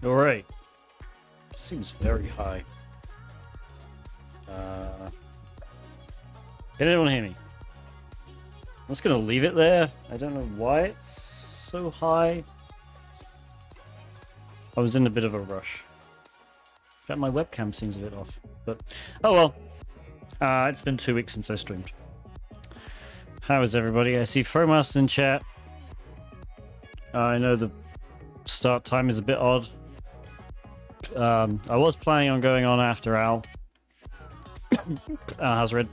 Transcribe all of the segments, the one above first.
Alright. Seems very high. Can anyone hear me? I'm just gonna leave it there. I don't know why it's so high. I was in a bit of a rush. In fact, my webcam seems a bit off, but oh well. It's been 2 weeks since I streamed. How is everybody? I see Fromaster in chat. I know the start time is a bit odd. I was planning on going on after Al. Hazred.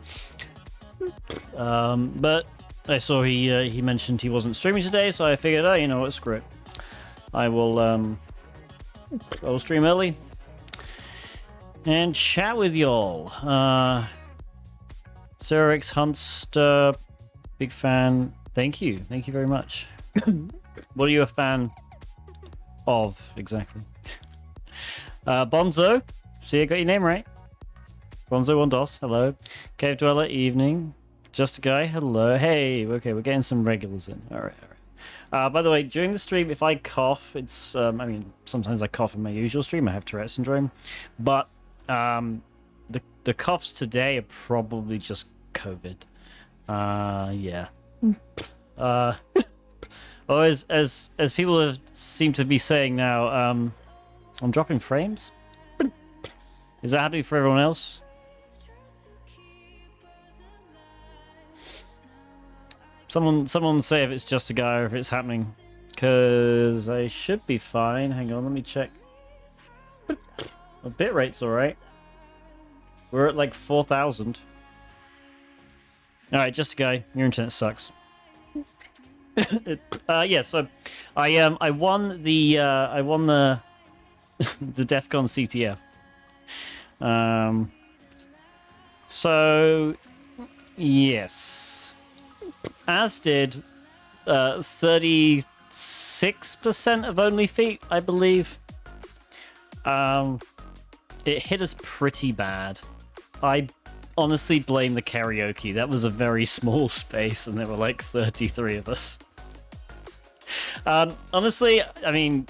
But I saw he mentioned he wasn't streaming today, so I figured, oh, you know what, screw it. I will stream early and chat with y'all. Zerix Hunster, big fan. Thank you very much. What are you a fan of exactly? Bonzo, see, I got your name right. Bonzo Wondos, hello. Cave Dweller, evening. Just a guy, hello. Hey, okay, we're getting some regulars in. All right. By the way, during the stream, if I cough, it's I mean, sometimes I cough in my usual stream. I have Tourette's syndrome, but the coughs today are probably just COVID. Yeah. Oh, as people have seem to be saying now, I'm dropping frames. Is that happening for everyone else? Someone say if it's just a guy or if it's happening, because I should be fine. Hang on, let me check. The bitrate's alright. We're at like 4,000. Alright, just a guy. Your internet sucks. Yeah, so I won the the DEF CON CTF. So yes. As did 36% of Only Feet, I believe. It hit us pretty bad. I honestly blame the karaoke. That was a very small space, and there were like 33 of us. Honestly, I mean,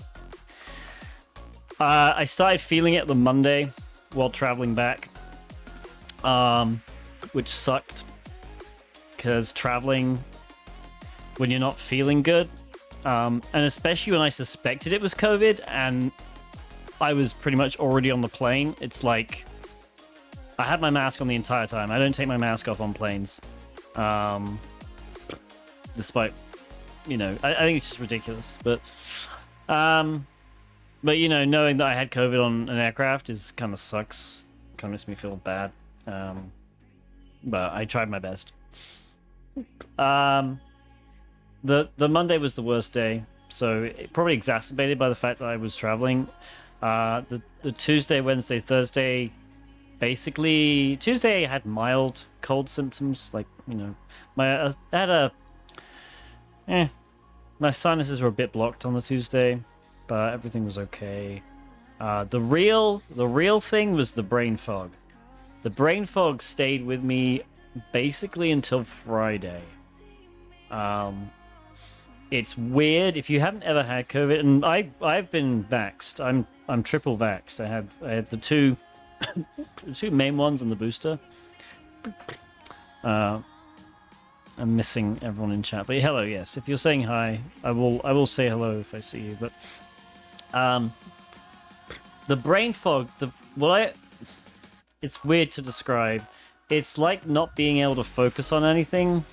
I started feeling it the Monday while traveling back, which sucked. Because traveling when you're not feeling good, and especially when I suspected it was COVID and I was pretty much already on the plane, it's like I had my mask on the entire time. I don't take my mask off on planes, despite, you know, I think it's just ridiculous. But you know, knowing that I had COVID on an aircraft is kind of sucks. Kind of makes me feel bad. But I tried my best. The Monday was the worst day, so it probably exacerbated by the fact that I was traveling. The Tuesday, Wednesday, Thursday, basically Tuesday I had mild cold symptoms, like, you know, I had my sinuses were a bit blocked on the Tuesday, but everything was okay. The real thing was the brain fog. The brain fog stayed with me basically until Friday. It's weird if you haven't ever had COVID, and I've been vaxxed. I'm triple vaxxed. I had the two two main ones and the booster. I'm missing everyone in chat, but hello. Yes, if you're saying hi, I will say hello if I see you. But the brain fog, it's weird to describe. It's like not being able to focus on anything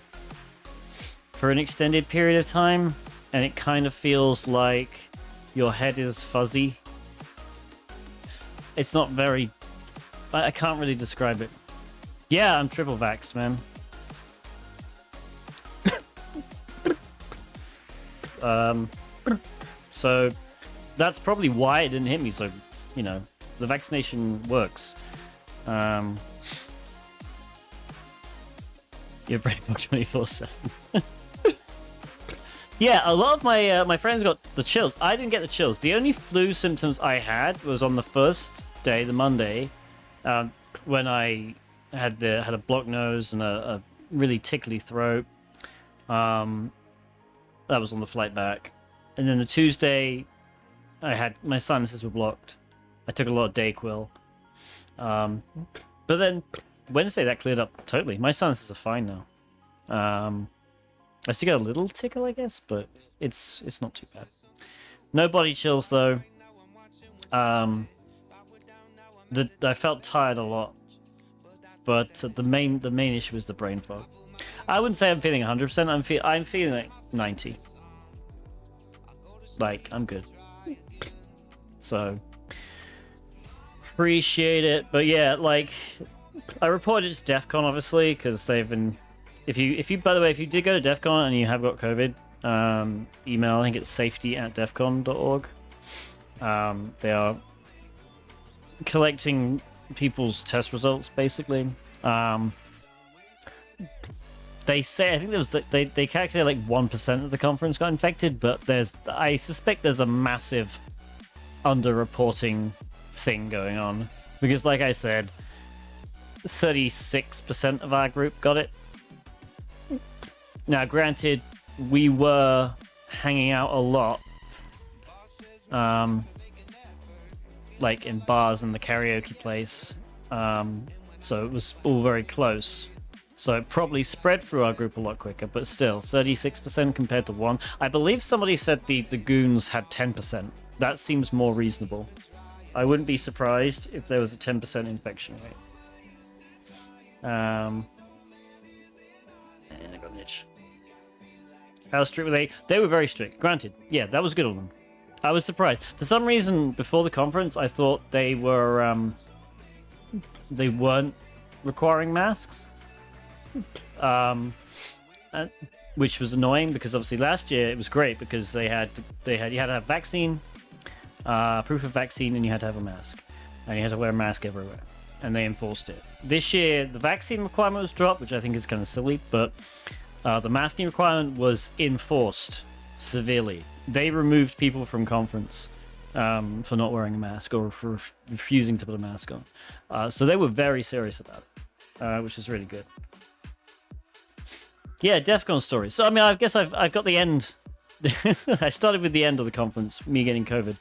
for an extended period of time, and it kind of feels like your head is fuzzy. It's not very... I can't really describe it. Yeah, I'm triple vaxxed, man. So that's probably why it didn't hit me. So, you know, the vaccination works. You're brain fog 24/7. Yeah, a lot of my friends got the chills. I didn't get the chills. The only flu symptoms I had was on the first day, the Monday, when I had a blocked nose and a really tickly throat. That was on the flight back, and then the Tuesday, my sinuses were blocked. I took a lot of Dayquil. But then Wednesday that cleared up totally. My sinuses are fine now. I still got a little tickle, I guess, but it's not too bad. No body chills though. I felt tired a lot, but the main issue was the brain fog. I wouldn't say I'm feeling 100%. I'm feeling like 90. Like I'm good. So appreciate it, but yeah, like I reported it to DEF CON obviously because they've been. If you by the way, if you did go to DEF CON and you have got COVID, email, I think it's safety@defcon.org. They are collecting people's test results basically. They say, I think there was they calculate like 1% of the conference got infected, but I suspect there's a massive underreporting thing going on because, like I said, 36% of our group got it. Now, granted, we were hanging out a lot, like in bars and the karaoke place, so it was all very close. So it probably spread through our group a lot quicker, but still, 36% compared to 1. I believe somebody said the goons had 10%. That seems more reasonable. I wouldn't be surprised if there was a 10% infection rate. And I got an itch. How strict were they? They were very strict. Granted, yeah, that was good of them. I was surprised. For some reason, before the conference, I thought they weren't requiring masks. Which was annoying because obviously last year it was great because you had to have vaccine, proof of vaccine, and you had to have a mask, and you had to wear a mask everywhere, and they enforced it. This year the vaccine requirement was dropped, which I think is kind of silly, but the masking requirement was enforced severely. They removed people from conference for not wearing a mask or for refusing to put a mask on. So they were very serious about it, which is really good. Yeah, DEF CON stories. So, I mean, I guess I've got the end. I started with the end of the conference, me getting COVID,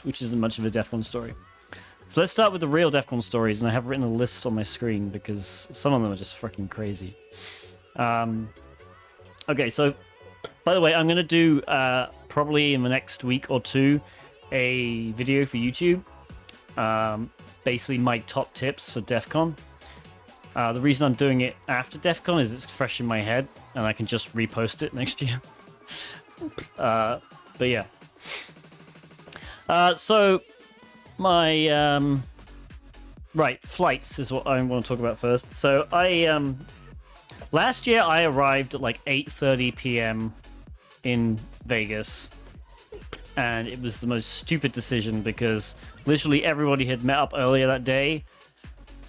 which isn't much of a DEF CON story. So let's start with the real DEF CON stories, and I have written a list on my screen because some of them are just freaking crazy. Okay, so, by the way, I'm going to do, probably in the next week or two, a video for YouTube. Basically, my top tips for DEF CON. The reason I'm doing it after DEF CON is it's fresh in my head, and I can just repost it next year. But yeah. So, my... right, flights is what I want to talk about first. So, last year I arrived at like 8:30 p.m. in Vegas, and it was the most stupid decision because literally everybody had met up earlier that day.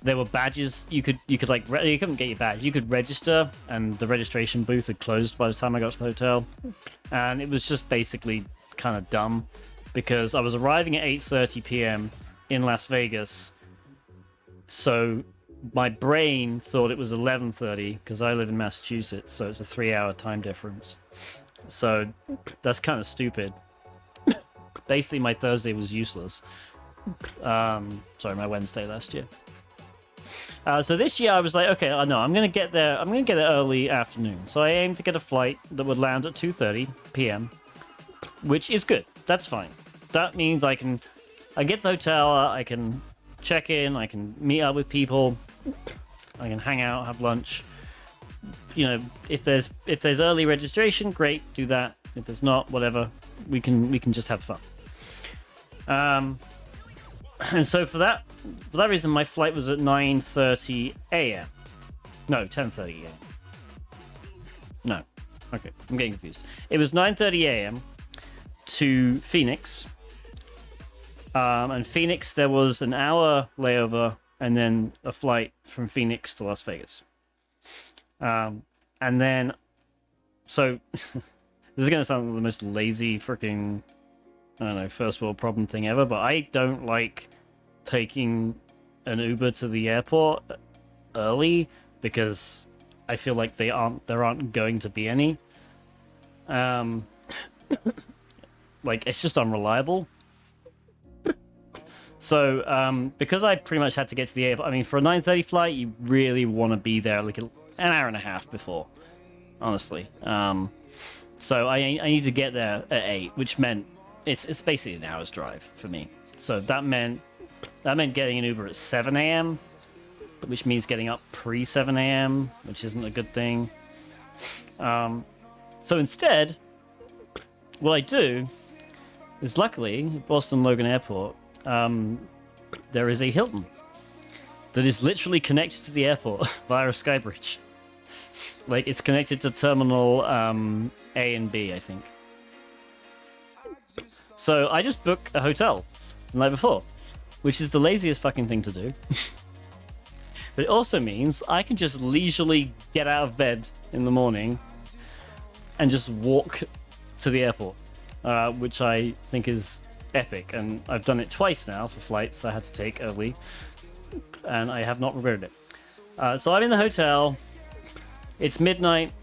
There were badges you could like you couldn't get your badge. You could register, and the registration booth had closed by the time I got to the hotel, and it was just basically kind of dumb because I was arriving at 8:30 p.m. in Las Vegas, so my brain thought it was 11:30 because I live in Massachusetts, so it's a 3-hour time difference. So that's kind of stupid. Basically, my Thursday was useless. Sorry, my Wednesday last year. So this year I was like, okay, no, I'm gonna get there early afternoon. So I aimed to get a flight that would land at 2:30 p.m., which is good. That's fine. That means I get the hotel, I can check in, I can meet up with people, I can hang out, have lunch. You know, if there's early registration, great, do that. If there's not, whatever, we can just have fun. And so for that reason, my flight was at 9:30 a.m. No, 10:30 a.m. No, okay, I'm getting confused. It was 9:30 a.m. to Phoenix. And Phoenix, there was an hour layover and then a flight from Phoenix to Las Vegas. And then, so this is going to sound like the most lazy freaking, I don't know, first world problem thing ever, but I don't like taking an Uber to the airport early because I feel like there aren't going to be any. like, it's just unreliable. So, because I pretty much had to get to the airport, I mean, for a 9:30 flight, you really want to be there like an hour and a half before, honestly. So I need to get there at 8, which meant it's basically an hour's drive for me. So that meant getting an Uber at 7 a.m., which means getting up pre 7 a.m., which isn't a good thing. So instead, what I do is, luckily, Boston Logan Airport, there is a Hilton that is literally connected to the airport via a sky bridge. Like, it's connected to terminal A and B, I think. So I just book a hotel the night before, which is the laziest fucking thing to do. But it also means I can just leisurely get out of bed in the morning and just walk to the airport, which I think is epic. And I've done it twice now for flights I had to take early, and I have not regretted it. So I'm in the hotel. It's midnight.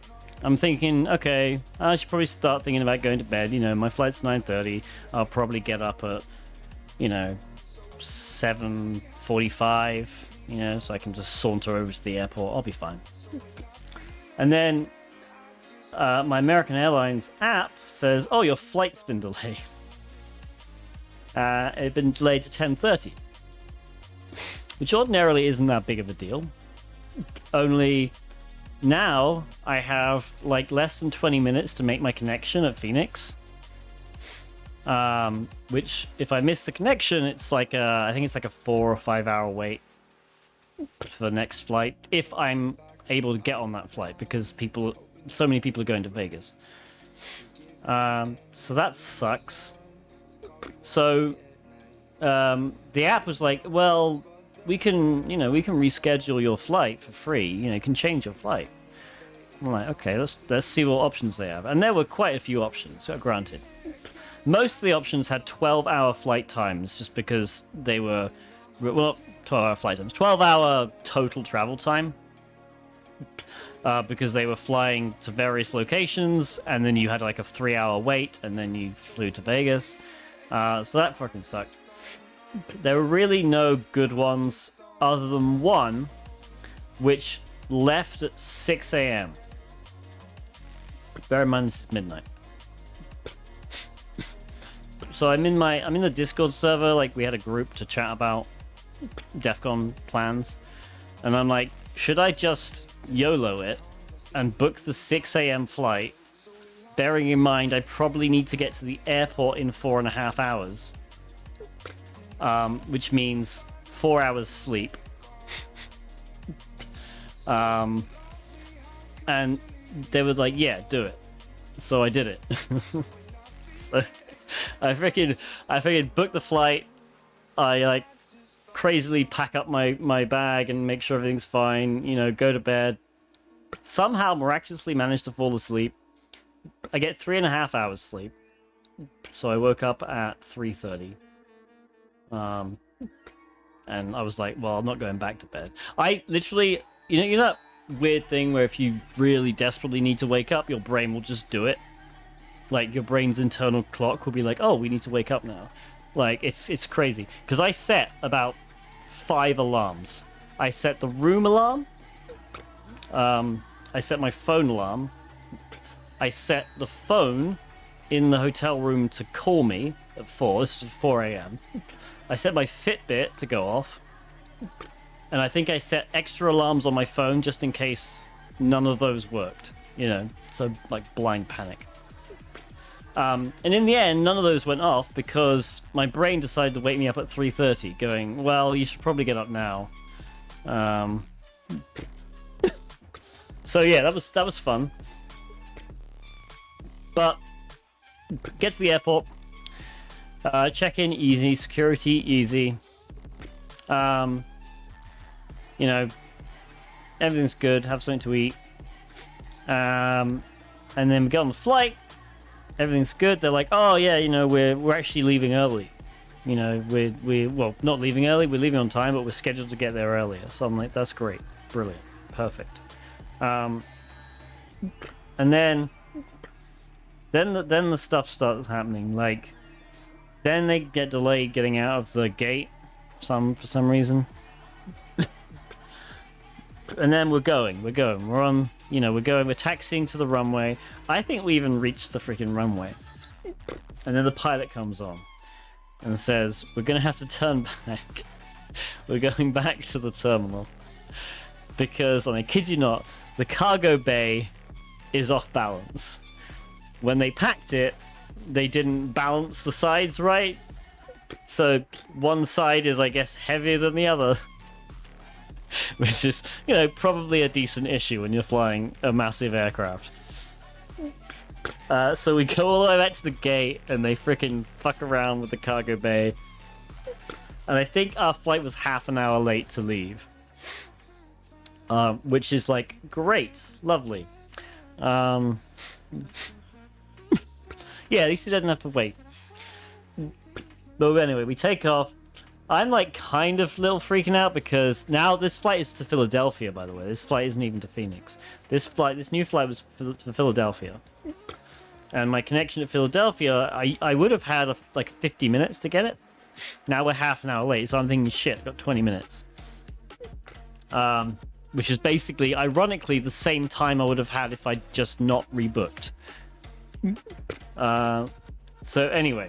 I'm thinking, okay, I should probably start thinking about going to bed. You know, my flight's 9:30. I'll probably get up at, 7:45, so I can just saunter over to the airport. I'll be fine. And then my American Airlines app says, oh, your flight's been delayed. It's been delayed to 10:30, which ordinarily isn't that big of a deal. Only now I have like less than 20 minutes to make my connection at Phoenix. Which, if I miss the connection, it's like I think it's like a 4 or 5 hour wait for the next flight, if I'm able to get on that flight, because so many people are going to Vegas. So that sucks. So the app was like, well, we can reschedule your flight for free. You can change your flight. I'm like, okay, let's see what options they have. And there were quite a few options, granted. Most of the options had 12-hour flight times, just because they were, well, 12-hour flight times, 12-hour total travel time, because they were flying to various locations, and then you had like a 3-hour wait, and then you flew to Vegas. So that fucking sucked. There were really no good ones, other than one, which left at 6 a.m. Bear in mind, this is midnight. So I'm in the Discord server. Like, we had a group to chat about DEF CON plans, and I'm like, should I just YOLO it and book the 6 a.m. flight, bearing in mind I probably need to get to the airport in 4.5 hours, which means 4 hours sleep. And they were like, yeah, do it. So I did it. So I freaking booked the flight. I like crazily pack up my bag and make sure everything's fine, go to bed. Somehow miraculously managed to fall asleep. I get 3.5 hours sleep. So I woke up at 3:30. And I was like, well, I'm not going back to bed. I literally, that weird thing where if you really desperately need to wake up, your brain will just do it. Like, your brain's internal clock will be like, oh, we need to wake up now. Like, it's crazy. Because I set about 5 alarms. I set the room alarm. I set my phone alarm. I set the phone in the hotel room to call me at 4. This is 4 a.m. I set my Fitbit to go off. And I think I set extra alarms on my phone just in case none of those worked. So, like, blind panic. And in the end, none of those went off because my brain decided to wake me up at 3:30, going, well, you should probably get up now. So yeah, that was fun. But get to the airport, check in easy, security easy. Everything's good. Have something to eat, and then we get on the flight. Everything's good. They're like, oh yeah, we're actually leaving early. We're not leaving early. We're leaving on time, but we're scheduled to get there earlier. So I'm like, that's great, brilliant, perfect. And then then the stuff starts happening. Like, then they get delayed getting out of the gate, for some reason. And then we're going. We're on. We're taxiing to the runway. I think we even reached the freaking runway. And then the pilot comes on and says, "We're gonna have to turn back. We're going back to the terminal because, and I kid you not, the cargo bay is off balance. When they packed it, they didn't balance the sides right, so one side is, I guess, heavier than the other." Which is, probably a decent issue when you're flying a massive aircraft. So we go all the way back to the gate, and they freaking fuck around with the cargo bay. And I think our flight was half an hour late to leave. Which is, like, great. Lovely. Yeah, at least you didn't have to wait. But anyway, we take off. I'm like kind of little freaking out because now this flight is to Philadelphia, by the way. This flight isn't even to Phoenix. This new flight was to Philadelphia. And my connection to Philadelphia, I would have had like 50 minutes to get it. Now we're half an hour late, so I'm thinking, shit, I've got 20 minutes. Which is basically, ironically, the same time I would have had if I'd just not rebooked. So anyway,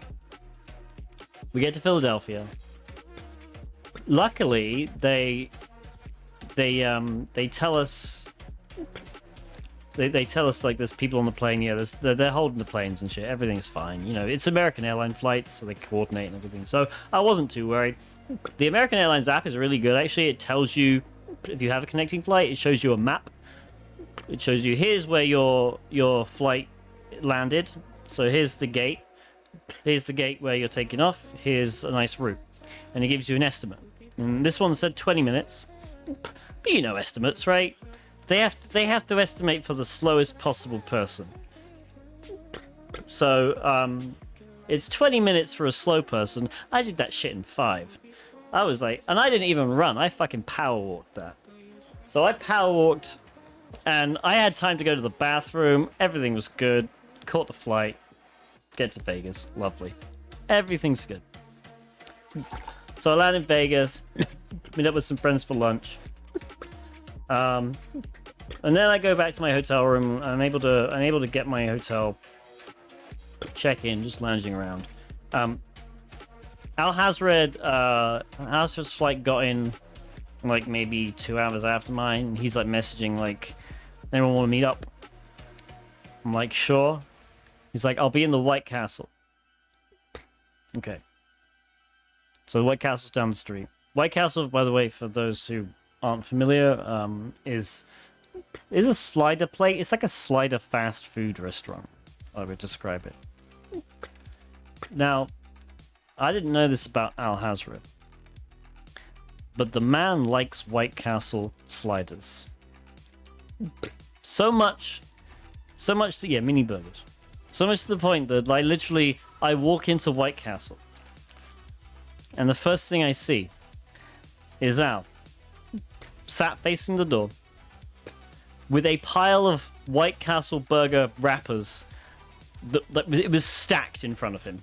we get to Philadelphia. Luckily, they tell us they tell us like there's people on the plane. Yeah, they're holding the planes and shit. Everything's fine. It's American airline flights, so they coordinate and everything. So I wasn't too worried. The American Airlines app is really good. Actually, it tells you if you have a connecting flight. It shows you a map. It shows you here's where your flight landed. So here's the gate. Here's the gate where you're taking off. Here's a nice route, and it gives you an estimate. And this one said 20 minutes. But estimates, right? They have to estimate for the slowest possible person. So it's 20 minutes for a slow person. I did that shit in 5. I was like, and I didn't even run. I fucking power walked that. So I power walked, and I had time to go to the bathroom. Everything was good. Caught the flight. Get to Vegas. Lovely. Everything's good. So I land in Vegas, meet up with some friends for lunch, and then I go back to my hotel room. I'm able to get my hotel, check in, just lounging around. Al-Hazred's flight got in like maybe 2 hours after mine. And he's like messaging like, "Anyone want to meet up?" I'm like, "Sure." He's like, "I'll be in the White Castle." Okay. So the White Castle's down the street. White Castle, by the way, for those who aren't familiar, is a slider plate. It's like a slider fast food restaurant, I would describe it. Now, I didn't know this about Al-Hazred, but the man likes White Castle sliders. So much that, yeah, mini burgers. So much to the point that, like, literally, I walk into White Castle, and the first thing I see is Al, sat facing the door, with a pile of White Castle burger wrappers. It was stacked in front of him,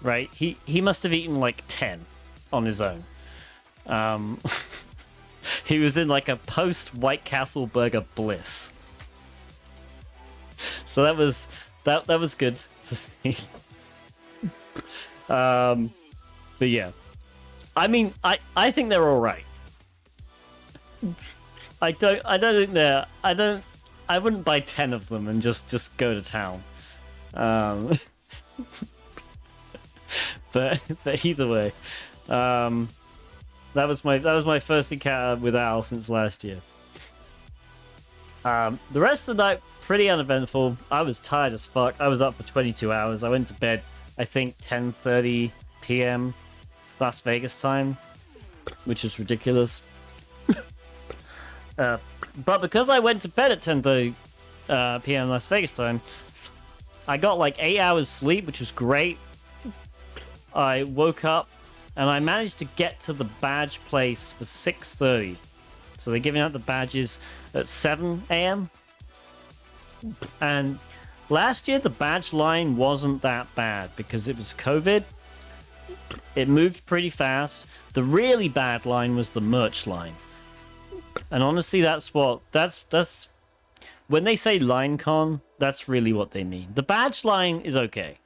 right? He must have eaten like 10 on his own. He was in like a post-White Castle burger bliss. So that was good to see. But yeah. I mean, I think they're all right. I wouldn't buy 10 of them and just go to town. But either way, that was my first encounter with Al since last year. The rest of the night, pretty uneventful. I was tired as fuck. I was up for 22 hours. I went to bed, I think, 10:30 p.m. Las Vegas time, which is ridiculous. But because I went to bed at 10:30 p.m. Las Vegas time, I got like 8 hours sleep, which was great. I woke up and I managed to get to the badge place for 6:30. So they're giving out the badges at 7 a.m. And last year the badge line wasn't that bad because it was COVID. It moved pretty fast. The really bad line was the merch line. And honestly, that's when they say line con, that's really what they mean. The badge line is okay.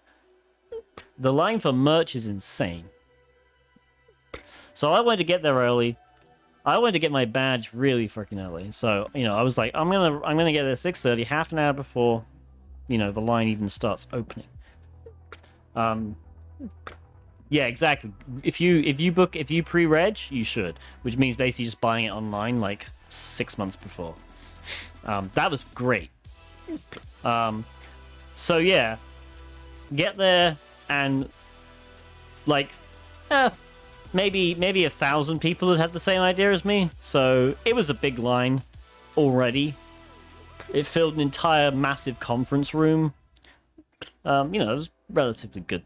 The line for merch is insane. So I wanted to get there early. I wanted to get my badge really freaking early. So, you know, I was like, I'm gonna get there 6:30, half an hour before, you know, the line even starts opening. Yeah, exactly. If you pre-reg, you should, which means basically just buying it online like 6 months before. That was great. So yeah, get there and like, maybe 1,000 people had the same idea as me. So it was a big line already. It filled an entire massive conference room. You know, it was relatively good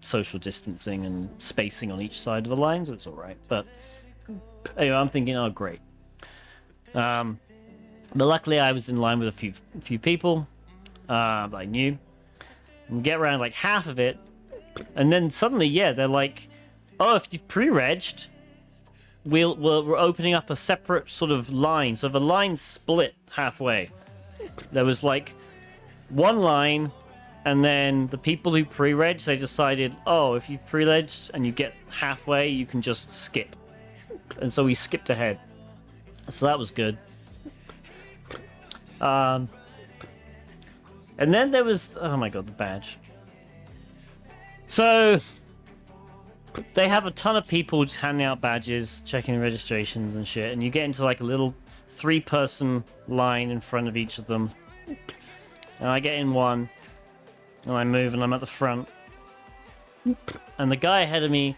social distancing and spacing on each side of the lines. It was all right, but anyway, I'm thinking, oh great. But luckily, I was in line with a few people that I knew. And get around like half of it, and then suddenly, yeah, they're like, "Oh, if you've pre-regged, we're opening up a separate sort of line." So the line split halfway. There was like one line, and then the people who pre-reg, they decided, "Oh, if you've pre-regged and you get halfway, you can just skip." And so we skipped ahead. So that was good. And then there was, oh my god, the badge. So they have a ton of people just handing out badges, checking registrations and shit, and you get into like a little 3-person line in front of each of them. And I get in one, and I move, and I'm at the front. And the guy ahead of me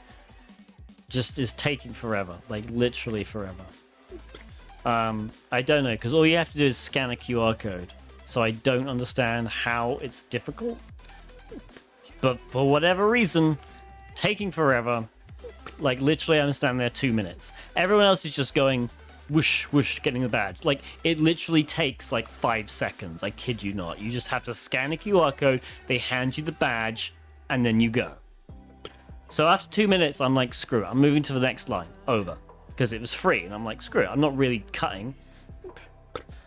just is taking forever, like literally forever. I don't know, because all you have to do is scan a QR code. So I don't understand how it's difficult. But for whatever reason, taking forever. Like, literally, I'm standing there 2 minutes. Everyone else is just going, whoosh, whoosh, getting the badge. Like, it literally takes, like, 5 seconds. I kid you not. You just have to scan a QR code, they hand you the badge, and then you go. So after 2 minutes, I'm like, screw it. I'm moving to the next line. Over. Because it was free. And I'm like, screw it. I'm not really cutting.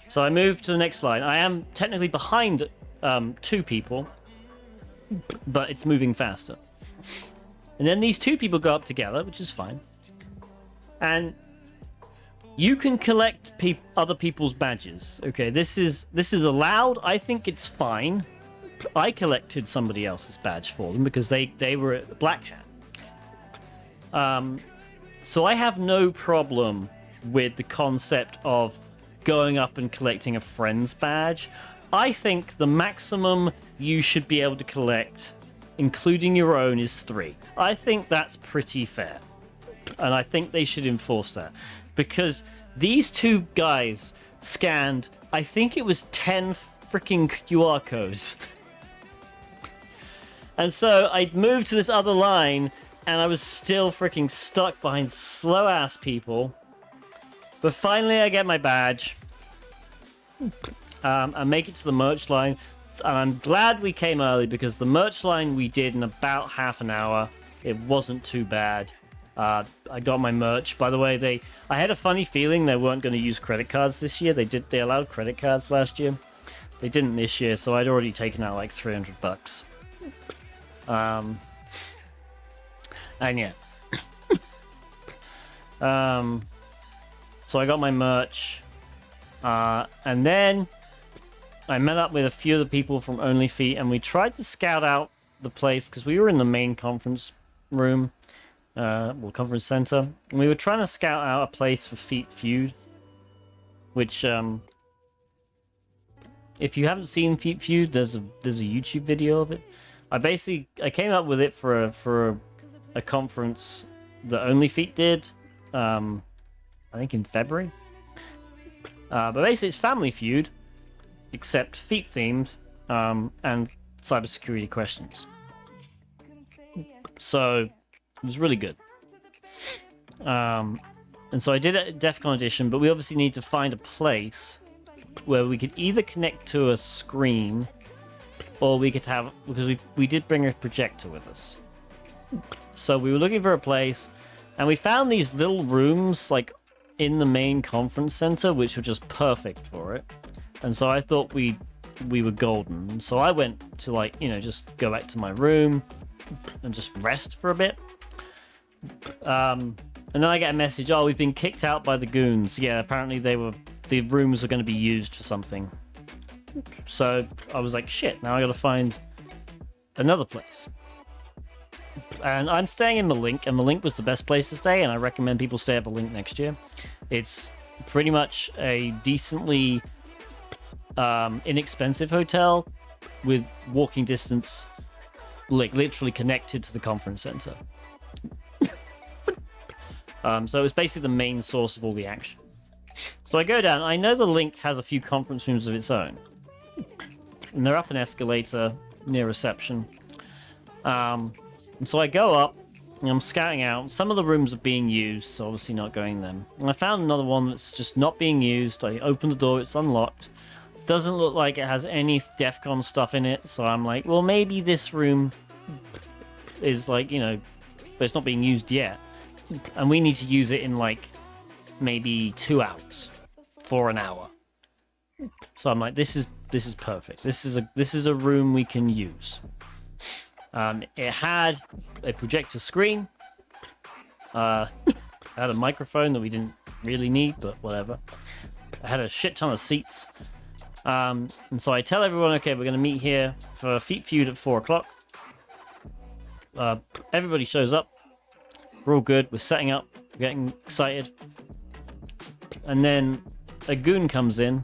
So I move to the next line. I am technically behind 2 people, but it's moving faster. And then these 2 people go up together, which is fine. And you can collect other people's badges. Okay, this is allowed. I think it's fine. I collected somebody else's badge for them because they were at Black Hat. So I have no problem with the concept of going up and collecting a friend's badge. I think the maximum you should be able to collect, including your own, is 3. I think that's pretty fair. And I think they should enforce that. Because these 2 guys scanned, I think it was 10 freaking QR codes. And so I moved to this other line, and I was still freaking stuck behind slow-ass people. But finally I get my badge. I make it to the merch line. And I'm glad we came early because the merch line we did in about half an hour. It wasn't too bad. I got my merch. By the way, I had a funny feeling they weren't going to use credit cards this year. They allowed credit cards last year. They didn't this year, so I'd already taken out like $300. And yeah. So I got my merch. And then I met up with a few of the people from OnlyFeet, and we tried to scout out the place because we were in the main conference room, conference center, and we were trying to scout out a place for Feet Feud, which, if you haven't seen Feet Feud, there's a YouTube video of it. I came up with it for a conference that OnlyFeet did, I think in February. But basically, it's Family Feud, except feet themed, and cybersecurity questions. So it was really good. And so I did it at DEF CON edition, but we obviously need to find a place where we could either connect to a screen or we could have, because we did bring a projector with us. So we were looking for a place, and we found these little rooms like in the main conference center, which were just perfect for it. And so I thought we were golden. So I went to, like, you know, just go back to my room and just rest for a bit. And then I get a message, oh, we've been kicked out by the goons. Yeah, apparently the rooms were going to be used for something. So I was like, shit, now I got to find another place. And I'm staying in Malink, and Malink was the best place to stay, and I recommend people stay at Malink next year. It's pretty much a decently inexpensive hotel with walking distance, like literally connected to the conference center. So it was basically the main source of all the action. So I go down. I know the Link has a few conference rooms of its own, and they're up an escalator near reception. And so I go up, and I'm scouting out. Some of the rooms are being used, so obviously not going them. And I found another one that's just not being used. I open the door, it's unlocked. Doesn't look like it has any DEF CON stuff in it, so I'm like, well, maybe this room is like, you know, but it's not being used yet. And we need to use it in like maybe 2 hours for an hour. So I'm like, this is perfect. This is a room we can use. It had a projector screen. It had a microphone that we didn't really need, but whatever. It had a shit ton of seats. And so I tell everyone, okay, we're going to meet here for Feet Feud at 4 o'clock. Everybody shows up. We're all good. We're setting up. We're getting excited. And then a goon comes in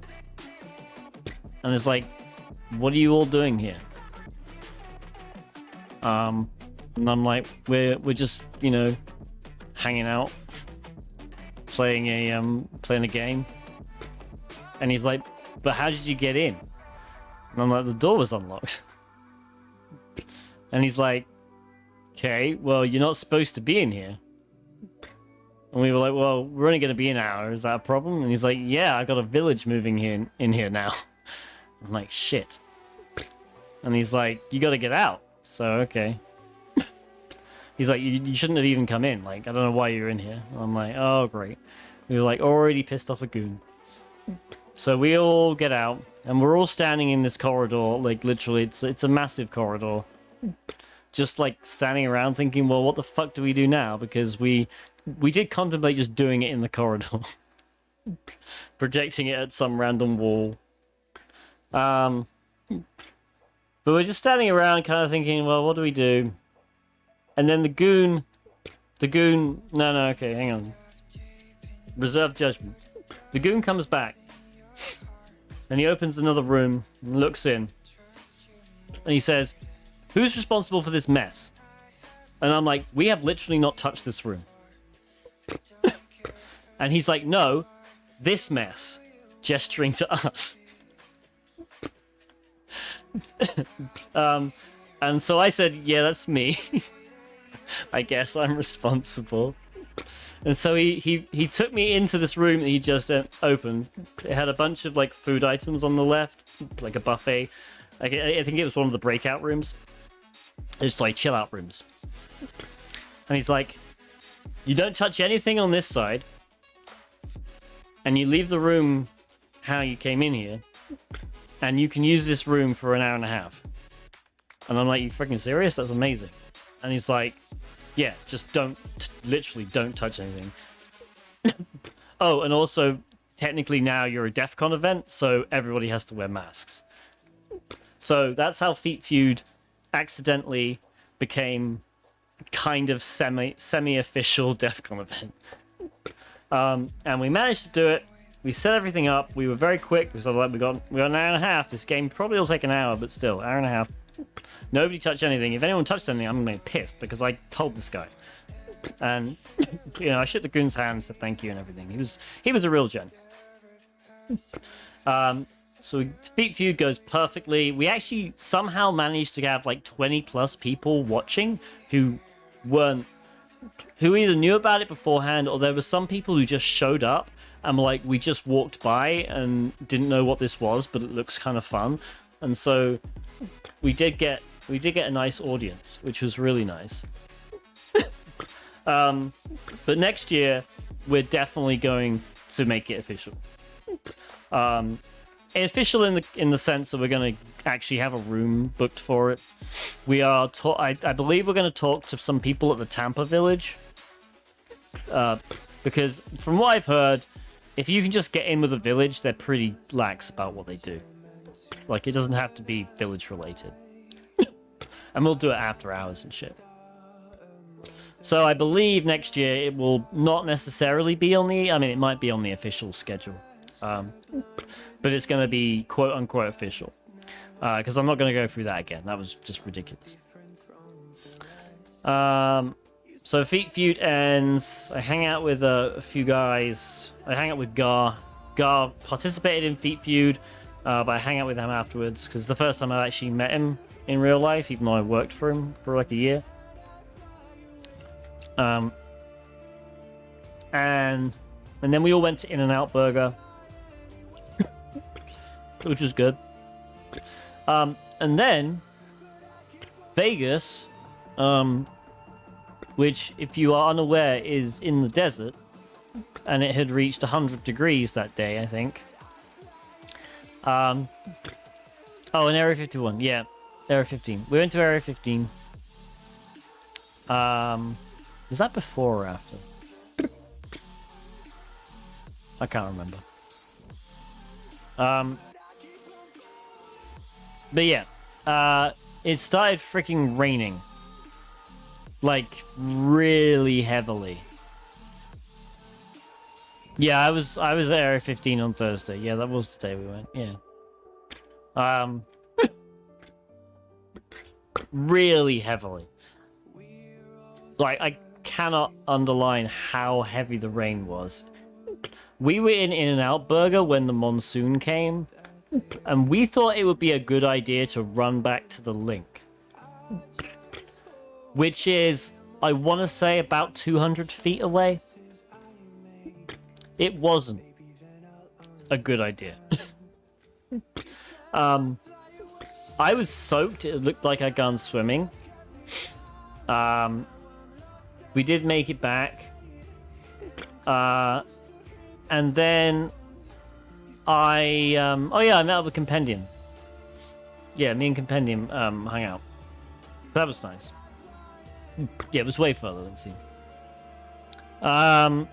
and is like, what are you all doing here? And I'm like, we're just, you know, hanging out, playing a game. And he's like, but how did you get in? And I'm like, the door was unlocked. And he's like, okay, well, you're not supposed to be in here. And we were like, well, we're only going to be an hour. Is that a problem? And he's like, yeah, I've got a village moving in here now. I'm like, shit. And he's like, you got to get out. So, okay. He's like, you shouldn't have even come in. Like, I don't know why you're in here. And I'm like, oh, great. We were like already pissed off a goon. So we all get out, and we're all standing in this corridor. Like, literally, it's a massive corridor. Just like standing around thinking, well, what the fuck do we do now? Because we did contemplate just doing it in the corridor. Projecting it at some random wall. But we're just standing around kind of thinking, well, what do we do? And then the goon, no, okay, hang on. Reserve judgment. The goon comes back, and he opens another room and looks in, and he says, who's responsible for this mess? And I'm like, we have literally not touched this room. And he's like, no, this mess, gesturing to us. And so I said, yeah, that's me. I guess I'm responsible. And so he took me into this room that he just opened. It had a bunch of like food items on the left, like a buffet. I think it was one of the breakout rooms. It's like chill out rooms. And he's like, you don't touch anything on this side, and you leave the room how you came in here, and you can use this room for an hour and a half. And I'm like, you freaking serious? That's amazing. And he's like, yeah, just literally don't touch anything. Oh, and also, technically now you're a DEF CON event, so everybody has to wear masks. So that's how Feet Feud accidentally became kind of semi-official DEF CON event. And we managed to do it. We set everything up. We were very quick. We got an hour and a half. This game probably will take an hour, but still, hour and a half. Nobody touched anything. If anyone touched anything, I'm going to be pissed because I told this guy. And you know, I shook the goon's hand and said thank you and everything. He was a real gent. So Feet Feud goes perfectly. We actually somehow managed to have like 20 plus people watching who either knew about it beforehand, or there were some people who just showed up and were like, we just walked by and didn't know what this was, but it looks kind of fun. And so we did get a nice audience, which was really nice. But next year we're definitely going to make it official. Official in the sense that we're going to actually have a room booked for it. We are I believe we're going to talk to some people at the Tampa Village, because from what I've heard, if you can just get in with a village, they're pretty lax about what they do. Like, it doesn't have to be village related. And we'll do it after hours and shit. So I believe next year it will not necessarily be on the... I mean, it might be on the official schedule. But it's going to be quote-unquote official. Because I'm not going to go through that again. That was just ridiculous. So Feet Feud ends. I hang out with a few guys. I hang out with Gar. Gar participated in Feet Feud, but I hang out with him afterwards because it's the first time I actually met him in real life, even though I worked for him for like a year. And then we all went to In-N-Out Burger, which was good. And then Vegas, which, if you are unaware, is in the desert, and it had reached 100 degrees that day, I think. Oh, and Area 51, yeah, Area 15. We went to Area 15. Is that before or after? I can't remember. But yeah, it started freaking raining. Like, really heavily. Yeah, I was at Area 15 on Thursday. Yeah, that was the day we went. Yeah. Really heavily. Like, I cannot underline how heavy the rain was. We were in In-N-Out Burger when the monsoon came, and we thought it would be a good idea to run back to the link. Which is, I want to say, about 200 feet away. It wasn't a good idea. I was soaked. It looked like I'd gone swimming. We did make it back. And then I met up with Compendium. Yeah, me and Compendium hung out. That was nice. Yeah, it was way further than it seemed. For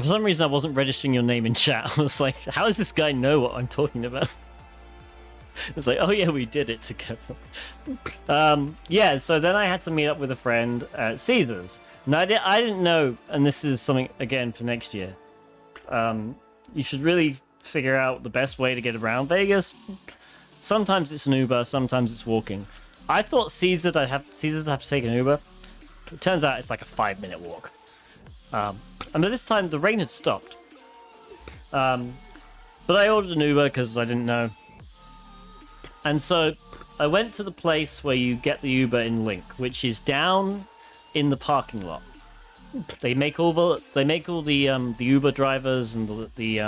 some reason I wasn't registering your name in chat. I was like, how does this guy know what I'm talking about? It's like, oh yeah, we did it together. Yeah, so then I had to meet up with a friend at Caesars. Now, I didn't know, and this is something, again, for next year. You should really figure out the best way to get around Vegas. Sometimes it's an Uber, sometimes it's walking. I thought Caesars I'd have to take an Uber. It turns out it's like a 5-minute walk. And by this time, the rain had stopped. But I ordered an Uber because I didn't know. And so I went to the place where you get the Uber in Link, which is down in the parking lot. They make all the Uber drivers and the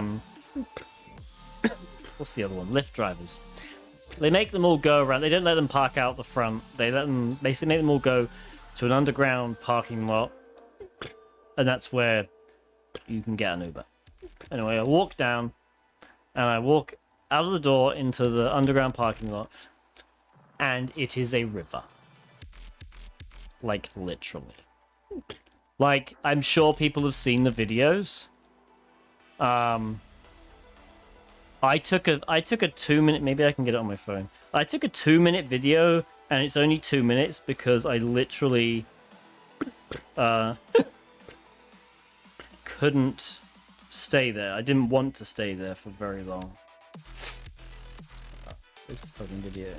what's the other one? Lyft drivers. They make them all go around. They don't let them park out the front. They let them basically make them all go to an underground parking lot, and that's where you can get an Uber. Anyway, I walk down, and I walk out of the door into the underground parking lot, and it is a river. Like, literally. Like, I'm sure people have seen the videos. I took a 2-minute, maybe I can get it on my phone. I took a 2-minute video, and it's only 2 minutes because I literally couldn't stay there. I didn't want to stay there for very long. Where's the fucking video?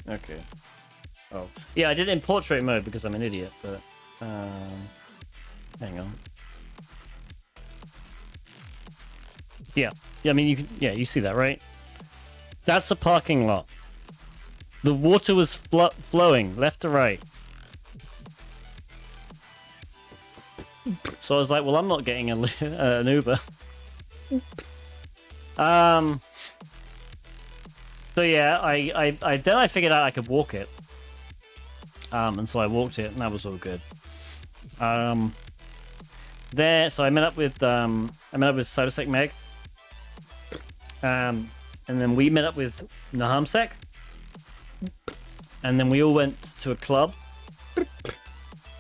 Okay. Oh. Yeah, I did it in portrait mode because I'm an idiot, but... hang on. Yeah. Yeah, I mean, you can... Yeah, you see that, right? That's a parking lot. The water was flowing left to right. So I was like, well, I'm not getting an Uber. So yeah, I figured out I could walk it. And so I walked it, and that was all good. So I met up with Cybersec Meg. And then we met up with Nahamsec. And then we all went to a club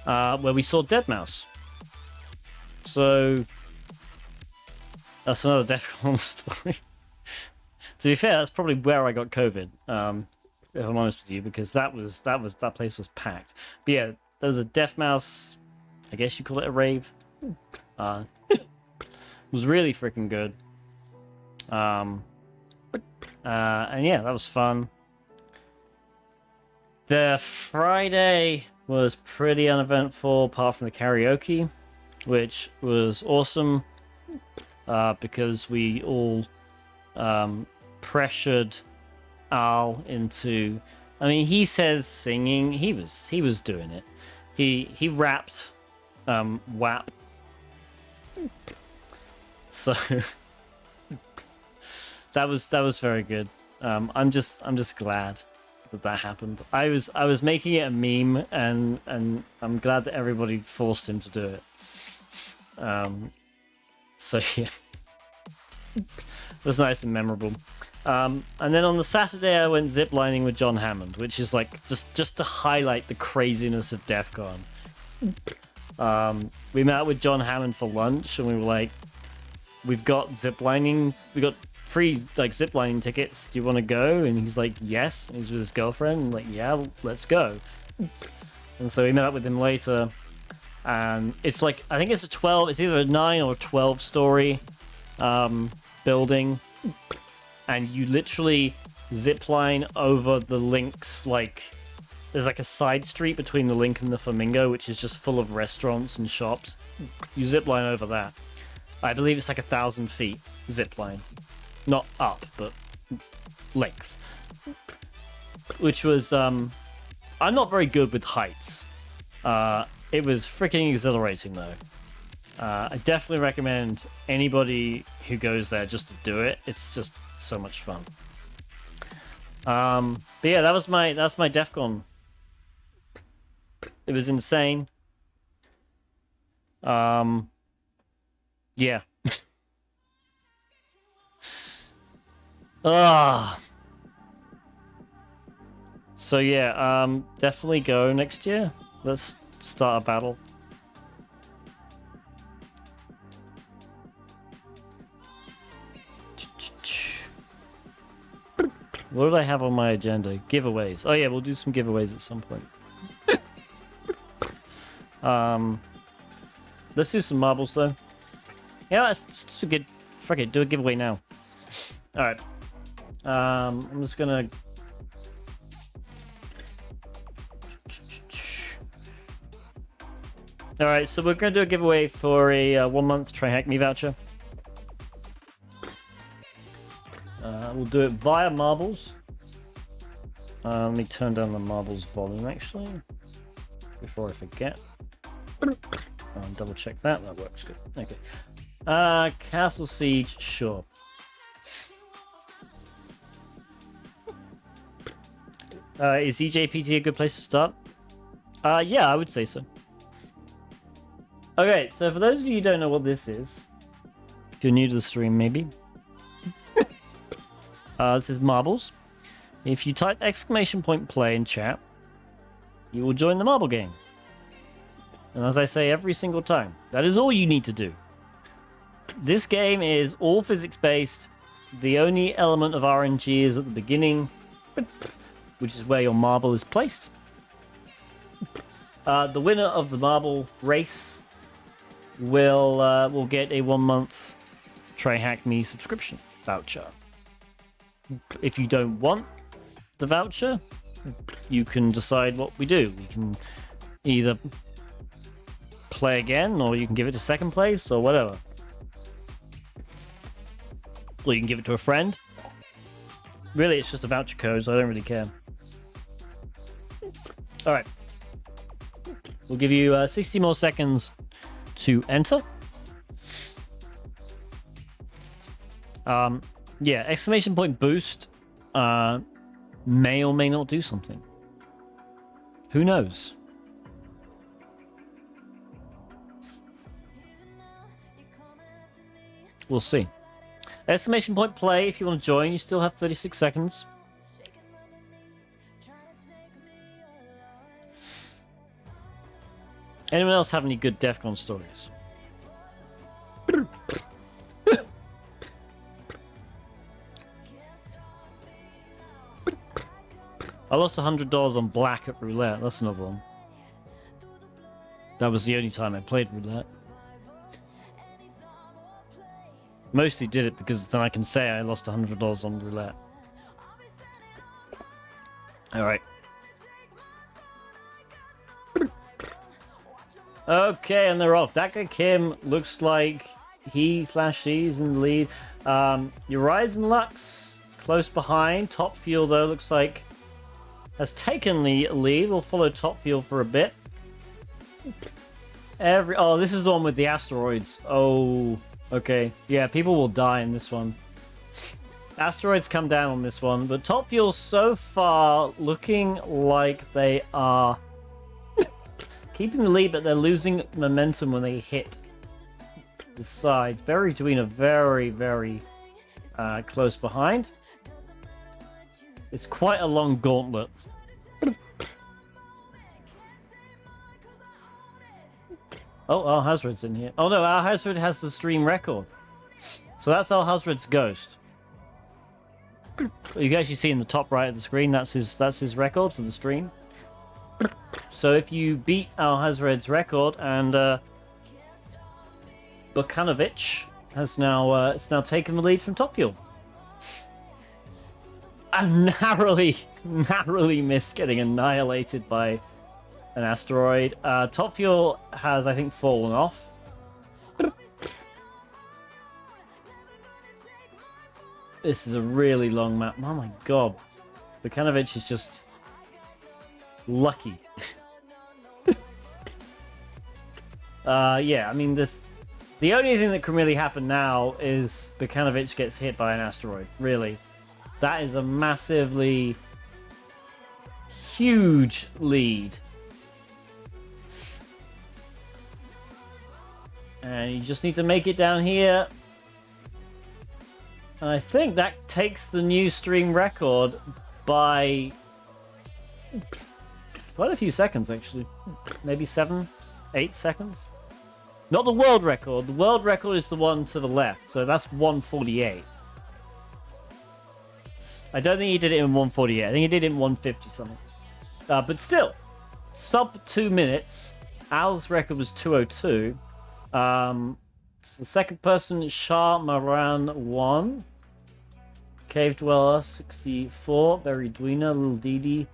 where we saw Deadmau5. So that's another DEFCON story. To be fair, that's probably where I got COVID. If I'm honest with you, because that place was packed. But yeah, there was a Deadmau5. I guess you call it a rave. It was really freaking good. And yeah, that was fun. The Friday was pretty uneventful, apart from the karaoke, which was awesome. Because we all pressured Al into. I mean, he says singing. He was doing it. He rapped WAP. So that was very good. I'm just glad that happened. I was making it a meme, and I'm glad that everybody forced him to do it. So yeah, it was nice and memorable. And then on the Saturday, I went ziplining with John Hammond, which is like just to highlight the craziness of DEF CON. We met up with John Hammond for lunch, and we were like, "We've got ziplining. We got free like ziplining tickets. Do you want to go?" And he's like, "Yes." And he's with his girlfriend. And like, "Yeah, let's go." And so we met up with him later, and it's like I think it's either a 9 or 12 story building, and you literally zipline over the links. Like there's like a side street between the Link and the Flamingo, which is just full of restaurants and shops. You zipline over that. I believe it's like 1,000 feet zipline, not up but length. Which was I'm not very good with heights. It was freaking exhilarating though. I definitely recommend anybody who goes there just to do it. It's just so much fun. But yeah, that's my DEF CON. It was insane. Yeah. So yeah, definitely go next year. Let's start a battle. What did I have on my agenda? Giveaways. Oh yeah, we'll do some giveaways at some point. Let's do some marbles though. Yeah, let's do good. Fuck it, do a giveaway now. All right. I'm just gonna. All right, so we're gonna do a giveaway for a 1-month TryHackMe voucher. We'll do it via marbles. Let me turn down the marbles volume actually before I forget. Double check that works good. Okay. Castle Siege, sure. Is EJPT a good place to start? Yeah, I would say so. Okay, so for those of you who don't know what this is, if you're new to the stream maybe, this is marbles. If you type !play in chat, you will join the marble game. And as I say every single time, that is all you need to do. This game is all physics-based. The only element of RNG is at the beginning, which is where your marble is placed. The winner of the marble race will get a 1-month TryHackMe subscription voucher. If you don't want the voucher, you can decide what we do. We can either play again, or you can give it to second place, or whatever. Or you can give it to a friend. Really, it's just a voucher code, so I don't really care. Alright. We'll give you 60 more seconds to enter. Yeah, exclamation point boost may or may not do something. Who knows? We'll see. Exclamation point play, if you want to join, you still have 36 seconds. Anyone else have any good DEF CON stories? I lost $100 on black at roulette. That's another one. That was the only time I played roulette. Mostly did it because then I can say I lost $100 on roulette. Alright. Okay, and they're off. That guy Kim looks like he/she's in the lead. Urias and Lux close behind. Top Fuel, though, looks like has taken the lead. We'll follow Top Fuel for a bit. Oh, this is the one with the asteroids. Oh, okay. Yeah, people will die in this one. Asteroids come down on this one, but Top Fuel so far looking like they are keeping the lead, but they're losing momentum when they hit the sides. Berry Dween are very, very close behind. It's quite a long gauntlet. Oh, Al Hazred's in here. Oh no, Al Hazred has the stream record. So that's Al Hazred's ghost. You can actually see in the top right of the screen, that's his record for the stream. So if you beat Al Hazred's record, and Bukanovic has now taken the lead from Top Fuel. I narrowly missed getting annihilated by an asteroid. Top Fuel has, I think, fallen off. This is a really long map. Oh my god. Bukanovic is just lucky. Yeah, I mean, the only thing that can really happen now is Bukanovic gets hit by an asteroid. Really. That is a massively huge lead. And you just need to make it down here. And I think that takes the new stream record by quite a few seconds, actually. Maybe 7, 8 seconds. Not the world record. The world record is the one to the left. So that's 148. I don't think he did it in 148. I think he did it in 150 something. But still, sub 2 minutes. Al's record was 202. The second person, Shah Maran 1. Cave Dweller 64. Berry Dweena, Little Didi.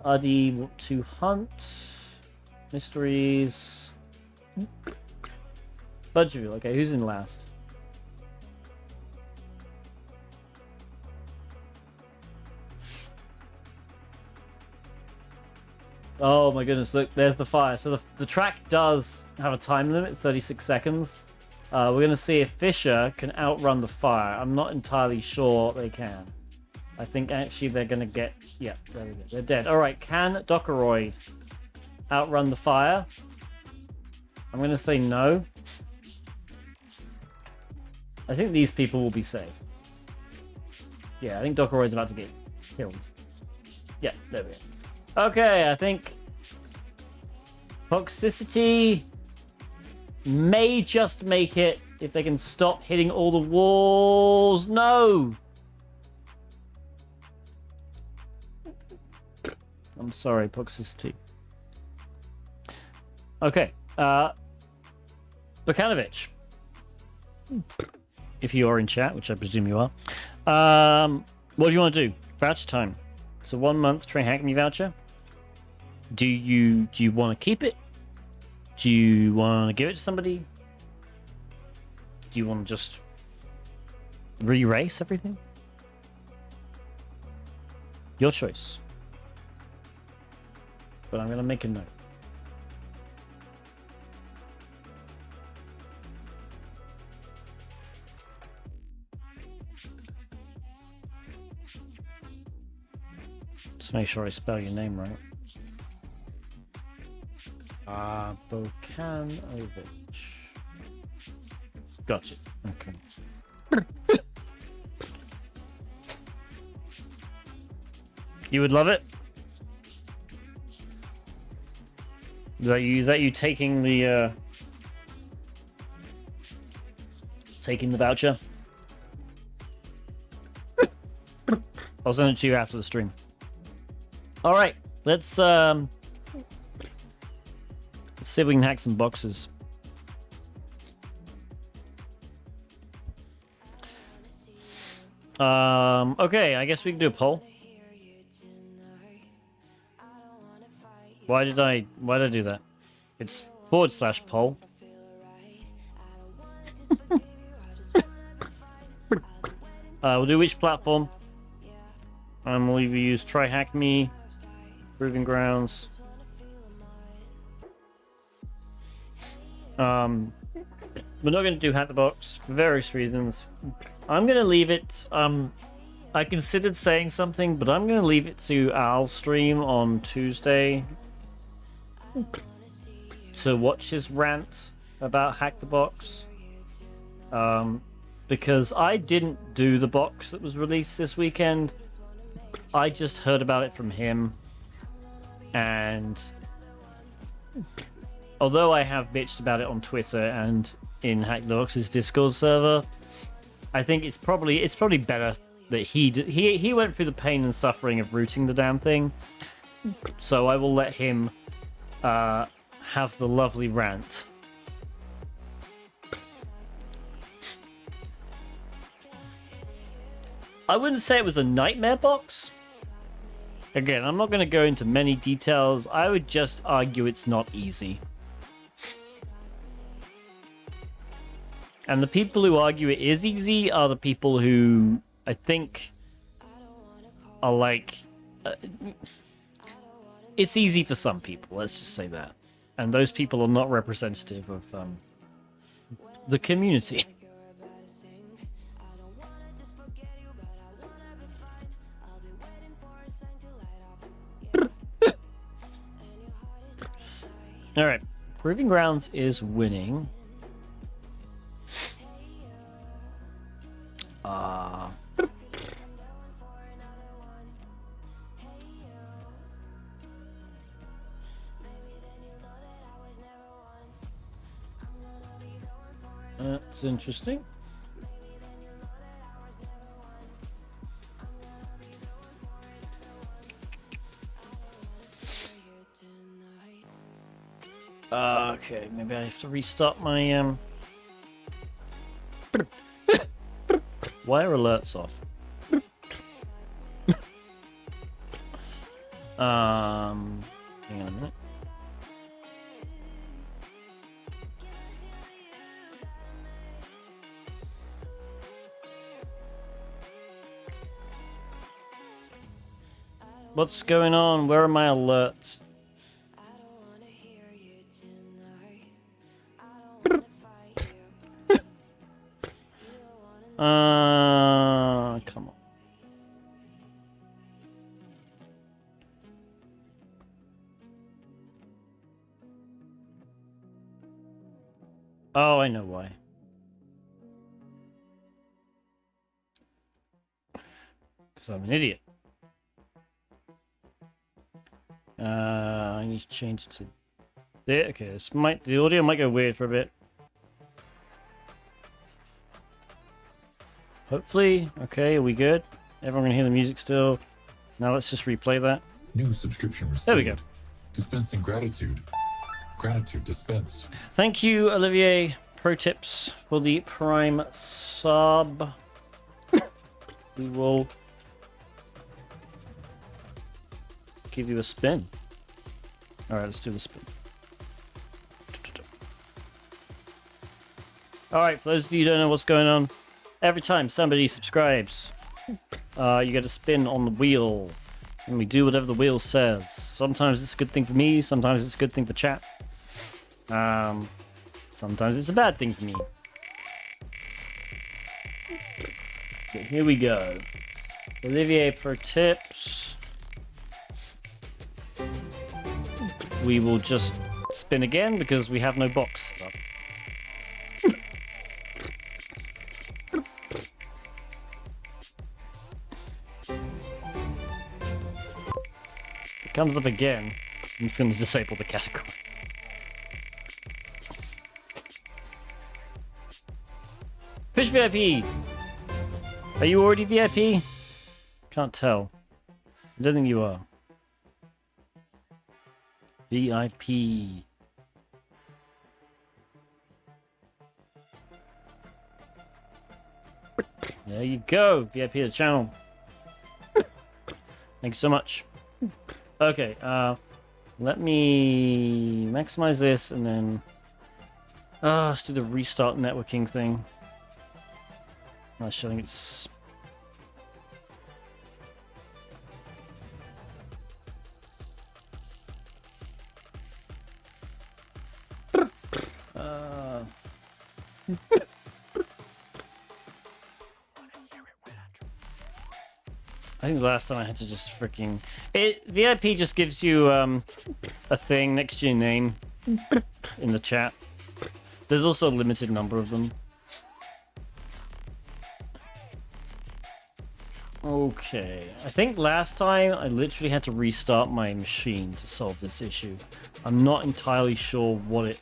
Adi to Hunt. Mysteries. Budgeville. Okay, who's in last? Oh my goodness, look, there's the fire. So the track does have a time limit, 36 seconds. We're going to see if Fisher can outrun the fire. I'm not entirely sure they can. I think actually they're going to get... Yeah, there we go. They're dead. Alright, can Dockeroid outrun the fire? I'm going to say no. I think these people will be safe. Yeah, I think Dockeroid's about to get killed. Yeah, there we go. Okay, I think Toxicity may just make it if they can stop hitting all the walls. No! I'm sorry, Toxicity. Okay, Bukanovic. If you are in chat, which I presume you are. What do you want to do? Voucher time. It's a 1 month TryHackMe voucher. Do you want to keep it? Do you want to give it to somebody? Do you want to just re-race everything? Your choice. But I'm going to make a note. Let's make sure I spell your name right. Bokanovich. Gotcha. Okay. You would love it? Is that you taking the voucher? I'll send it to you after the stream. All right, let's see if we can hack some boxes. Okay, I guess we can do a poll. Why did I do that? It's / poll. We'll do which platform. We'll either use TryHackMe, Proving Grounds. We're not going to do Hack the Box for various reasons. I'm going to leave it. I considered saying something, but I'm going to leave it to Al's stream on Tuesday to watch his rant about Hack the Box. Because I didn't do the box that was released this weekend. I just heard about it from him. And although I have bitched about it on Twitter and in Hack the Box's Discord server, I think it's probably better that he went through the pain and suffering of rooting the damn thing. So I will let him have the lovely rant. I wouldn't say it was a nightmare box. Again, I'm not going to go into many details. I would just argue it's not easy. And the people who argue it is easy are the people who I think are like... it's easy for some people, let's just say that. And those people are not representative of the community. Alright, Proving Grounds is winning. That's interesting. Okay, maybe I have to restart my Why are alerts off? Hang on a minute. What's going on? Where are my alerts? Come on. Oh, I know why. Because I'm an idiot. I need to change it to there. Okay, the audio might go weird for a bit. Hopefully, okay, are we good? Everyone can hear the music still. Now let's just replay that. New subscription received. There we go. Dispensing gratitude. Gratitude dispensed. Thank you, Olivier Pro Tips, for the Prime sub. We will give you a spin. Alright, let's do the spin. Alright, for those of you who don't know what's going on, every time somebody subscribes, you get a spin on the wheel. And we do whatever the wheel says. Sometimes it's a good thing for me, sometimes it's a good thing for chat. Sometimes it's a bad thing for me. Okay, here we go. Olivier Pro Tips. we will just spin again because we have no box set up. It comes up again. I'm just going to disable the category. Fish VIP! Are you already VIP? Can't tell. I don't think you are. VIP. There you go, VIP the channel. Thank you so much. Okay, let me maximize this and then let's do the restart networking thing. Not showing it's I think the last time I had to just freaking... VIP just gives you a thing next to your name in the chat. There's also a limited number of them. Okay, I think last time I literally had to restart my machine to solve this issue. I'm not entirely sure what it...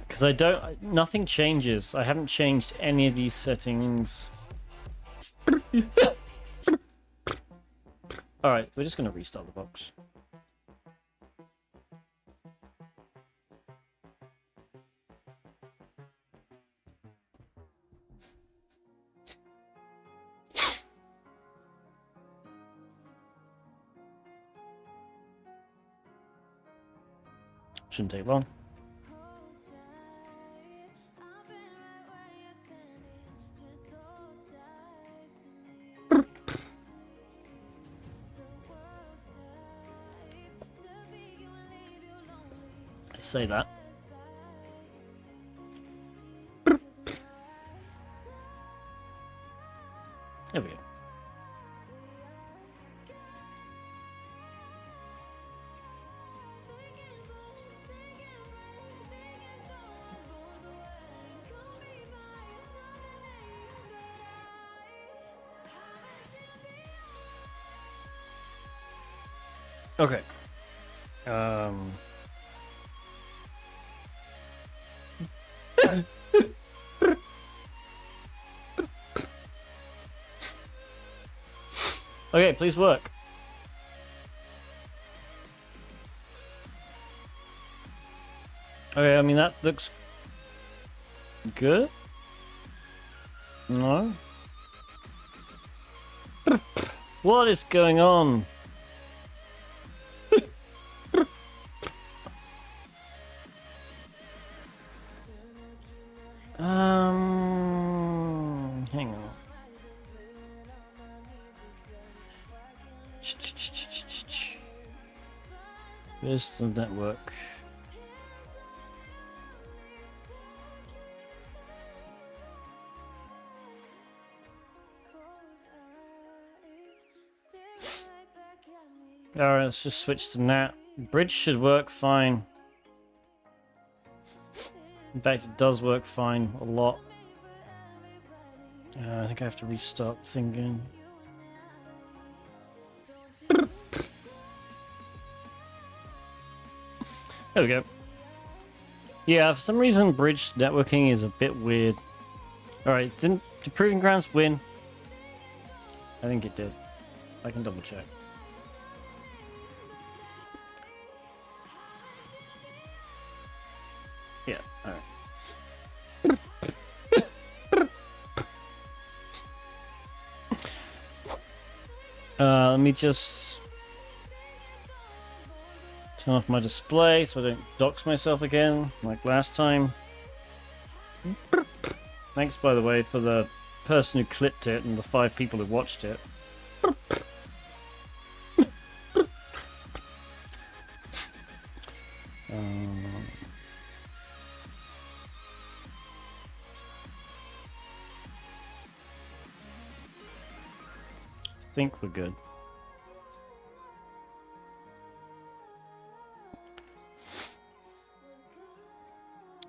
Because I don't... Nothing changes. I haven't changed any of these settings. Alright, we're just going to restart the box. Shouldn't take long. Say that. There we go. Okay. Okay, please work. Okay, I mean, that looks good. No? What is going on? Hang on. Where's the network? Alright, let's just switch to NAT. Bridge should work fine. In fact, it does work fine a lot. I think I have to restart the thing again. There we go. Yeah, for some reason, bridge networking is a bit weird. Alright, did Proving Grounds win? I think it did. I can double check. Yeah, alright. Let me just turn off my display so I don't dox myself again like last time. Thanks, by the way, for the person who clipped it and the 5 people who watched it. think we're good.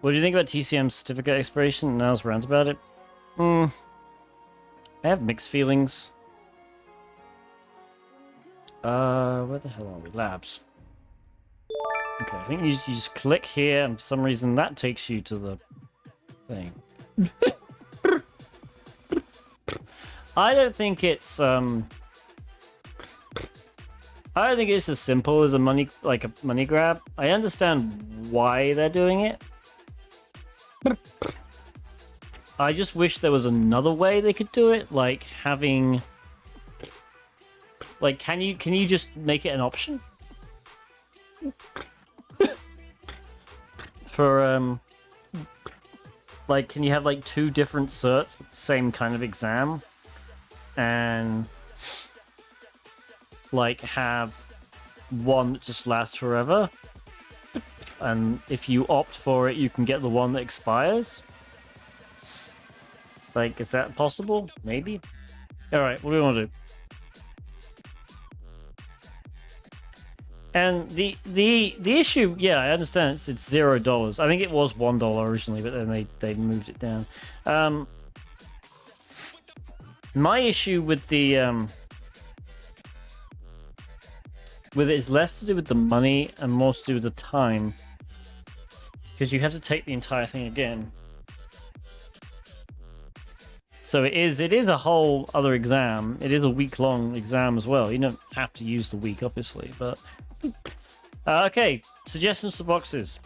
What do you think about TCM certificate expiration? Now's rant about it. I have mixed feelings. Where the hell are we? Labs. Okay, I think you just click here, and for some reason that takes you to the thing. I don't think it's as simple as a money grab. I understand why they're doing it. I just wish there was another way they could do it, like having, like, can you just make it an option for like, can you have like 2 different certs with the same kind of exam, and like have one that just lasts forever, and if you opt for it, you can get the one that expires. Like, is that possible? Maybe. All right, what do we want to do? And the issue, yeah, I understand it's $0. I think it was $1 originally, but then they moved it down. My issue with the with it is less to do with the money and more to do with the time, because you have to take the entire thing again. So it is a whole other exam. It is a week-long exam as well. You don't have to use the week, obviously, but okay. Suggestions for boxes.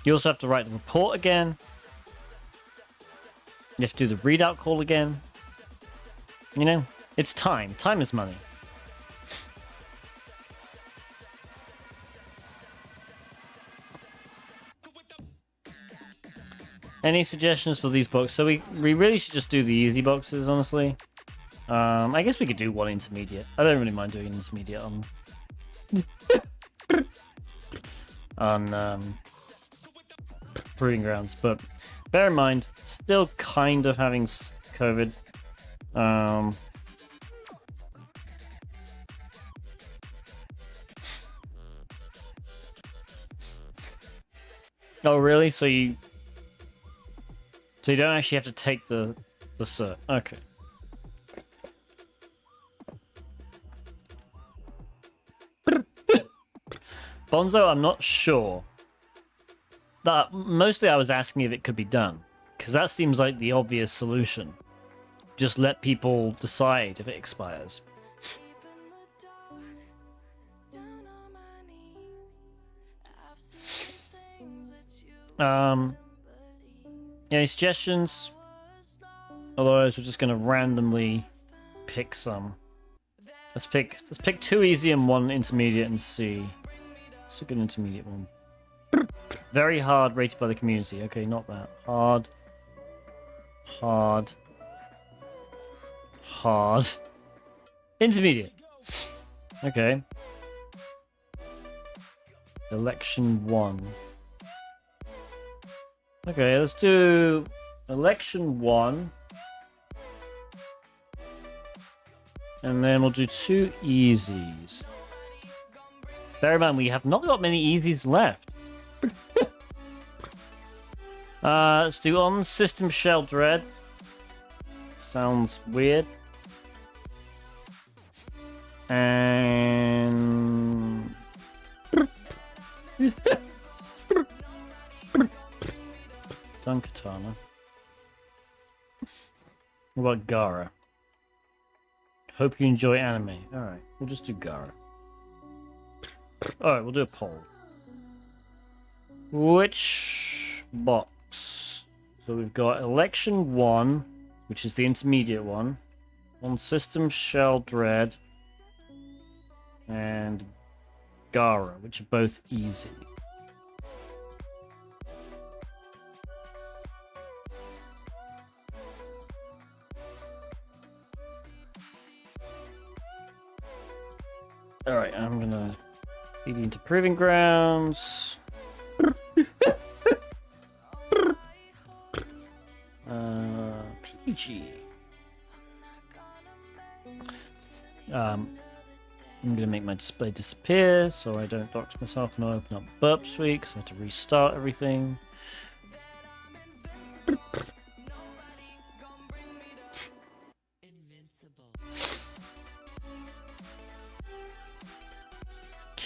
You also have to write the report again. You have to do the readout call again. You know, it's time. Time is money. Any suggestions for these boxes? So we really should just do the easy boxes, honestly. I guess we could do one intermediate. I don't really mind doing an intermediate on Proving Grounds, but bear in mind, still kind of having COVID. Oh, really? So you don't actually have to take the cert. Okay. Bonzo, I'm not sure. That mostly I was asking if it could be done, because that seems like the obvious solution. Just let people decide if it expires. Any suggestions? Otherwise, we're just going to randomly pick some. Let's pick 2 easy and 1 intermediate and see. Let's look at an intermediate one. Very hard, rated by the community. Okay, not that. Hard. Hard. Hard. Intermediate. Okay. Election 1. Okay, let's do election 1. And then we'll do 2 easies. Bear in mind, we have not got many easies left. Let's do OnSystemShellDredd. Sounds weird. And done Katana. What about Gara? Hope you enjoy anime. Alright, we'll just do Gara. Alright, we'll do a poll. Which box? So we've got election 1, which is the intermediate one, OnSystemShellDredd, and Gara, which are both easy. Alright, I'm gonna feed into Proving Grounds. GG. I'm gonna make my display disappear so I don't dox myself and I open up Burp Suite because I have to restart everything.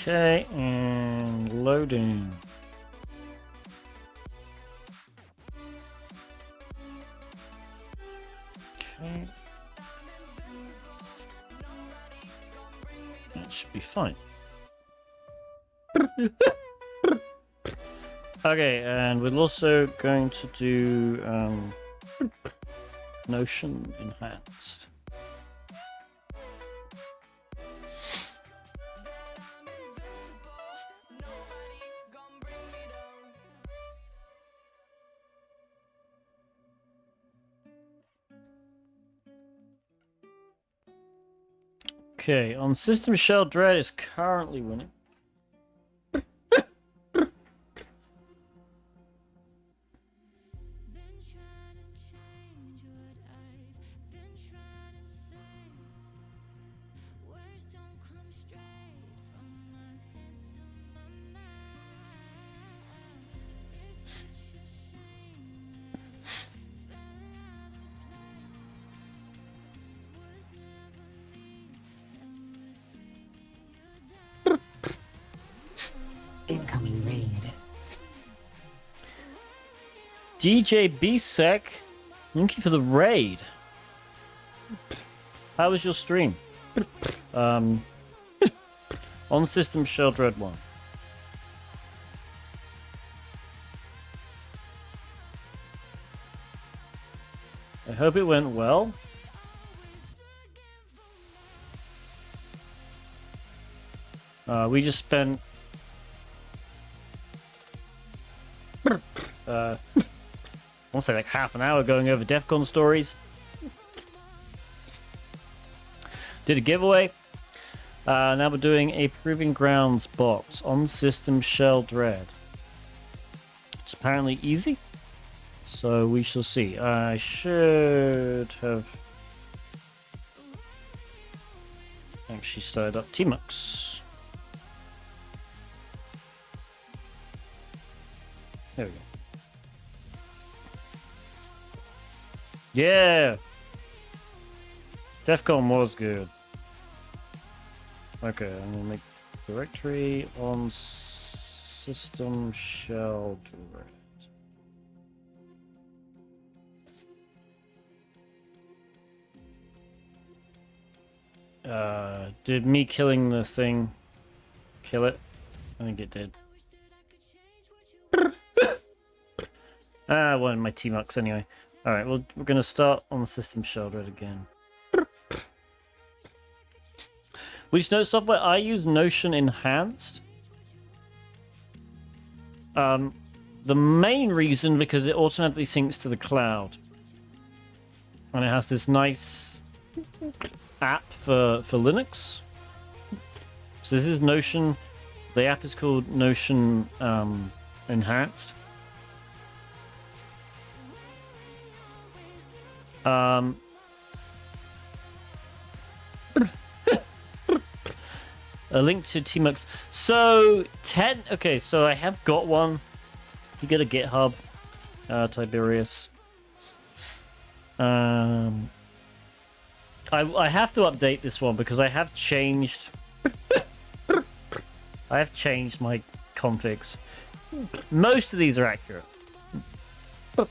Okay, and loading. Okay. That should be fine. Okay, and we're also going to do Notion Enhanced. Okay, OnSystemShellDredd is currently winning. Incoming raid. DJ BSEC, thank you for the raid. How was your stream? OnSystemShellDredd 1. I hope it went well. We just spent I want to say like half an hour going over DEF CON stories. Did a giveaway. Now we're doing a Proving Grounds box on OnSystemShellDredd. It's apparently easy, so we shall see. I should have actually started up Tmux. There we go. Yeah! DEF CON was good. Okay, I'm gonna make directory on OnSystemShellDredd. Did me killing the thing kill it? I think it did. I wanted my Tmux anyway. Alright, well, we're going to start on the OnSystemShellDredd again. Which note software? I use Notion Enhanced. The main reason because it automatically syncs to the cloud. And it has this nice app for Linux. So this is Notion. The app is called Notion Enhanced. A link to Tmux. So okay, so I have got one. You get a GitHub, Tiberius. I have to update this one because I have changed. I have changed my configs. Most of these are accurate, but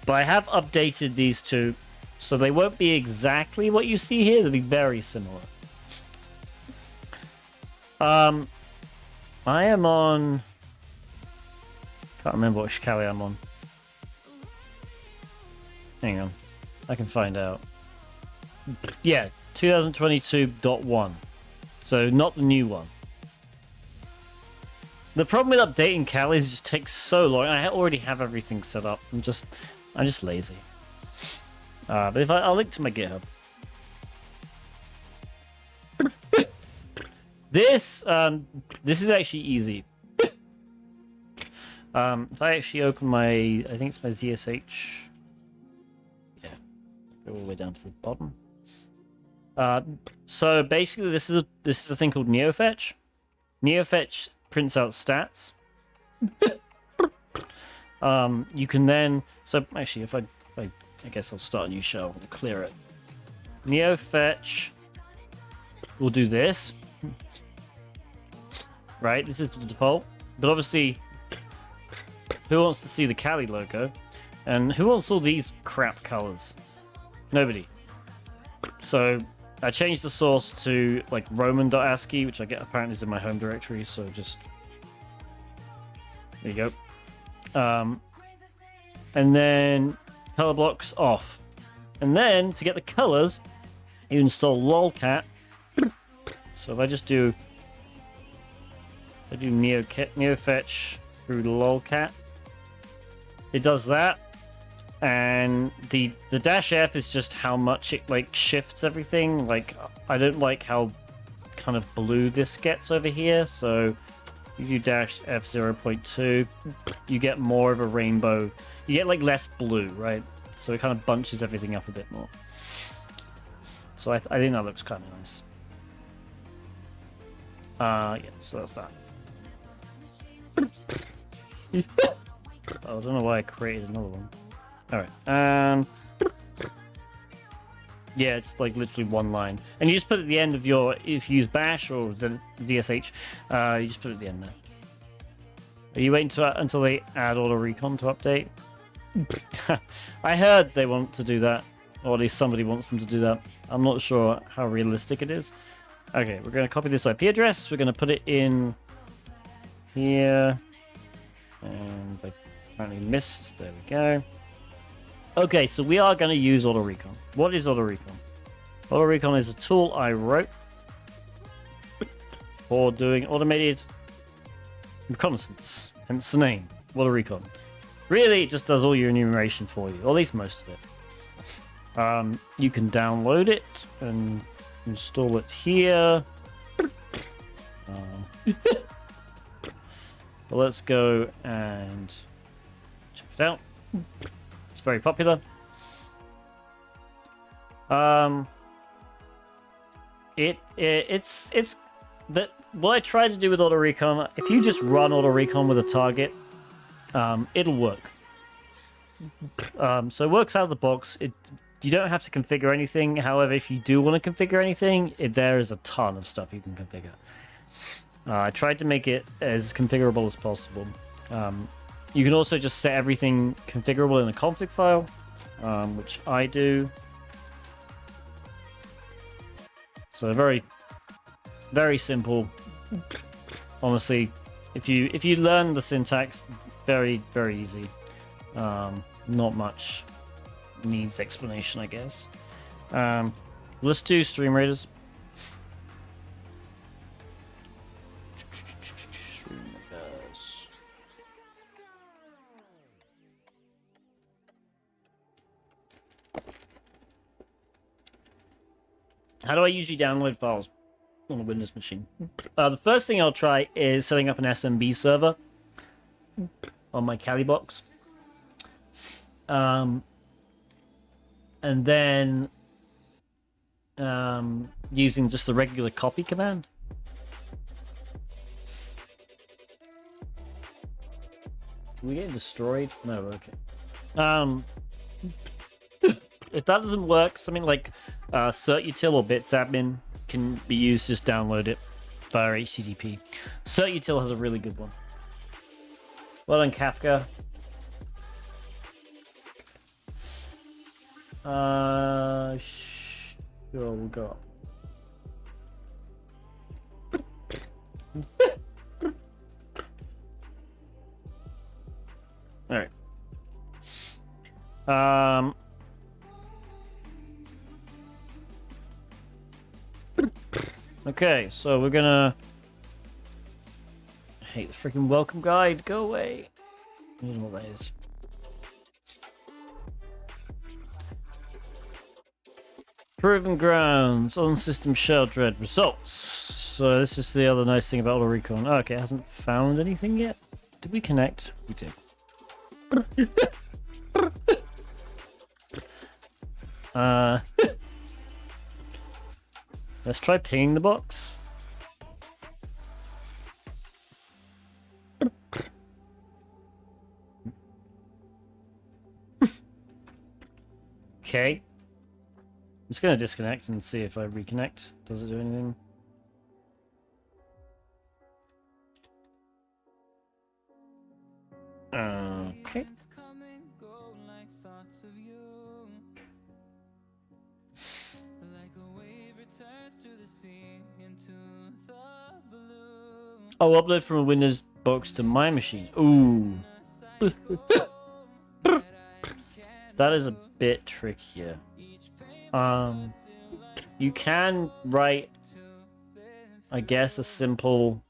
I have updated these two, so they won't be exactly what you see here. They'll be very similar. I am on. Can't remember what Shikali I'm on. Hang on, I can find out. Yeah, 2022.1. So not the new one. The problem with updating Kali is it just takes so long. I already have everything set up. I'm just lazy. But if I'll link to my GitHub. This is actually easy. If I actually open my, I think it's my ZSH. Yeah. Go all the way down to the bottom. So basically, this is a thing called NeoFetch. NeoFetch prints out stats. You can then actually if I guess I'll start a new shell and clear it. NeoFetch will do this. Right, this is the default. But obviously, who wants to see the Kali logo? And who wants all these crap colors? Nobody. So I changed the source to like Roman.ASCII, which I get apparently is in my home directory. So just there you go. And then color blocks off. And then to get the colors, you install lolcat. So if I just do NeoFetch through lolcat, it does that. And the -F is just how much it like shifts everything. Like I don't like how kind of blue this gets over here. So you do -F 0.2, you get more of a rainbow. You get like less blue, right? So it kind of bunches everything up a bit more. So I think that looks kind of nice. Yeah, so that's that. Oh, I don't know why I created another one. Alright, yeah, it's like literally one line. And you just put it at the end of your, if you use bash or DSH, you just put it at the end there. Are you waiting until they add auto recon to update? I heard they want to do that, or at least somebody wants them to do that. I'm not sure how realistic it is. Okay, we're going to copy this IP address. We're going to put it in here. And I apparently missed. There we go. Okay, so we are going to use auto recon. What is auto recon? Auto recon is a tool I wrote for doing automated reconnaissance, hence the name, auto recon. Really, it just does all your enumeration for you, or at least most of it. You can download it and install it here. But let's go and check it out. It's very popular. It's that what I tried to do with auto recon. If you just run auto recon with a target, it'll work. So it works out of the box. You don't have to configure anything. However, if you do want to configure anything, there is a ton of stuff you can configure. I tried to make it as configurable as possible. You can also just set everything configurable in a config file, which I do. So very, very simple. Honestly, if you learn the syntax, very, very easy. Not much needs explanation, I guess. Let's do Stream Raiders. How do I usually download files on a Windows machine? The first thing I'll try is setting up an SMB server on my Kali box. And then using just the regular copy command. Are we getting destroyed? No, okay. If that doesn't work, something like certutil or bitsadmin can be used. Just download it via HTTP. Certutil has a really good one. Well done, Kafka. Sure, we'll go up. All right. Okay, so we're gonna... I hate the freaking welcome guide. Go away. I don't know what that is. Proven grounds on OnSystemShellDredd results. So this is the other nice thing about auto recon. Oh, okay, it hasn't found anything yet. Did we connect? We did. Let's try pinging the box. Okay. I'm just going to disconnect and see if I reconnect. Does it do anything? Okay. Oh, upload from a Windows box to my machine. Ooh. That is a bit trickier. You can write, I guess, a simple...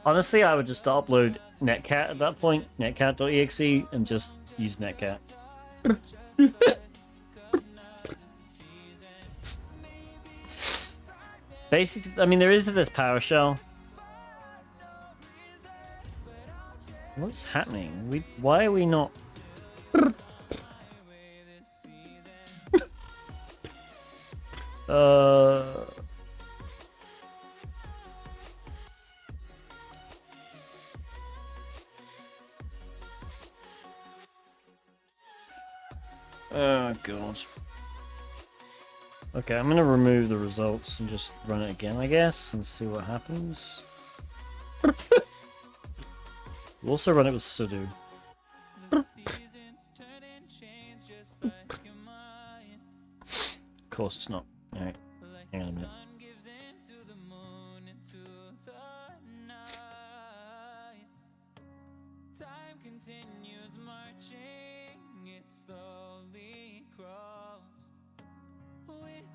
Honestly, I would just upload netcat at that point, netcat.exe, and just use netcat. Basically, I mean, there is this PowerShell. What's happening? Why are we not... Oh, God. Okay, I'm gonna remove the results and just run it again, I guess, and see what happens. We'll also run it with sudo. Of course it's not. Alright, hang on a minute.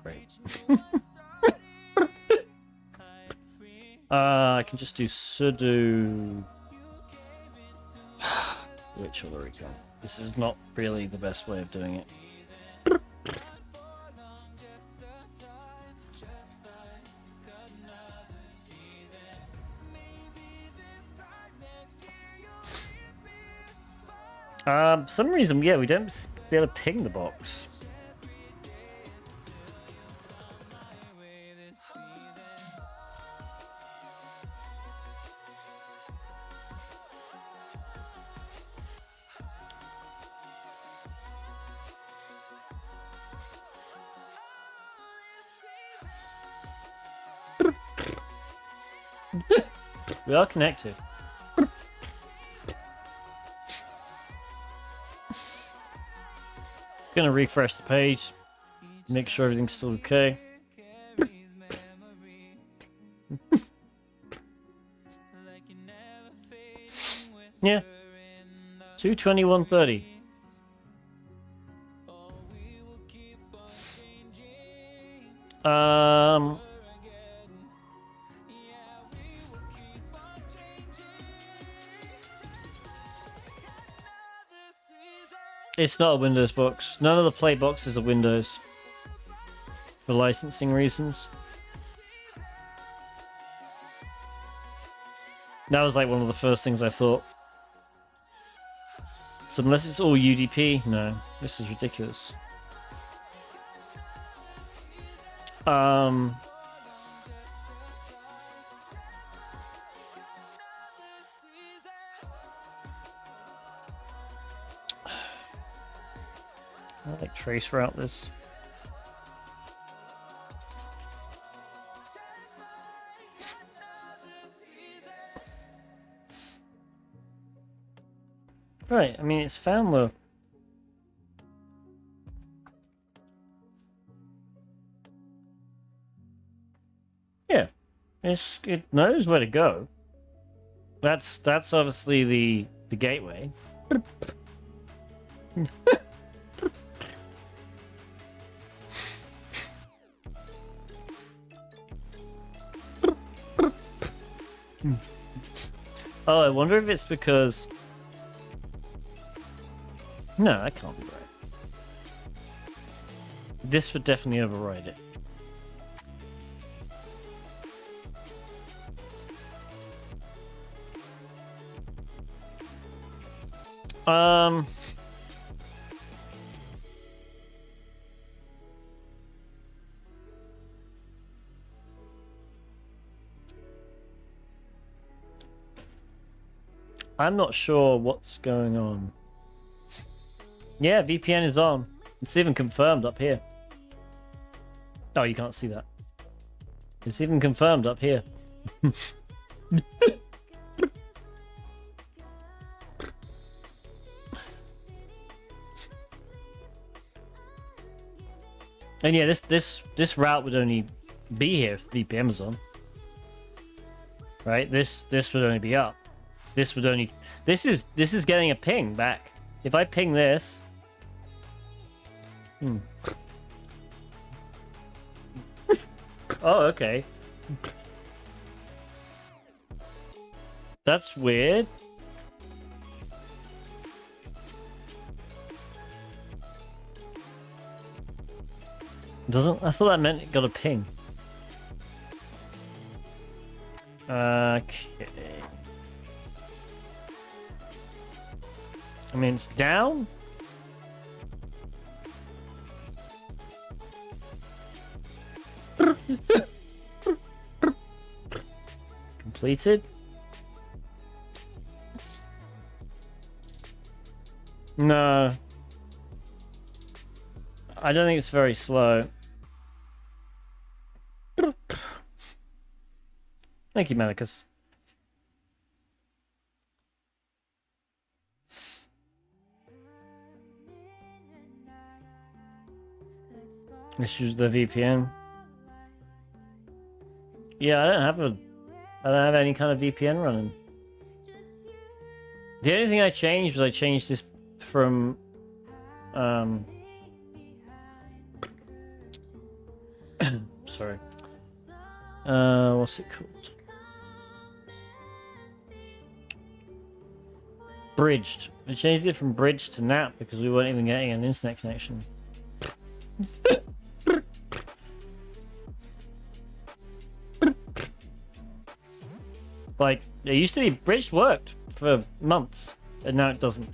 Great. I can just do sudo. Which other we go? This is not really the best way of doing it. Some reason, yeah, we don't be able to ping the box. We are connected. Gonna refresh the page, make sure everything's still okay. Yeah. 221.30. It's not a Windows box. None of the play boxes are Windows. For licensing reasons. That was like one of the first things I thought. So unless it's all UDP, no. This is ridiculous. I like trace route this. Right, I mean, it's found the... Yeah, it knows where to go. That's obviously the gateway. Oh, I wonder if it's because... No, that can't be right. This would definitely override it. I'm not sure what's going on. Yeah, VPN is on. It's even confirmed up here. Oh, you can't see that. It's even confirmed up here. And yeah, this route would only be here if the VPN was on. Right? This would only be up. This would only this is getting a ping back. If I ping this. Oh, okay. That's weird. Doesn't I thought that meant it got a ping. Okay. I mean, it's down. Completed. No. I don't think it's very slow. Thank you, Manicus. Let's use the VPN. Yeah, I don't have any kind of VPN running. The only thing I changed was I changed this from sorry. What's it called? Bridged. I changed it from bridged to NAT because we weren't even getting an internet connection. Like, it used to be bridged worked for months, and now it doesn't.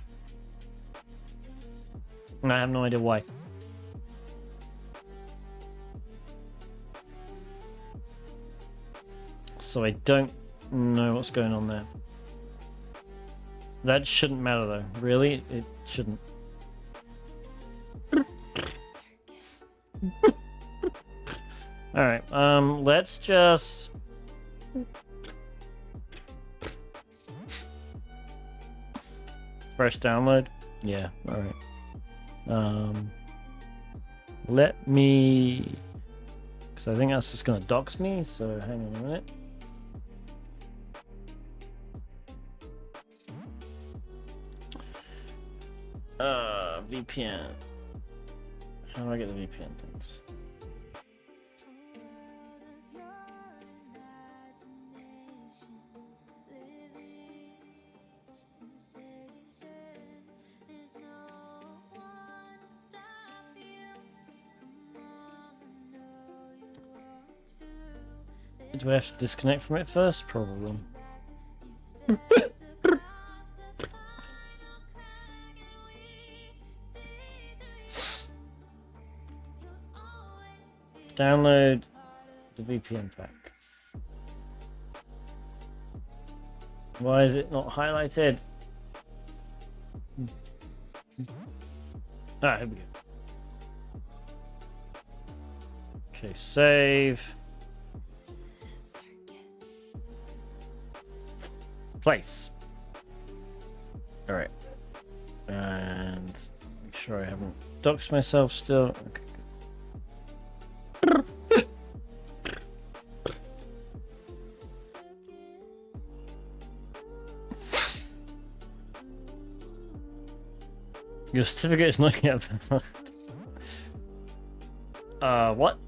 And I have no idea why. So I don't know what's going on there. That shouldn't matter though. Really? It shouldn't. Alright, let's just... Fresh download? Yeah, alright. Let me... Because I think that's just going to dox me, so hang on a minute. VPN. How do I get the VPN things? Do I have to disconnect from it first? Probably. Download the VPN pack. Why is it not highlighted? Ah, here we go. Okay, save. Place. Alright. And make sure I haven't doxed myself still. Okay. Your certificate is not yet valid. What?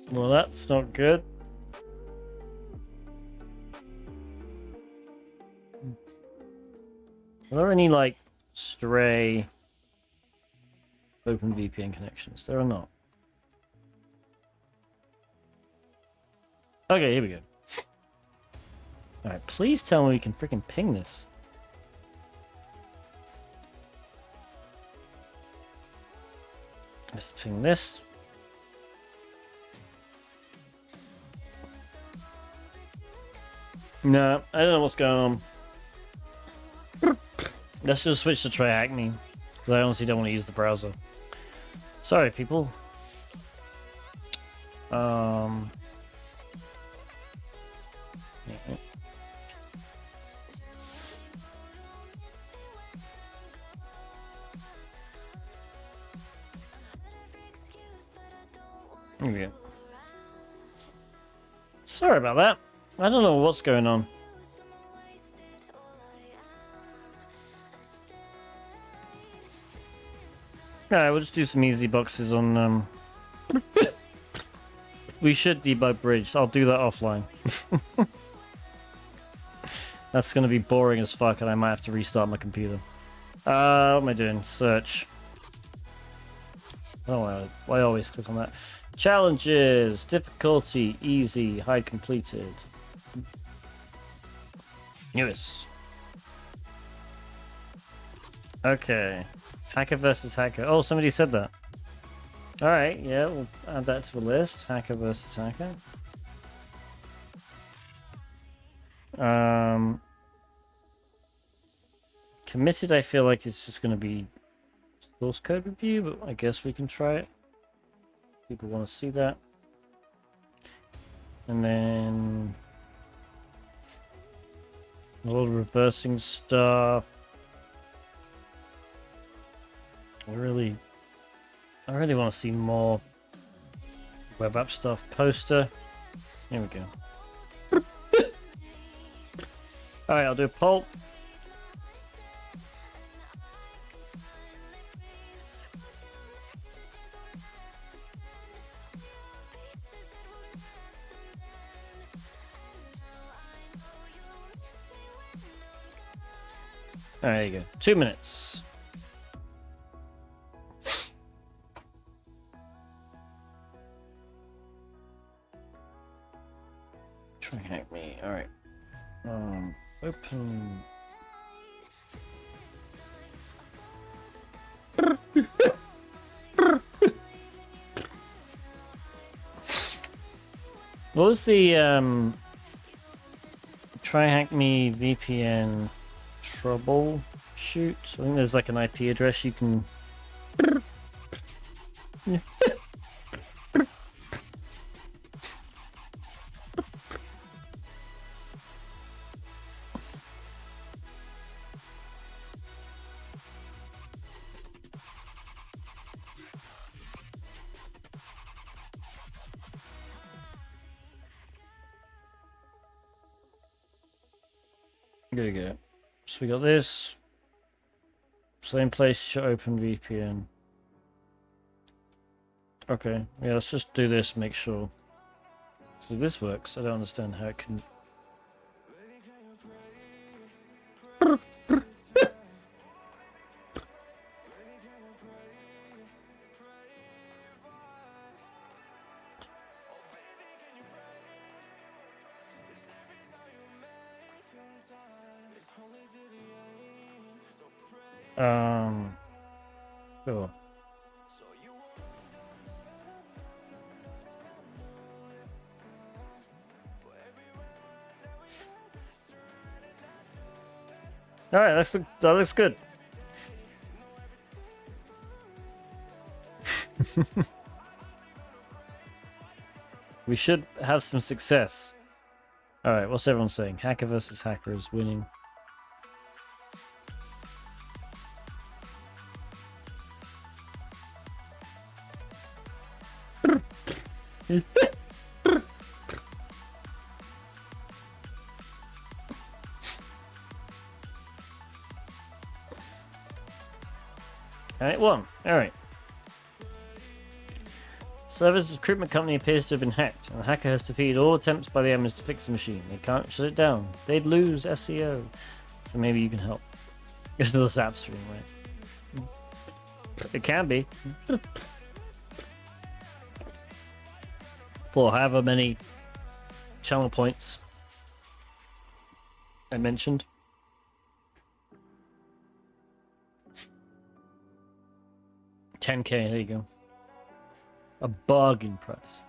Well, that's not good. Are there any, like, stray open VPN connections? There are not. Okay, here we go. Alright, please tell me we can freaking ping this. Let's ping this. No, I don't know what's going on. Let's just switch to TryHackMe, because I honestly don't want to use the browser. Sorry, people. Yeah. Okay. Sorry about that. I don't know what's going on. Yeah, we'll just do some easy boxes on. We should debug bridge. I'll do that offline. That's gonna be boring as fuck, and I might have to restart my computer. What am I doing? Search. Oh, I always click on that. Challenges, difficulty, easy, hide completed. Newest. Okay. Hacker versus hacker. Oh, somebody said that. Alright, yeah, we'll add that to the list. Hacker versus hacker. Committed, I feel like it's just going to be source code review, but I guess we can try it. People want to see that. And then a lot of reversing stuff. I really want to see more web app stuff. Poster. Here we go. Alright, I'll do a poll. There you go. 2 minutes. TryHackMe. All right. Open. What was the TryHackMe VPN troubleshoot? I think there's like an IP address you can. There you go. So we got this. Same place to open VPN. Okay, yeah, let's just do this, make sure. So this works. I don't understand how it can. Sure. All right, that looks good. We should have some success. All right, what's everyone saying? Hacker versus hacker is winning. And it won. Alright. Service recruitment company appears to have been hacked, and the hacker has defeated all attempts by the admins to fix the machine. They can't shut it down. They'd lose SEO. So maybe you can help. It's the Zap stream, right? It can be. For however many channel points I mentioned. $10K, there you go. A bargain price.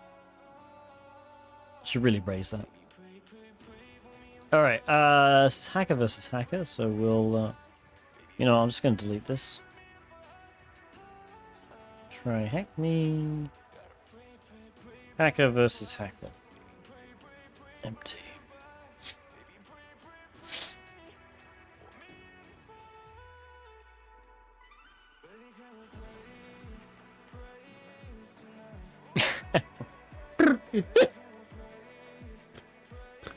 Should really raise that. All right, this is hacker versus hacker, so we'll, you know, I'm just going to delete this. TryHackMe. Hacker versus hacker. Empty.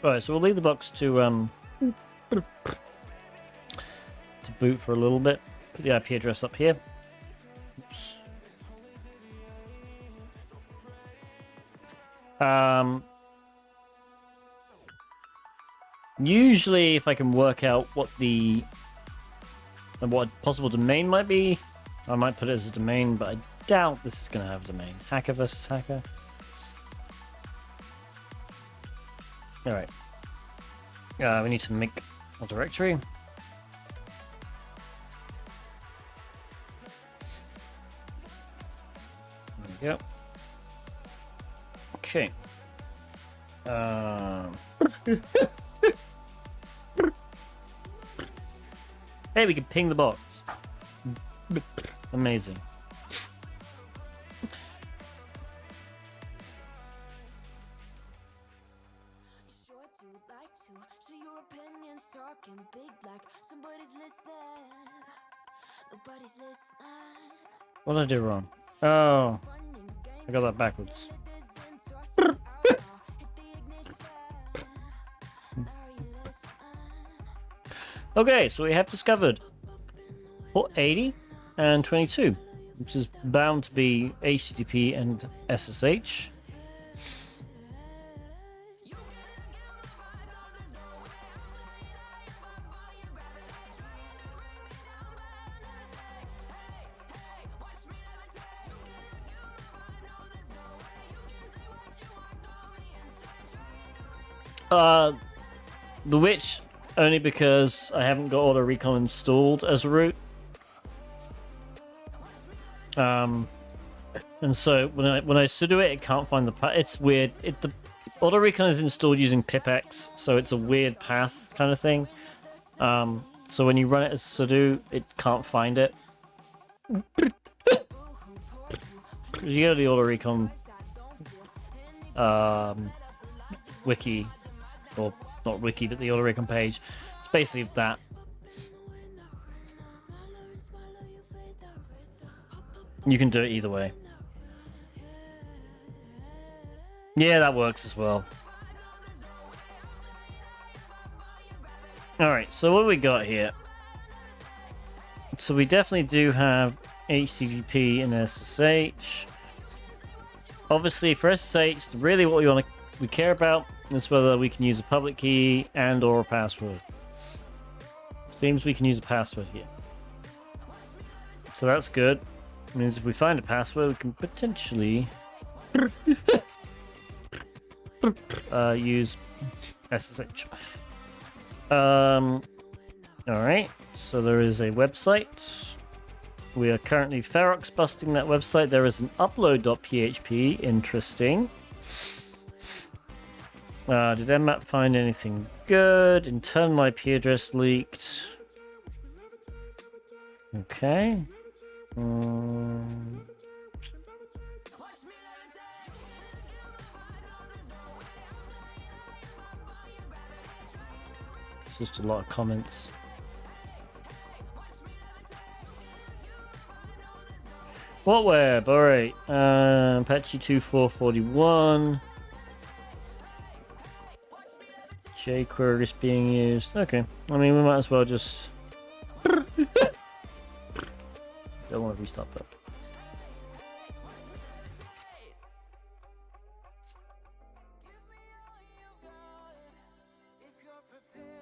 Alright, so we'll leave the box to boot for a little bit. Put the IP address up here. Oops. Usually if I can work out what possible domain might be, I might put it as a domain, but I doubt this is going to have a domain. Hacker versus hacker. Alright. We need to make a directory. There we go. Okay. Hey, we can ping the box. Amazing. What did I do wrong? Oh, I got that backwards. Okay, so we have discovered port 80 and 22, which is bound to be HTTP and SSH. The witch only because I haven't got auto recon installed as a root. And so when I sudo it, it can't find the path. It's weird. The auto recon is installed using pipx, so it's a weird path kind of thing. So when you run it as sudo, it can't find it. You go to the auto recon wiki, or not wiki, but the auto recon page. It's basically that. You can do it either way. Yeah, that works as well. Alright, so what we got here? So we definitely do have HTTP and SSH. Obviously for SSH, really what we care about is whether we can use a public key and or a password. Seems we can use a password here. So that's good. It means if we find a password, we can potentially use SSH. Alright, so there is a website. We are currently Ferox busting that website. There is an upload.php. Interesting. Did Nmap find anything good? Internal IP address leaked. Okay. It's just a lot of comments. What web? Alright. Apache 2441. jQuery is being used. Okay. I mean, we might as well just... Don't want to restart that.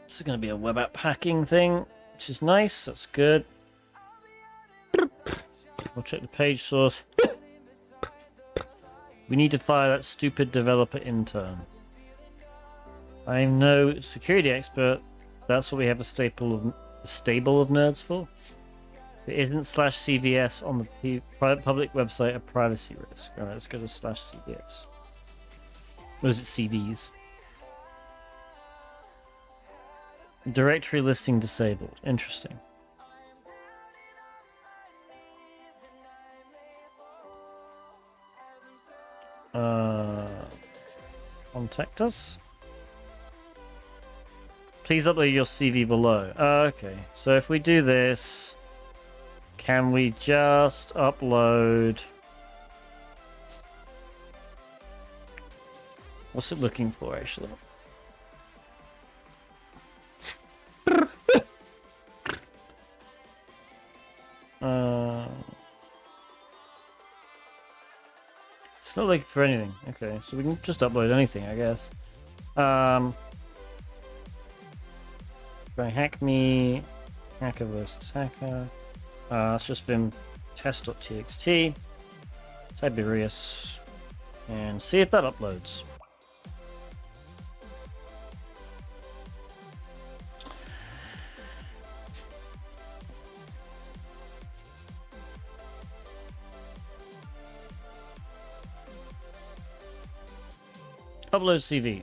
This is going to be a web app hacking thing, which is nice. That's good. We'll check the page source. We need to fire that stupid developer intern. I'm no security expert. That's what we have a stable of nerds for. If it isn't /CVS on the public website, a privacy risk. Alright, let's go to /CVS. Or is it CVs? Directory listing disabled. Interesting. Contact us. Please upload your CV below. Okay, so if we do this, can we just upload? What's it looking for, actually? It's not looking for anything. Okay, so we can just upload anything, I guess. TryHackMe, hacker versus hacker. Let's just vim test.txt, Tiberius, and see if that uploads. Upload CV.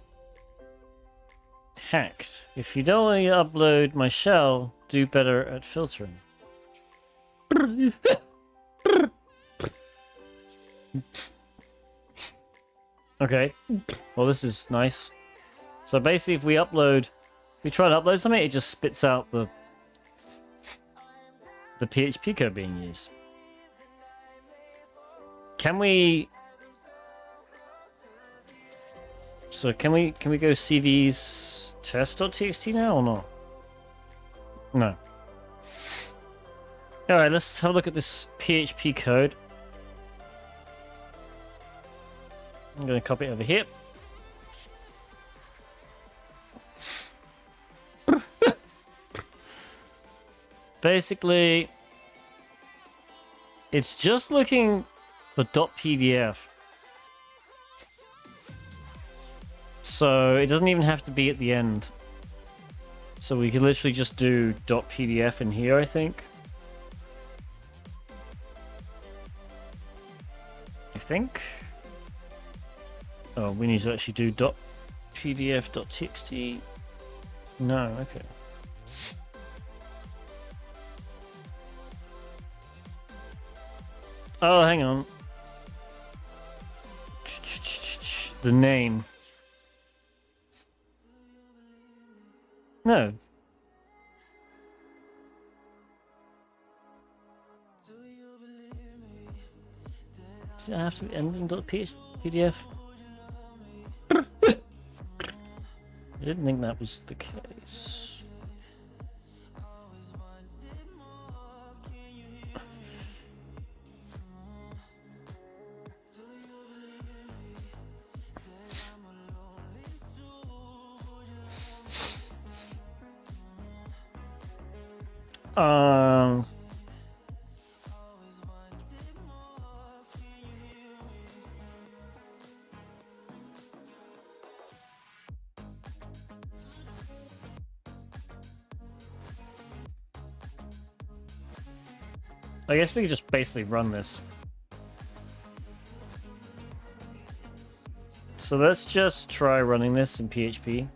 Hacked. If you don't want to upload my shell, do better at filtering. Okay. Well, this is nice. So basically, if we try to upload something, it just spits out the PHP code being used. Can we? So can we go CV's test.txt now or not? No. Alright, let's have a look at this PHP code. I'm going to copy it over here. Basically, it's just looking for .pdf. So it doesn't even have to be at the end. So we can literally just do .pdf in here, I think. Oh, we need to actually do .pdf.txt. No, okay. Oh, hang on. The name. No. Does it have to be ending.pdf? I didn't think that was the case. I guess we could just basically run this. So let's just try running this in PHP.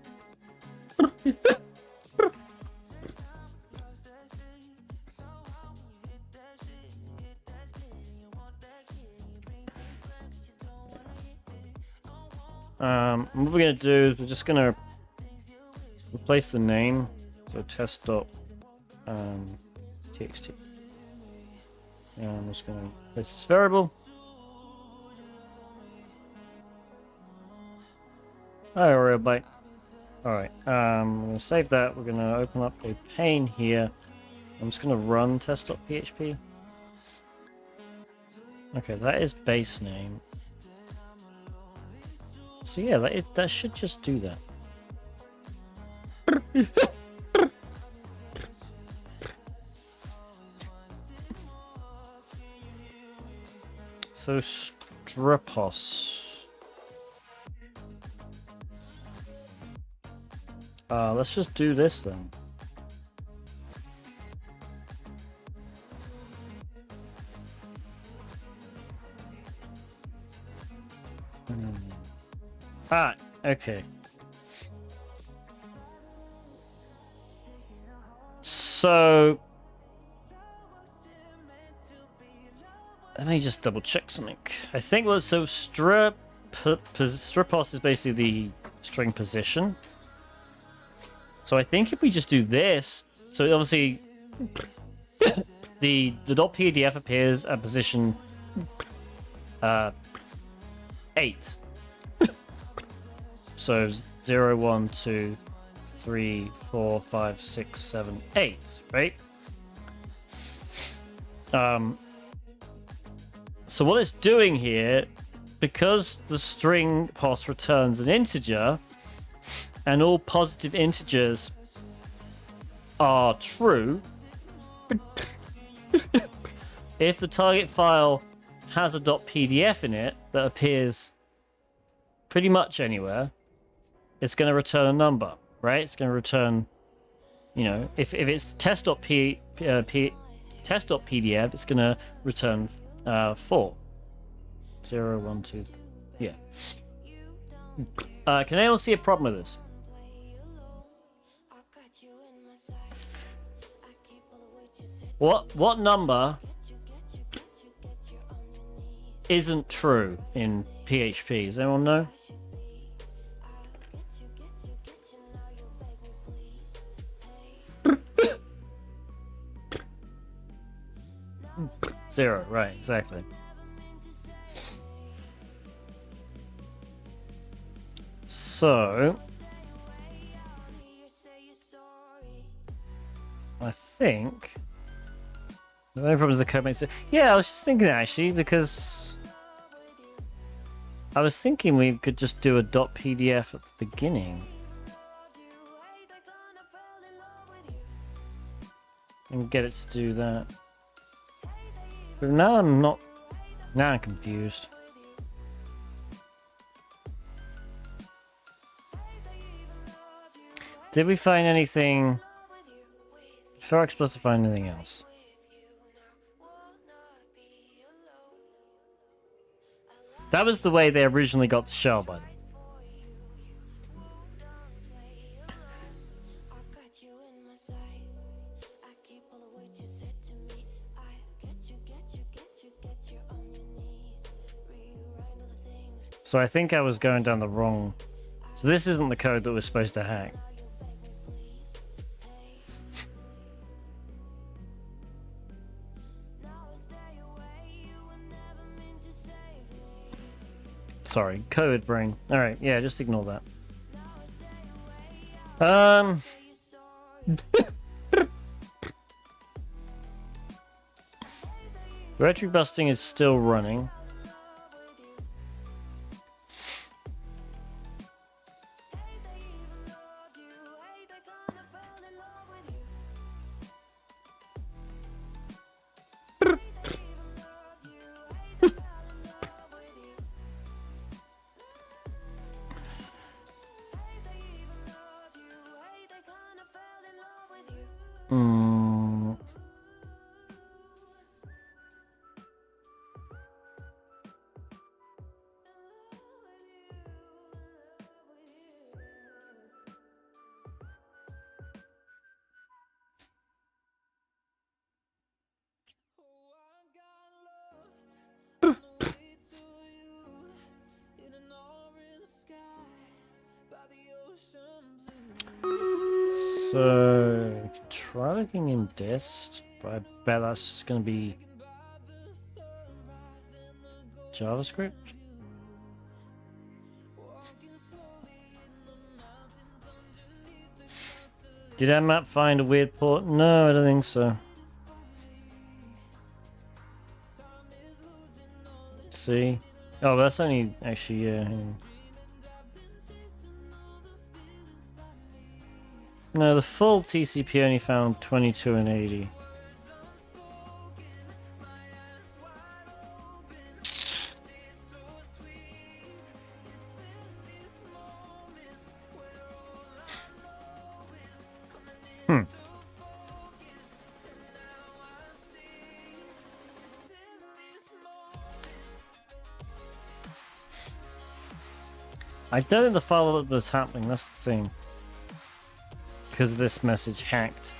What we're going to do is we're just going to replace the name, so test.txt. And I'm just going to place this variable. Hi, Oreo Bite. Alright, I'm going to save that. We're going to open up a pane here. I'm just going to run test.php. Okay, that is base name. So yeah, that should just do that. So strepos. Let's just do this then. Ah, okay. So let me just double check something. I think what so stripos is basically the string position. So I think if we just do this, so obviously the .pdf appears at position 8. So 0, 1, 2, 3, 4, 5, 6, 7, 8, right? So what it's doing here, because the string pos returns an integer, and all positive integers are true, if the target file has a .pdf in it that appears pretty much anywhere, it's going to return a number, right? It's going to return, you know, if it's test.pdf, it's going to return 4. 0, 1, 2, yeah. Can anyone see a problem with this? What number isn't true in PHP? Does anyone know? Zero, right, exactly. So I think the only problem is the code makes it. Yeah, I was just thinking actually, because I was thinking we could just do a .pdf at the beginning and get it to do that. But now I'm not. Now I'm confused. Did we find anything? Is Ferox supposed to find anything else? That was the way they originally got the shell, by the way. So I think I was going down the wrong. So this isn't the code that we're supposed to hack. Sorry, code brain. All right, yeah, just ignore that. Directory busting is still running. So try looking in dist, but I bet that's just going to be JavaScript. Did Nmap find a weird port? No, I don't think so. See? Oh, that's only actually, yeah. No, the full TCP only found 22 and 80. I don't think the follow-up was happening, that's the thing. Because this message hacked.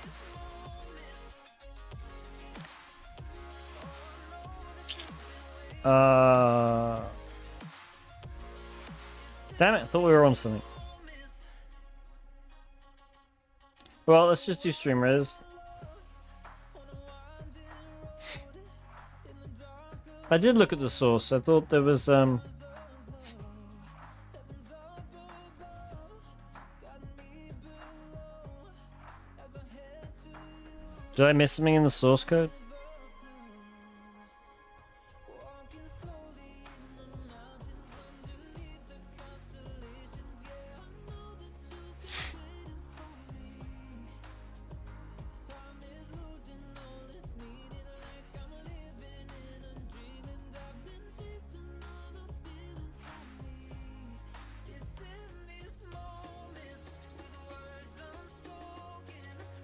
Damn it, I thought we were on something. Well, let's just do stream res. I did look at the source. I thought there was Did I miss something in the source code?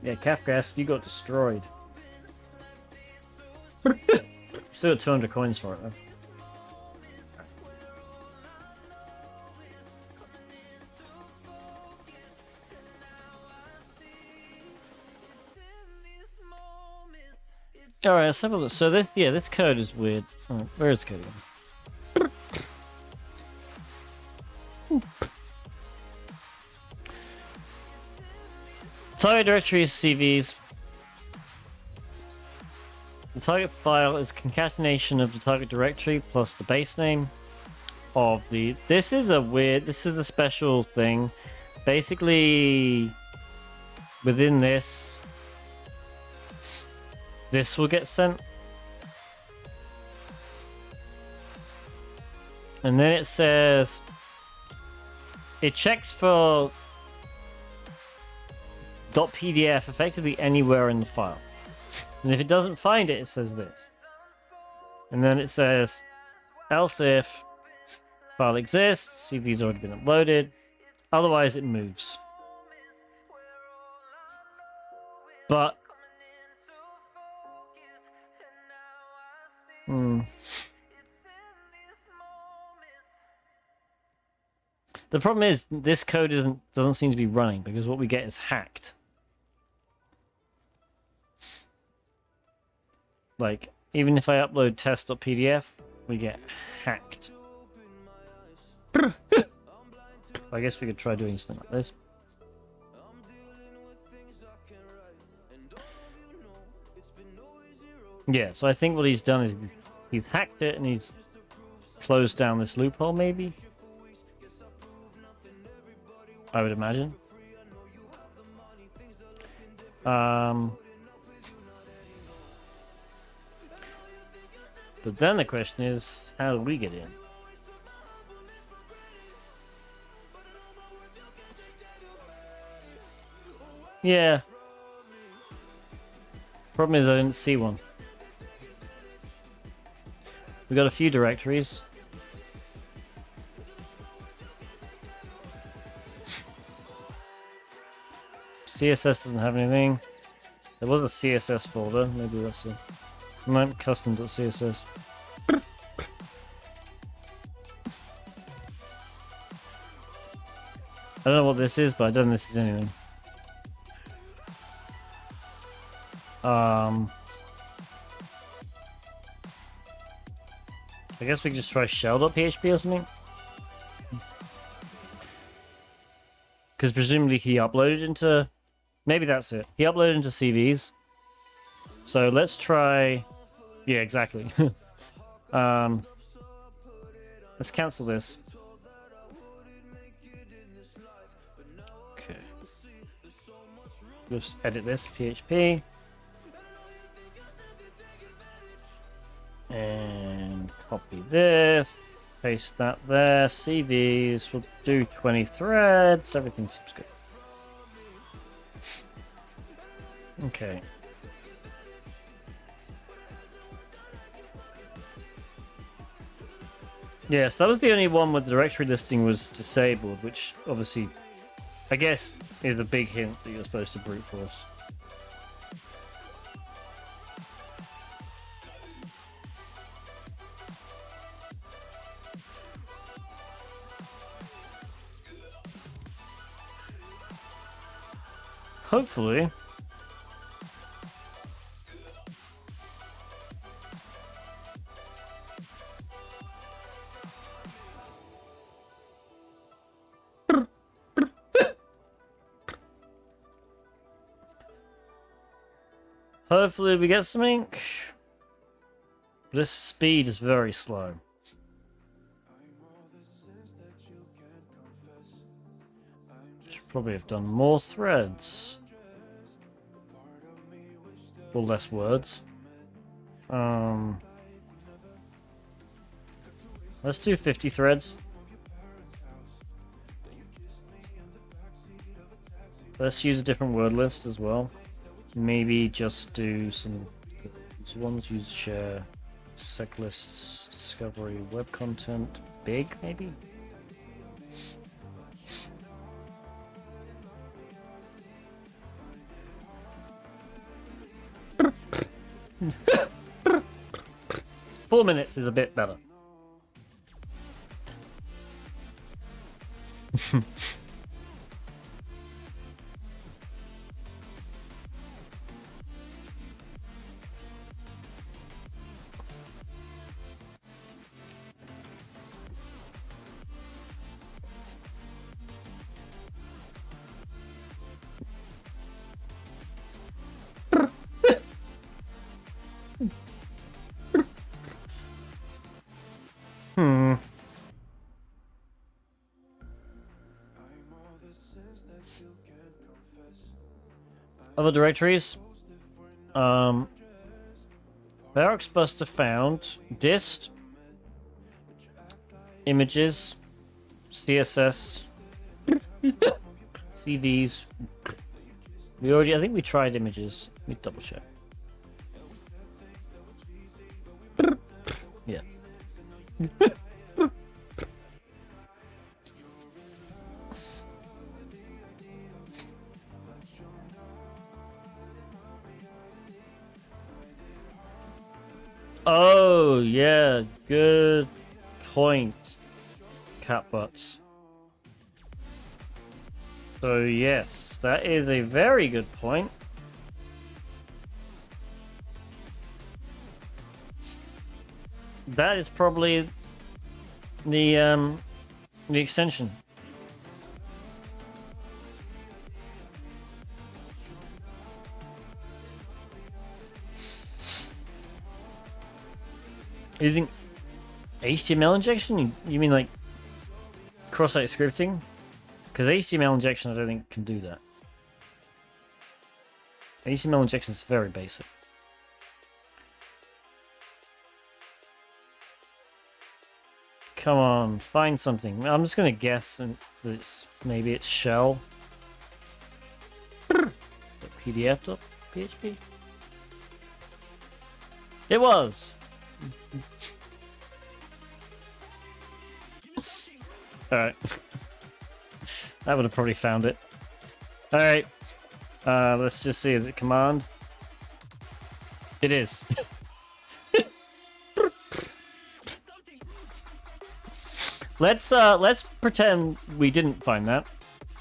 Yeah, Kafkas, you got destroyed. Still got 200 coins for it though. Alright, let's have a look. So this code is weird. Oh, where is the code again? Target directory is CVs. The target file is a concatenation of the target directory plus the base name of the... This is a special thing. Basically, within this will get sent. And then it says... It checks for .pdf effectively anywhere in the file. And if it doesn't find it, it says this. And then it says, else if file exists, CV's already been uploaded, otherwise it moves. But the problem is this code doesn't seem to be running because what we get is hacked. Like, even if I upload test.pdf, we get hacked. I guess we could try doing something like this. Yeah, so I think what he's done is he's hacked it and he's closed down this loophole, maybe? I would imagine. But then the question is, how do we get in? Yeah. Problem is I didn't see one. We got a few directories. CSS doesn't have anything. There was a CSS folder. Maybe that's a custom.css. I don't know what this is, but I don't know if this is anything. I guess we can just try shell.php or something. Because presumably he uploaded into... Maybe that's it. He uploaded into CVs. So let's try... Yeah, exactly. Let's cancel this. Okay. Just edit this, PHP. And copy this. Paste that there. CVs. We'll do 20 threads. Everything seems good. Okay. Yes, that was the only one where the directory listing was disabled, which obviously, I guess, is a big hint that you're supposed to brute force. Hopefully. Hopefully we get some ink. This speed is very slow. Should probably have done more threads. Or less words. Let's do 50 threads. Let's use a different word list as well. Maybe just do some ones, use share, sec lists, discovery, web content, big maybe? Four minutes is a bit better. Other directories. Barracks Buster found dist, images, CSS, CVs. I think we tried images. Let me double check. Yeah. Oh, yeah, good point, cat butts. So yes, that is a very good point. That is probably the extension. Using HTML injection? You mean like cross-site scripting? Because HTML injection I don't think can do that. HTML injection is very basic. Come on, find something. I'm just gonna guess and maybe it's shell. PDF.php? It was! Alright. I would have probably found it. Alright. Let's just see, is it command? It is. Let's pretend we didn't find that.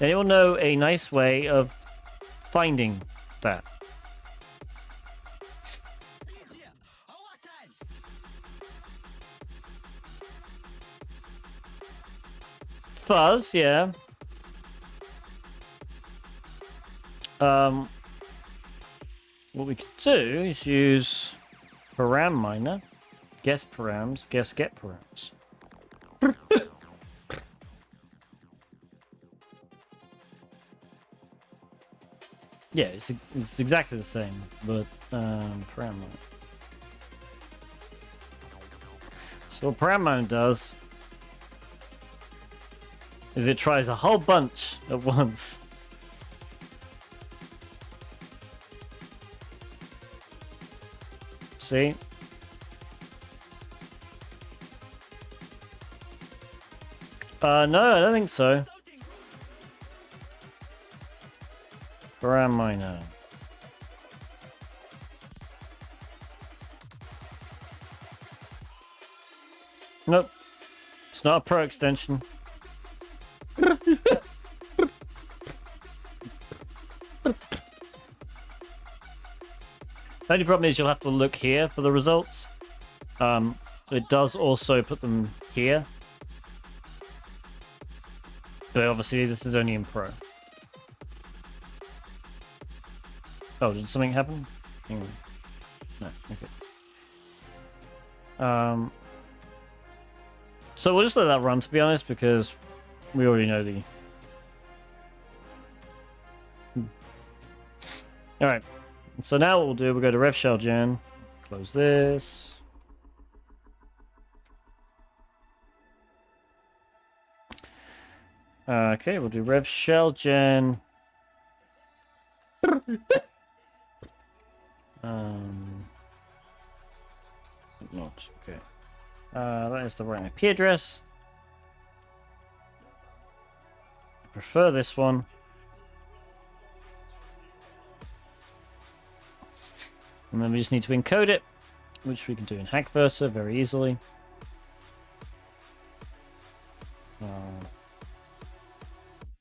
Anyone know a nice way of finding that? Fuzz, yeah. What we could do is use param miner, guess params, guess get params. Yeah, it's exactly the same, but param miner. So what param miner does is it tries a whole bunch at once. See? No, I don't think so. Param miner. Nope. It's not a pro extension. The only problem is you'll have to look here for the results. It does also put them here. But obviously this is only in Pro. Oh, did something happen? Hang on. No, okay. So we'll just let that run, to be honest, because we already know the... Alright. So now what we'll do, we'll go to RevShellGen. Close this. Okay, we'll do RevShellGen. Not okay. That is the right IP address. I prefer this one. And then we just need to encode it, which we can do in Hackverter very easily.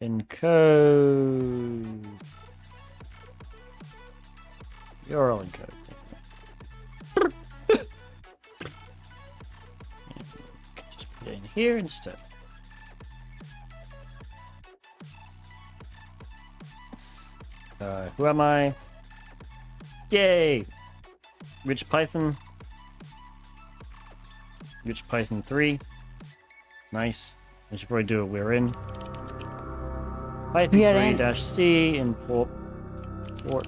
Encode URL encode. Just put it in here instead. Who am I? Yay! Rich Python. Rich Python 3. Nice. I should probably do it. We're in. Python 3-C import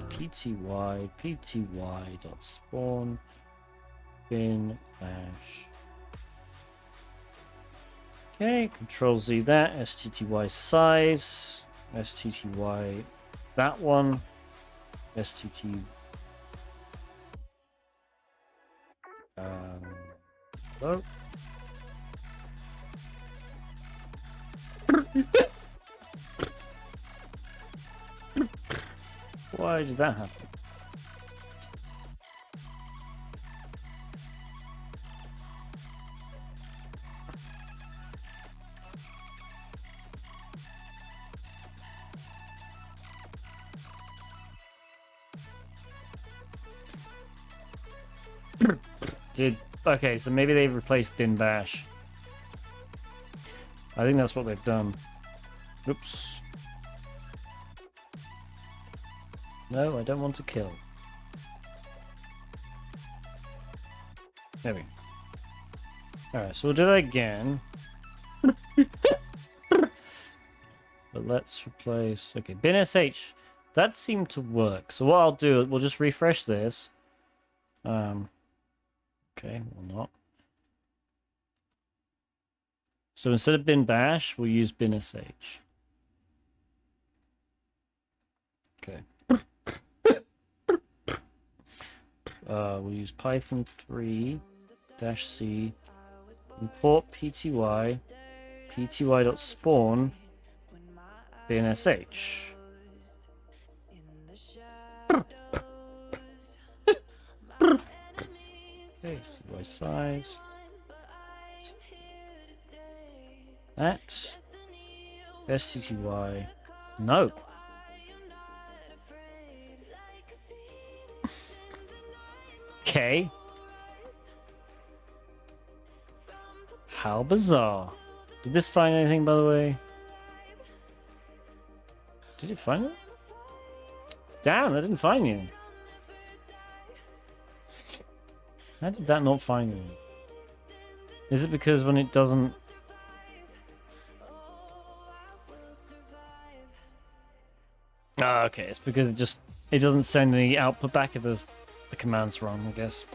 pty bin bash. Okay, Control Z that, stty size, stty that one, stt oh. Why did that happen? Okay, so maybe they've replaced bin bash. I think that's what they've done. Oops. No, I don't want to kill. There we go. Alright, so we'll do that again. But let's replace... Okay, bin sh. That seemed to work. So what I'll do, we'll just refresh this. Okay, or not. So instead of bin bash, we'll use bin sh. Okay. We'll use Python 3-C import pty pty.spawn bin sh. Okay, cy size. That stty. No. Okay. How bizarre. Did this find anything, by the way? Did it find it? Damn, I didn't find anything. How did that not find anything? Is it because when it doesn't... Ah, okay, it's because it doesn't send any output back if there's the command's wrong, I guess.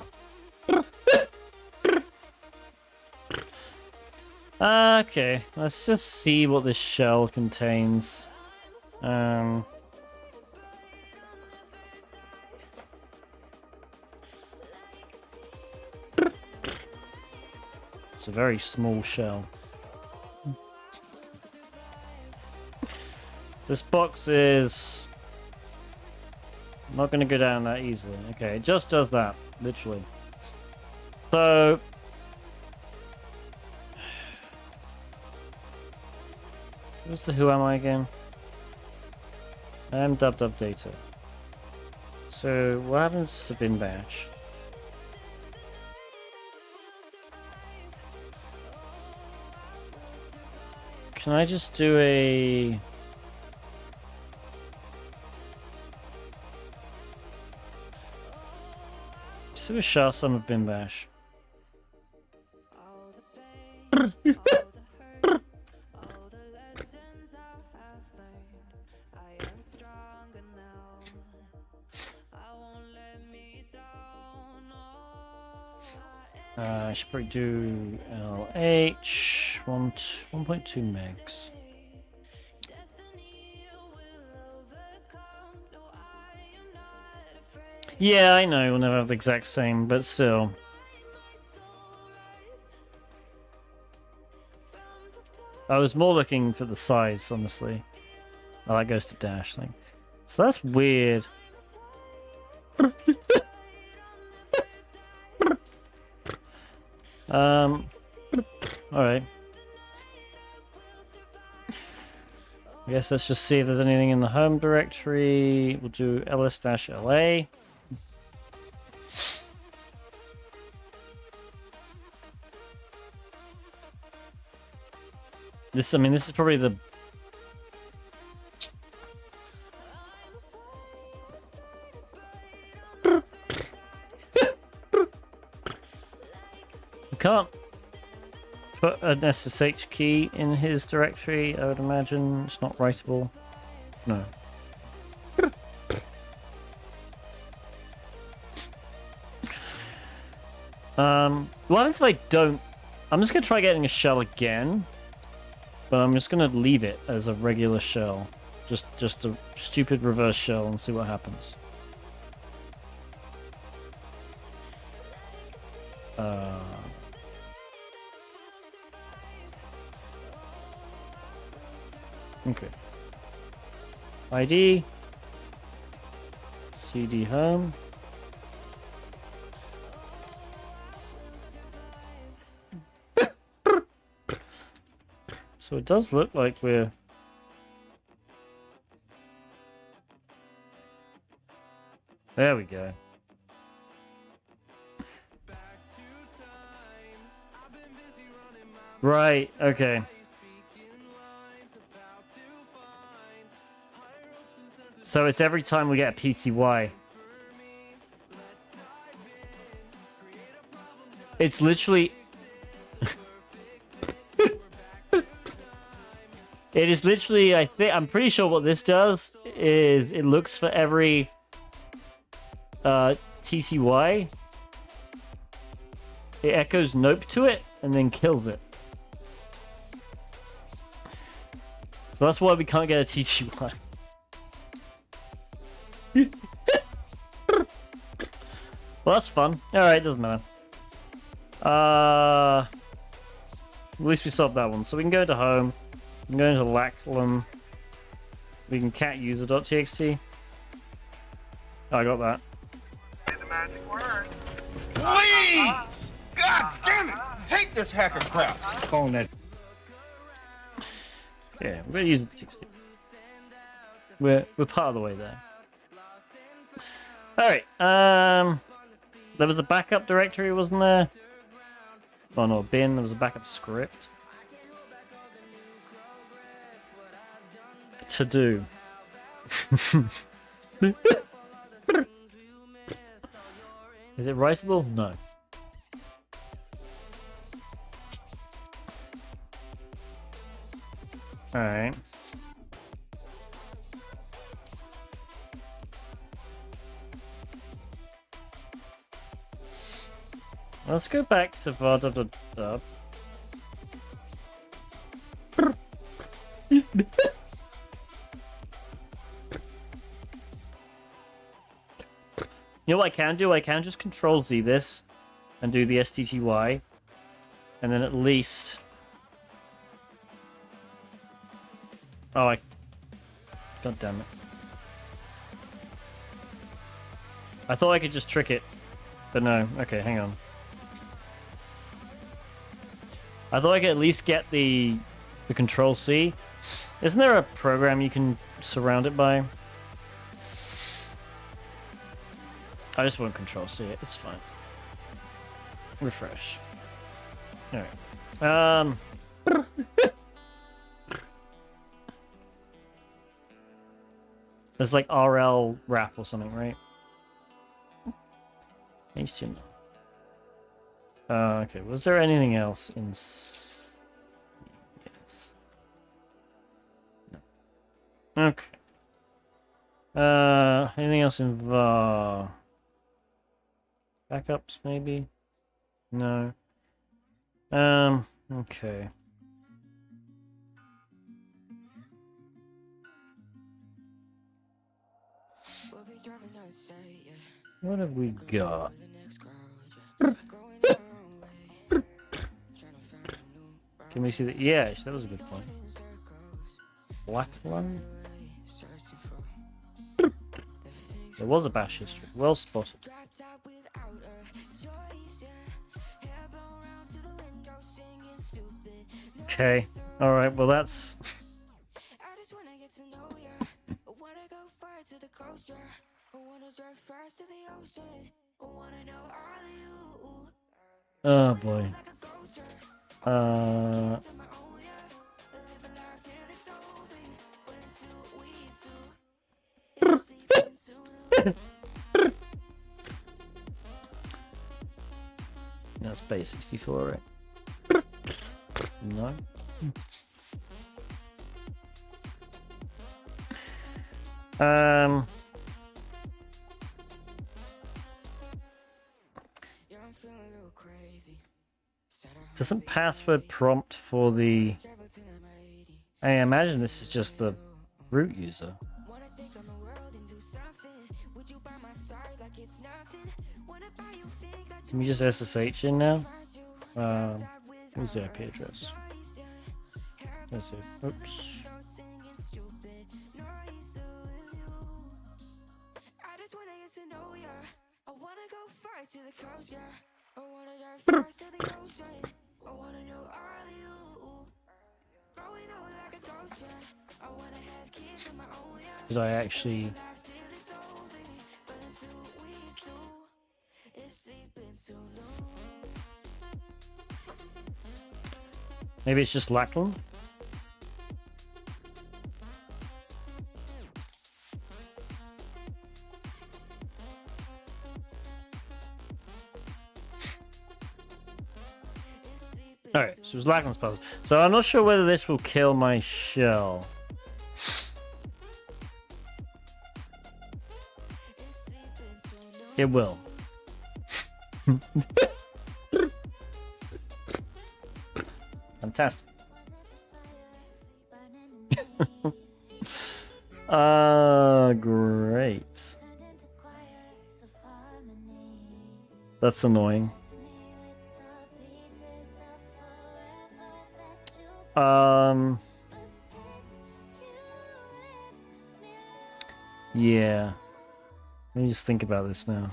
Okay, let's just see what this shell contains. It's a very small shell. This box is not going to go down that easily. Okay, it just does that, literally. So... what's the who am I again? I am dub data. So what happens to bin bash? Can I just do a... Just do a shell sum of bin bash. I should probably do LH 1.2 megs. Yeah, I know we'll never have the exact same, but still. I was more looking for the size, honestly. Oh, that goes to dash thing. So that's weird. Alright. I guess let's just see if there's anything in the home directory. We'll do ls-la. This, I mean, this is probably the... We can't put an SSH key in his directory, I would imagine. It's not writable. No. What happens if I don't... I'm just going to try getting a shell again. But I'm just going to leave it as a regular shell. Just a stupid reverse shell and see what happens. Okay. ID. CD home. So it does look like we're... There we go. Right, okay. So it's every time we get a PTY. It's literally... It is literally, I'm pretty sure what this does is it looks for every TCY. It echoes nope to it and then kills it. So that's why we can't get a TCY. Well, that's fun. Alright, doesn't matter. At least we solved that one. So we can go to home. I'm going to Lachlan. We can cat user.txt. Oh, I got that. The magic word. Please! God damn it! Hate this hacker crap. Calling that. Yeah, we're going to use it.txt. We're part of the way there. Alright, there was a backup directory, wasn't there? Oh no, bin, there was a backup script. To do. Is it writable? No. Alright. Let's go back to VAR. You know what I can do? I can just Control Z this and do the STTY, and then at least... Oh, God damn it. I thought I could just trick it, but no. Okay, hang on. I thought I could at least get the Control C. Isn't there a program you can surround it by? I just won't control C it. It's fine. Refresh. Alright. There's like RL wrap or something, right? HTML. Okay, was there anything else in... Yes. No. Okay. Anything else in var? Backups, maybe? No. Okay. What have we got? Can we see that? Yeah, that was a good point. Black one? There was a bash history. Well spotted. Okay. Alright, well that's... Oh boy. That's base 64, right? No. Doesn't password prompt for the... I imagine this is just the root user. Can we just SSH in now? Where's the IP address? Let's see. Oops. Did I actually... Maybe it's just Lackland? Alright, so it was Lackland's puzzle. So I'm not sure whether this will kill my shell. It will. Fantastic. Great. That's annoying. Yeah. Let me just think about this now.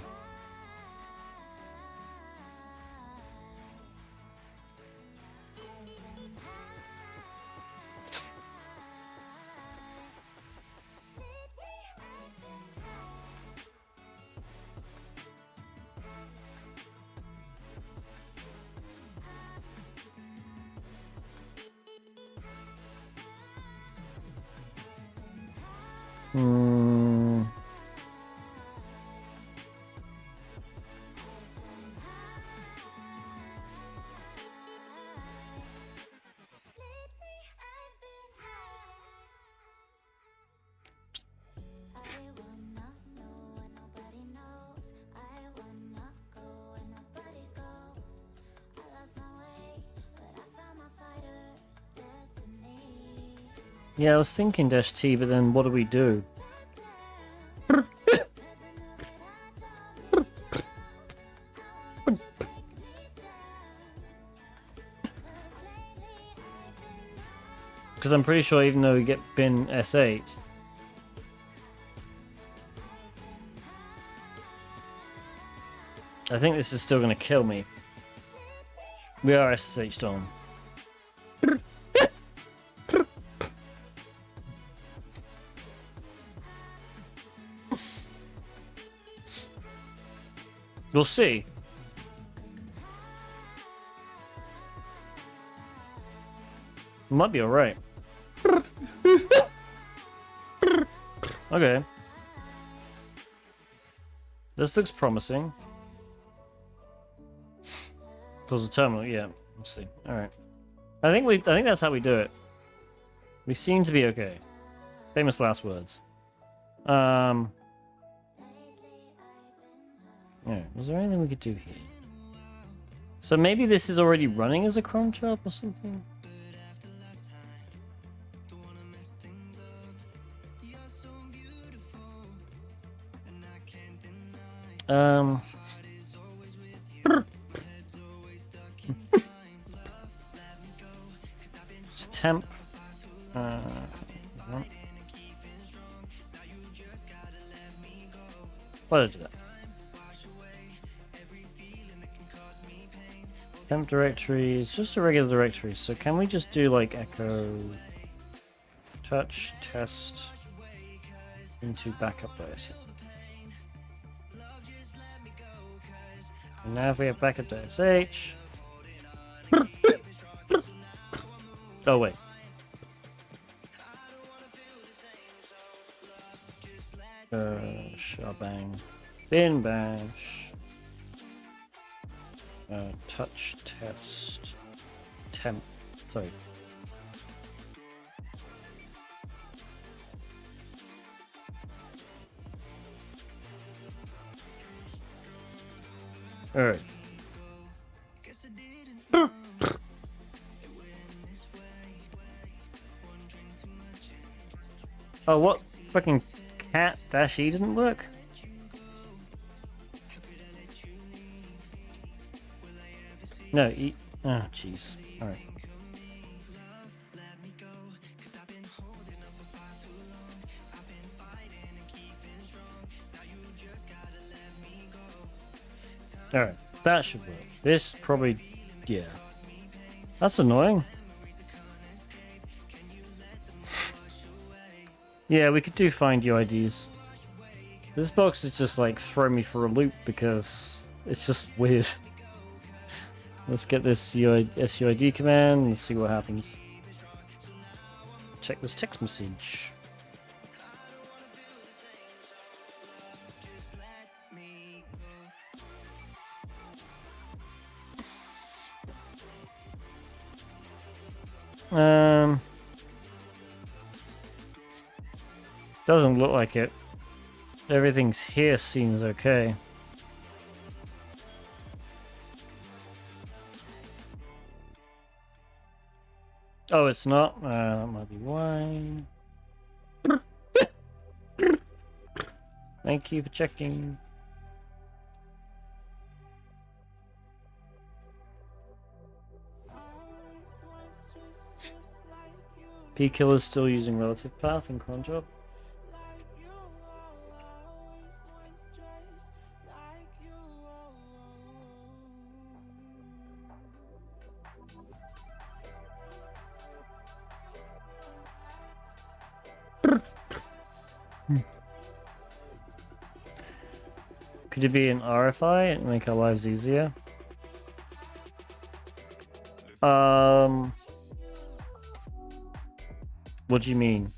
Yeah, I was thinking -T, but then what do we do? Because I'm pretty sure even though we get bin S8, I think this is still going to kill me. We are SSH'd on. We'll see. Might be alright. Okay. This looks promising. Close the terminal, yeah. Let's see. Alright. I think that's how we do it. We seem to be okay. Famous last words. Yeah, was there anything we could do here? So maybe this is already running as a cron job or something? It's temp. Why did I do that? Temp directory is just a regular directory, so can we just do like echo touch test into backup.sh? And now if we have backup.sh. Oh wait. Shebang. Bin bash. Touch test. Temp. Sorry. Alright. Oh, what? Fucking cat dash E didn't work? No, E. Oh, jeez. Alright. Alright, that should work. This probably. Yeah. That's annoying. Yeah, we could do find UIDs. This box is just like throwing me for a loop because it's just weird. Let's get this SUID command and see what happens. Check this text message. Doesn't look like it. Everything's here seems okay. Oh, it's not? That might be why. Thank you for checking. P-Kill is still using relative path in cron job. Could it be an RFI and make our lives easier? What do you mean?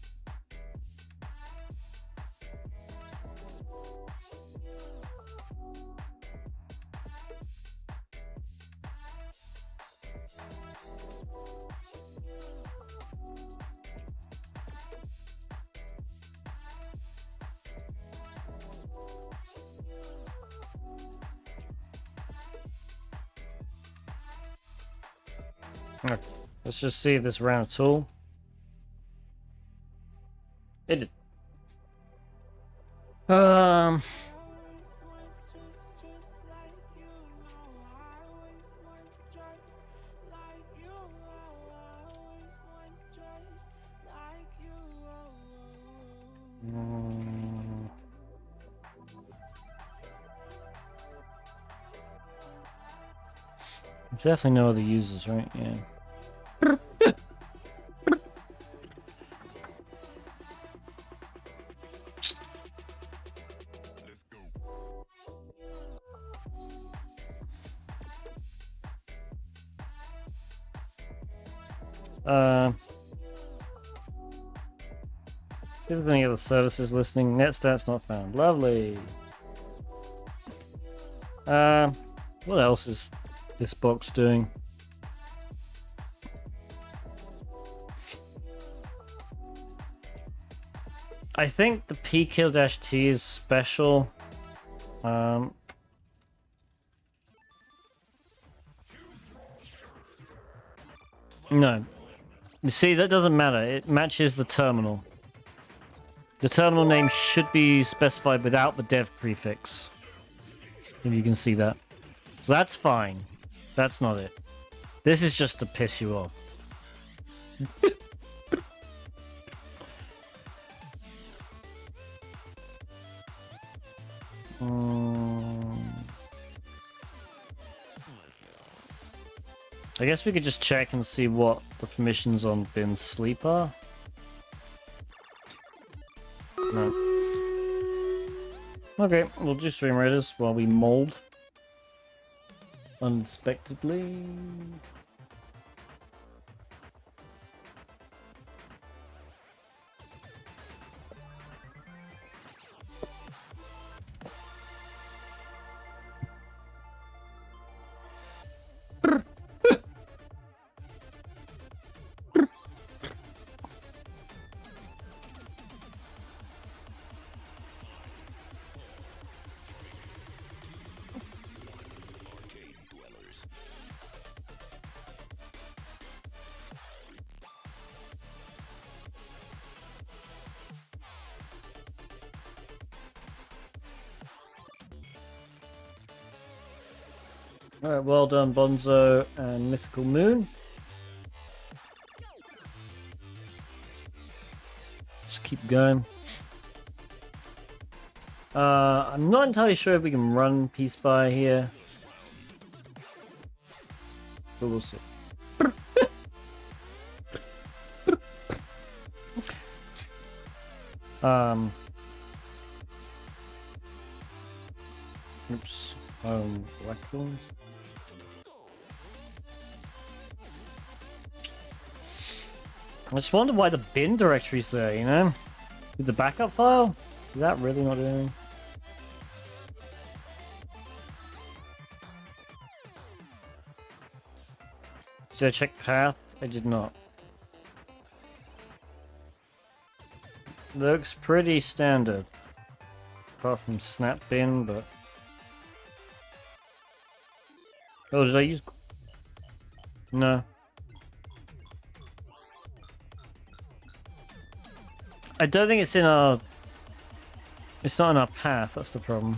Okay, let's just see if this ran at all. It did. Definitely no other users, right? Yeah. See if there's any other services listening. Netstats not found. Lovely. What else is this box doing? I think the pkill-t is special. No. You see, that doesn't matter. It matches the terminal. The terminal name should be specified without the dev prefix. If you can see that. So that's fine. That's not it. This is just to piss you off. I guess we could just check and see what the permissions on bin sleep are. No. Okay, we'll do stream raiders while we mold. Unexpectedly. Alright, well done, Bonzo and Mythical Moon. Just keep going. I'm not entirely sure if we can run Peace by here. But we'll see. Oops. Record. I just wonder why the bin directory's there, you know? With the backup file? Is that really not doing? Did I check path? I did not. Looks pretty standard. Apart from snap bin, but... Oh, did I use... No. I don't think it's in our... It's not in our path, that's the problem.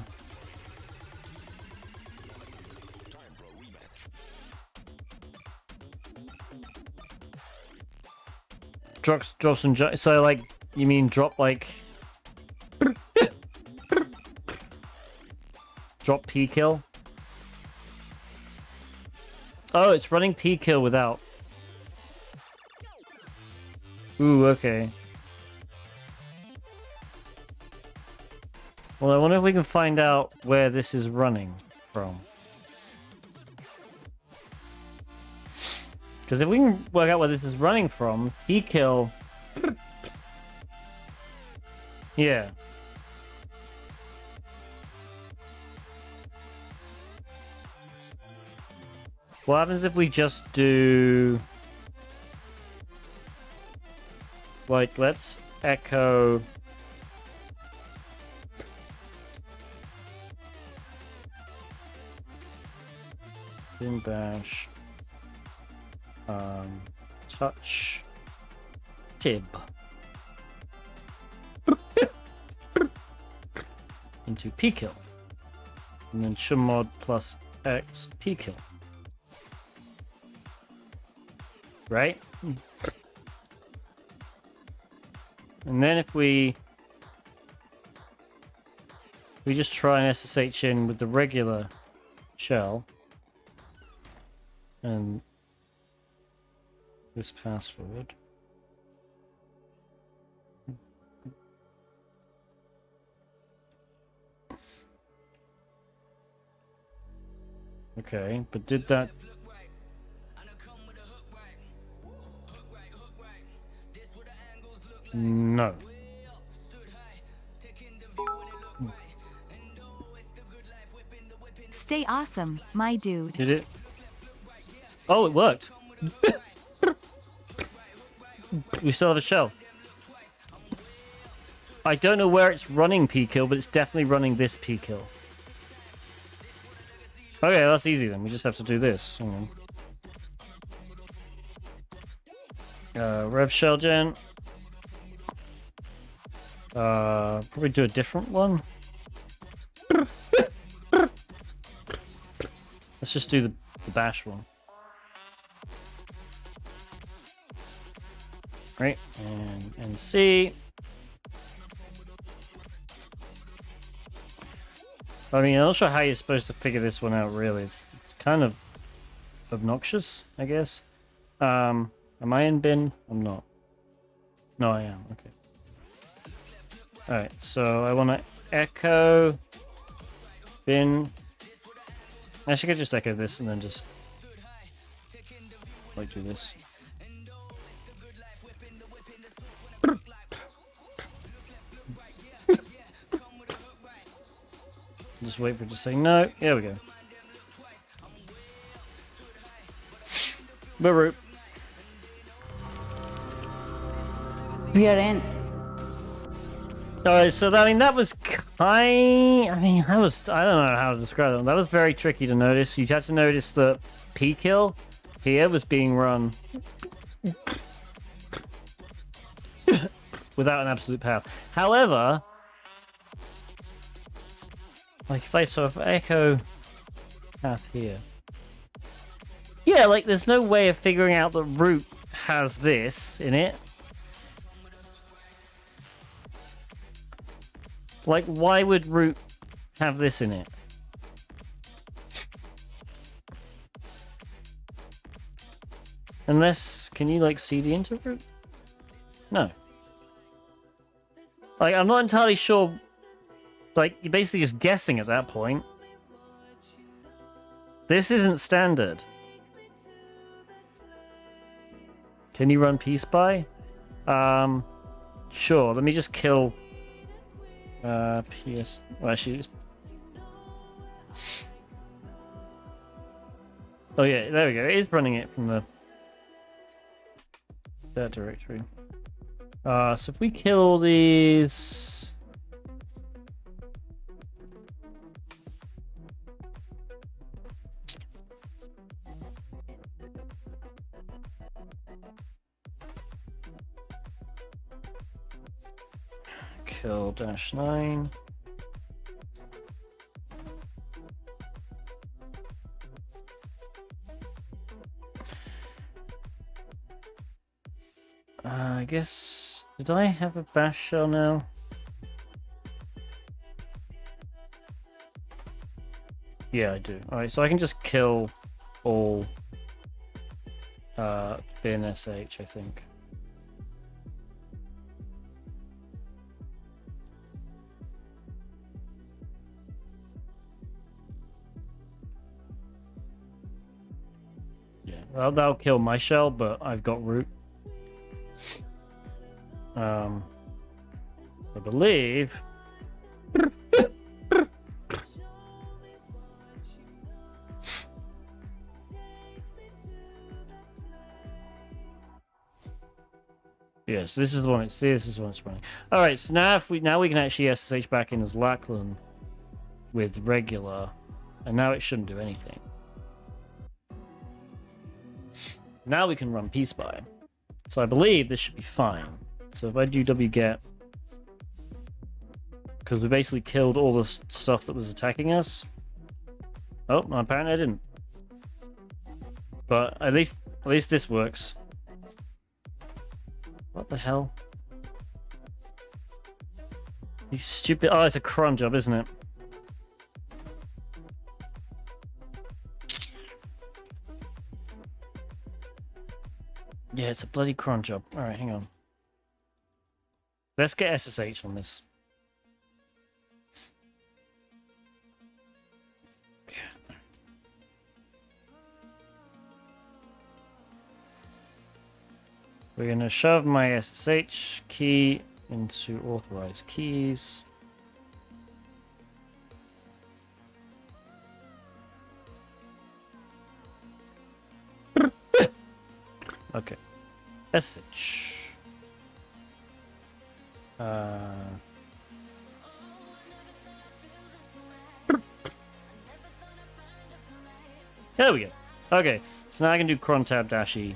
Drop some... So, like, you mean drop, like... Drop pkill? Oh, it's running pkill without. Ooh, okay. Well, I wonder if we can find out where this is running from. Because if we can work out where this is running from, pkill... Yeah. What happens if we just do... Like, let's echo... bin bash... touch... tib... into pkill. And then chmod plus x pkill. Right? And then if we just try and SSH in with the regular shell and this password. Okay, but did that... No. Stay awesome, my dude. Did it? Oh, it worked. We still have a shell. I don't know where it's running P-kill, but it's definitely running this P-kill. Okay, that's easy then. We just have to do this. Hang on. Rev shell gen. Probably do a different one. Let's just do the bash one. Right, and NC. I mean, I'm not sure how you're supposed to figure this one out, really. It's kind of obnoxious, I guess. Am I in bin? I'm not. No, I am. Okay. Alright, so I want to echo bin. Actually, I could just echo this and then just like do this. Just wait for it to say no. Here we go. Baroop. We are in. Alright, so that, I mean, that was I don't know how to describe it. That was very tricky to notice. You had to notice that P-kill here was being run without an absolute path. However, like if I echo path here. Yeah, like there's no way of figuring out that root has this in it. Like, why would root have this in it? Unless, can you like CD into root? No. Like, I'm not entirely sure. Like, you're basically just guessing at that point. This isn't standard. Can you run P-Spy? Sure, let me just kill... PS... Well, actually... Oh yeah, there we go. It is running it from that directory. So if we kill all these... Kill -9. I guess... Did I have a bash shell now? Yeah, I do. Alright, so I can just kill all bin SH, I think. Yeah, that'll kill my shell, but I've got root. I believe. Yes, this is the one. This is the one it's running. All right, so now we can actually SSH back in as Lachlan with regular, and now it shouldn't do anything. Now we can run P-Spy. So I believe this should be fine. So if I do wget, because we basically killed all the stuff that was attacking us. Oh, apparently I didn't. But at least this works. What the hell? These stupid... Oh, it's a cron job, isn't it? Yeah, it's a bloody cron job. Alright, hang on. Let's get SSH on this. We're going to shove my SSH key into authorized keys. Okay. SSH. There we go. Okay, so now I can do cron tab dash E.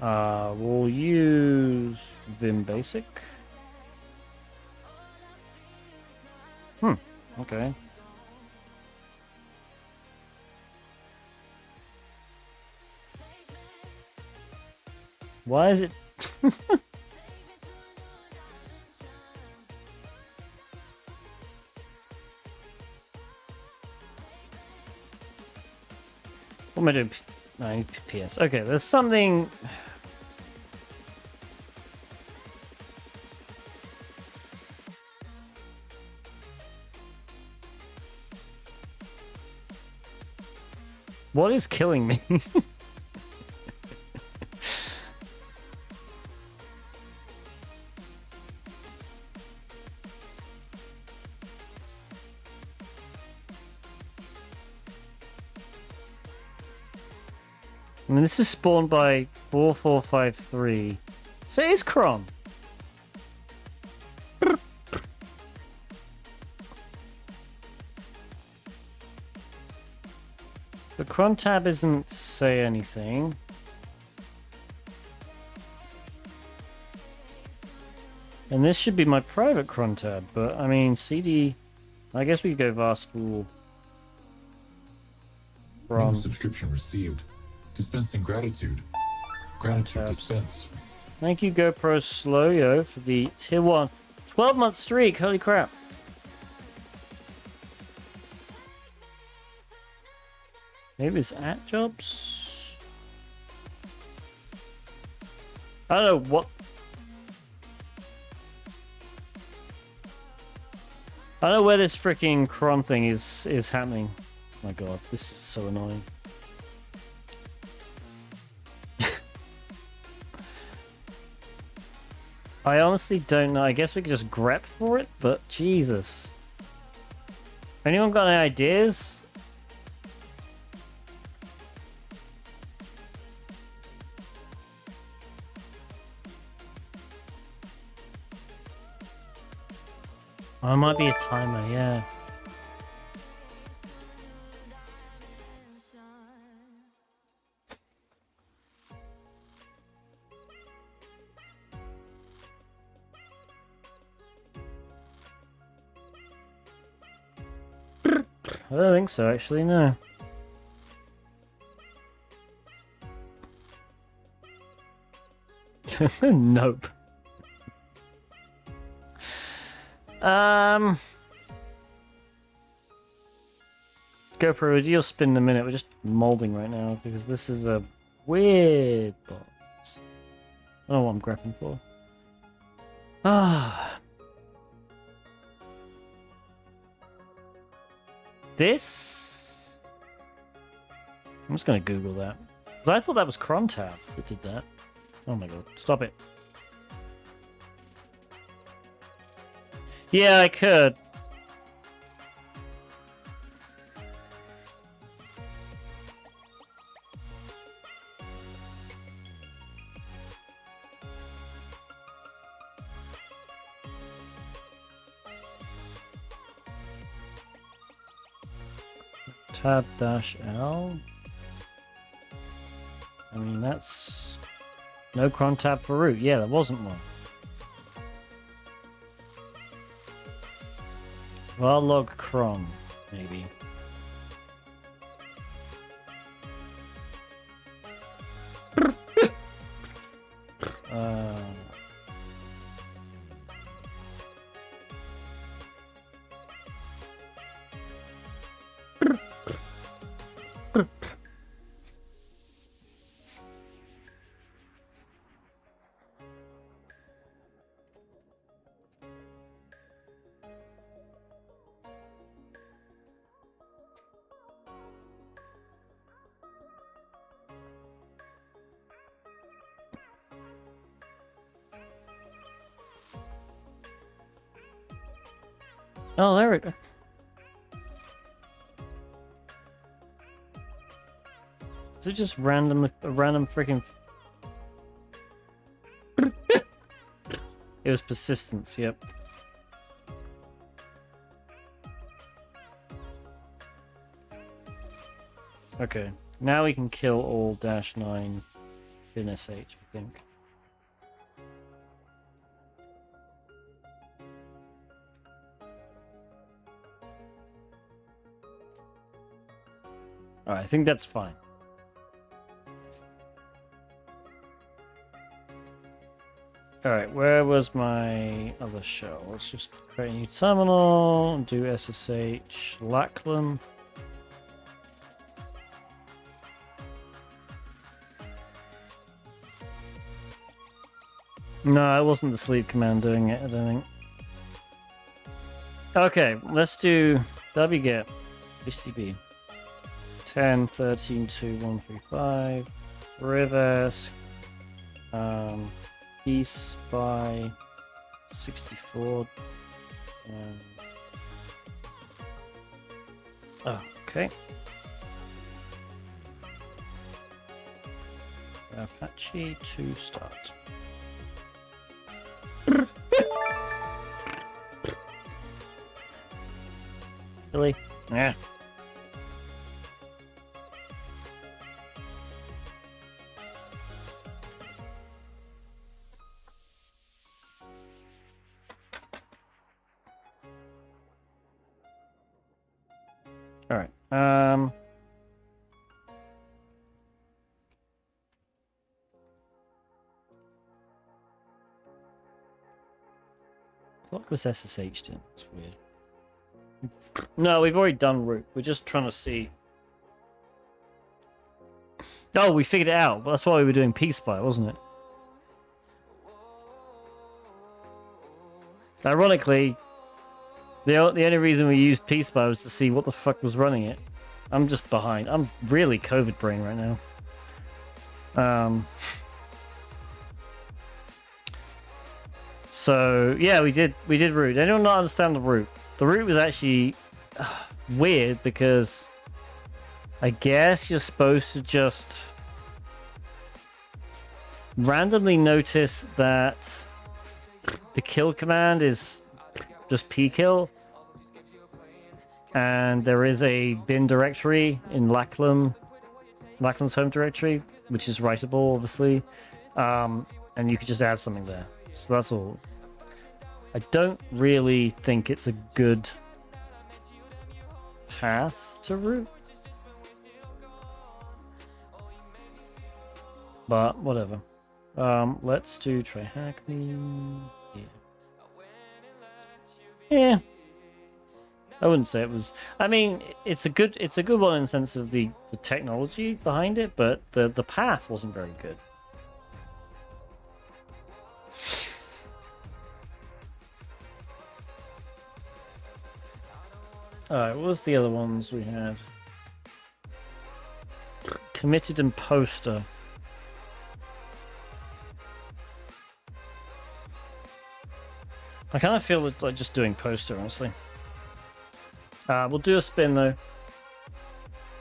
We'll use Vim Basic. Okay. Why is it... What am I doing? No, I need PS. Okay, there's something... What is killing me? I mean, this is spawned by 4453. So it is cron. The cron tab doesn't say anything. And this should be my private cron tab, but I mean, CD... I guess we could go varspool New from... subscription received. Dispensing gratitude. Gratitude Tabs. dispensed. Thank you, GoPro Slowyo, for the tier 1 12-month streak. Holy crap. Maybe it's at jobs? I don't know what... I don't know where this freaking cron thing is happening. Oh my god, this is so annoying. I honestly don't know. I guess we could just grep for it, but Jesus. Anyone got any ideas? Oh, it might be a timer, yeah. I don't think so, actually, no. Nope. GoPro, would you spin in a minute? We're just molding right now because this is a weird box. I don't know what I'm grappling for. Ah. This? I'm just gonna Google that. 'Cause I thought that was Crontab that did that. Oh my god, stop it. Yeah, I could. Tab dash L. I mean, that's no cron tab for root. Yeah, there wasn't one. Well, log cron, maybe. Oh, there it. Is it just random freaking? It was persistence. Yep. Okay. Now we can kill all -9 in SH, I think. Alright, I think that's fine. Alright, where was my other shell? Let's just create a new terminal, do SSH Lachlan. No, it wasn't the sleep command doing it, I don't think. Okay, let's do wget HTTP 10.13.2.135 reverse peace by 64. Okay. Apache to start. Really? Yeah. All right. What was SSH'd in? It's weird. No, we've already done root. We're just trying to see. Oh, we figured it out. Well, that's why we were doing pspy, wasn't it? Ironically, the only reason we used pspy was to see what the fuck was running it. I'm just behind. I'm really COVID brain right now. So yeah, we did root. Anyone not understand the root? The root was actually weird because I guess you're supposed to just randomly notice that the kill command is just pkill, and there is a bin directory in Lachlan's home directory, which is writable, obviously, and you could just add something there. So that's all. I don't really think it's a good path to root, but whatever. Let's do TryHackMe. Yeah. I wouldn't say it was. I mean, it's a good one in the sense of the technology behind it, but the path wasn't very good. Alright, what was the other ones we had? Committed and poster. I kind of feel like just doing poster, honestly. We'll do a spin though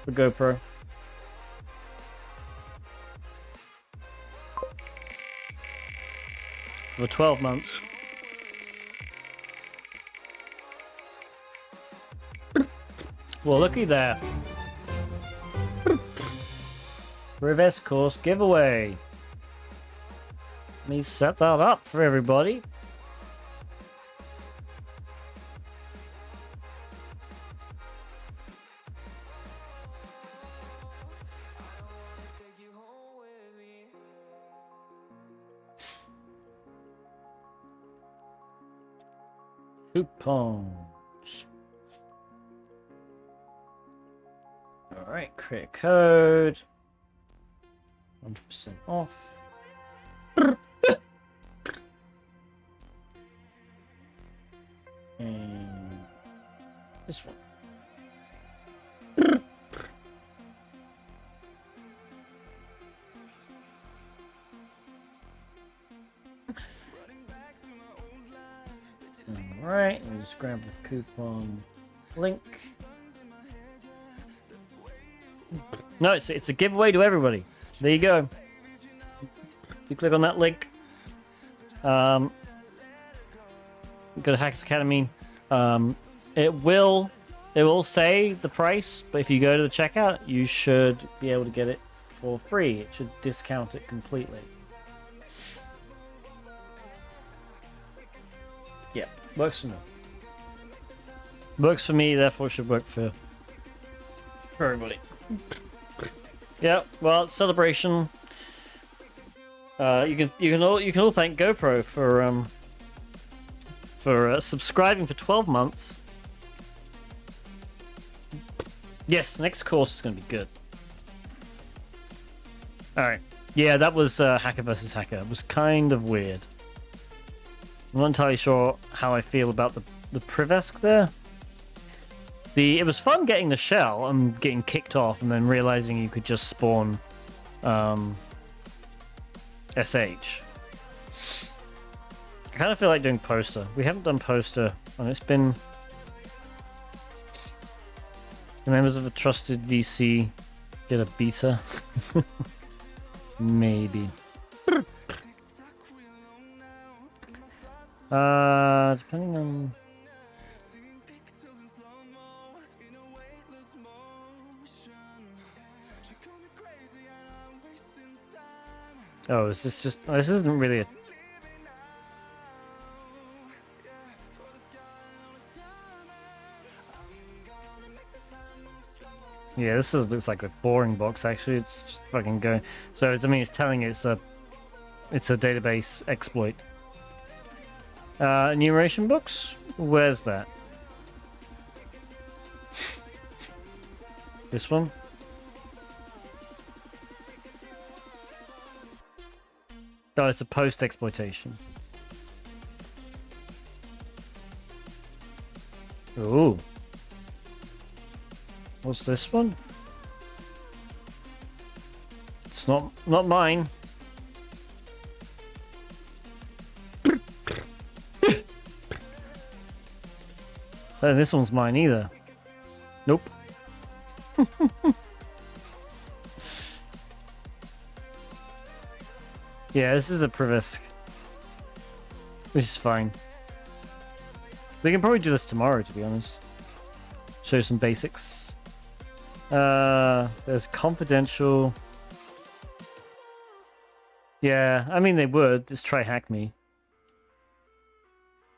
for GoPro. For 12 months. Well, looky there. Reverse course giveaway. Let me set that up for everybody. Coupons. Alright, create code. 100% off. And this one. Alright, let me just grab the coupon link. No, it's a giveaway to everybody. There you go. You click on that link. Go to Hackers Academy. It will say the price, but if you go to the checkout, you should be able to get it for free. It should discount it completely. Yeah, works for me. Works for me, therefore it should work for everybody. Yeah, well, it's celebration. You can all thank GoPro for subscribing for 12 months. Yes, next course is going to be good. All right. Yeah, that was Hacker versus Hacker. It was kind of weird. I'm not entirely sure how I feel about the Privesk there. It was fun getting the shell and getting kicked off and then realizing you could just spawn SH. I kind of feel like doing poster. We haven't done poster, and it's been... The members of a trusted VC get a beta. Maybe. Depending on... Oh, is this just... Oh, this isn't really a... Yeah, looks like a boring box, actually. It's just fucking going... So, I mean, it's telling you it's a database exploit. Enumeration books? Where's that? This one? Oh, it's a post-exploitation. Ooh. What's this one? It's not mine. And this one's mine either. Nope. Yeah, this is a Privesk. Which is fine. We can probably do this tomorrow, to be honest. Show some basics. There's confidential. Yeah, I mean they would. Just TryHackMe.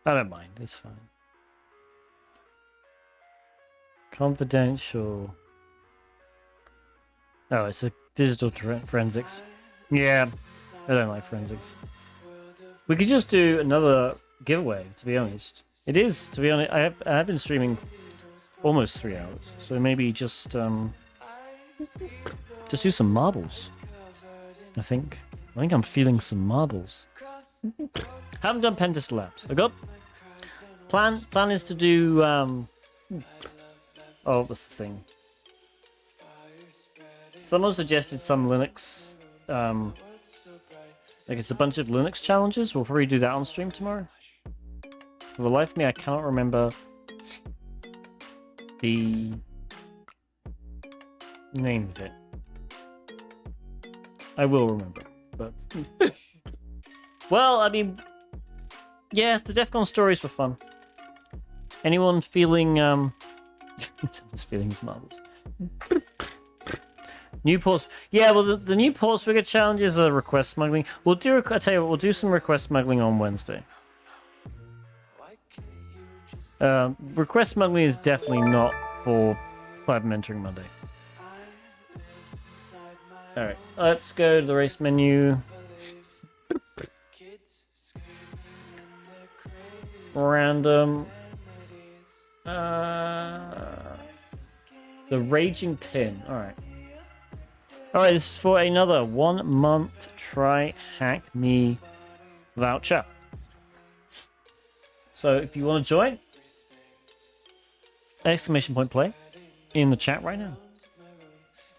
I don't mind. It's fine. Confidential. Oh, it's a digital forensics. Yeah, I don't like forensics. We could just do another giveaway, to be honest. It is, to be honest. I have been streaming almost 3 hours, so maybe just do some marbles. I think I'm feeling some marbles. Haven't done Pentest Labs. I got plan is to do oh, what's the thing? Someone suggested some Linux like it's a bunch of Linux challenges. We'll probably do that on stream tomorrow. For the life of me, I cannot remember the name of it. I will remember, but well, I mean, yeah, the DEF CON stories were fun. Anyone feeling someone's feeling his marbles. New ports, yeah. Well, the new port swigger challenges are request smuggling. I tell you what, we'll do some request smuggling on Wednesday. Request smuggling is definitely not for Live Mentoring Monday. Alright, let's go to the race menu. Random. The Raging Pin. Alright. Alright, this is for another 1 month TryHackMe voucher. So if you want to join, exclamation point play in the chat right now.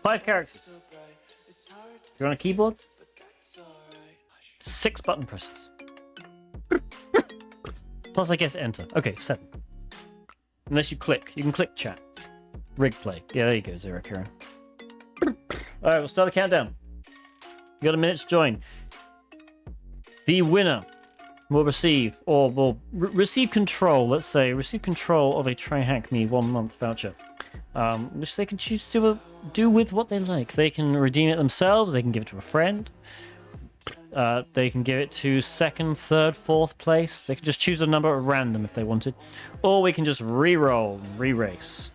5 characters. If you're on a keyboard, 6 button presses. Plus, I guess enter. Okay, 7. Unless you click. You can click chat. Rig play. Yeah, there you go, Zero Kieran. Alright, we'll start the countdown. You got a minute to join. The winner will receive, or will receive control, let's say, receive control of a TryHackMe 1-month voucher. Which they can choose to do with what they like. They can redeem it themselves, they can give it to a friend. They can give it to 2nd, 3rd, 4th place. They can just choose a number at random if they wanted. Or we can just re-roll and re-race.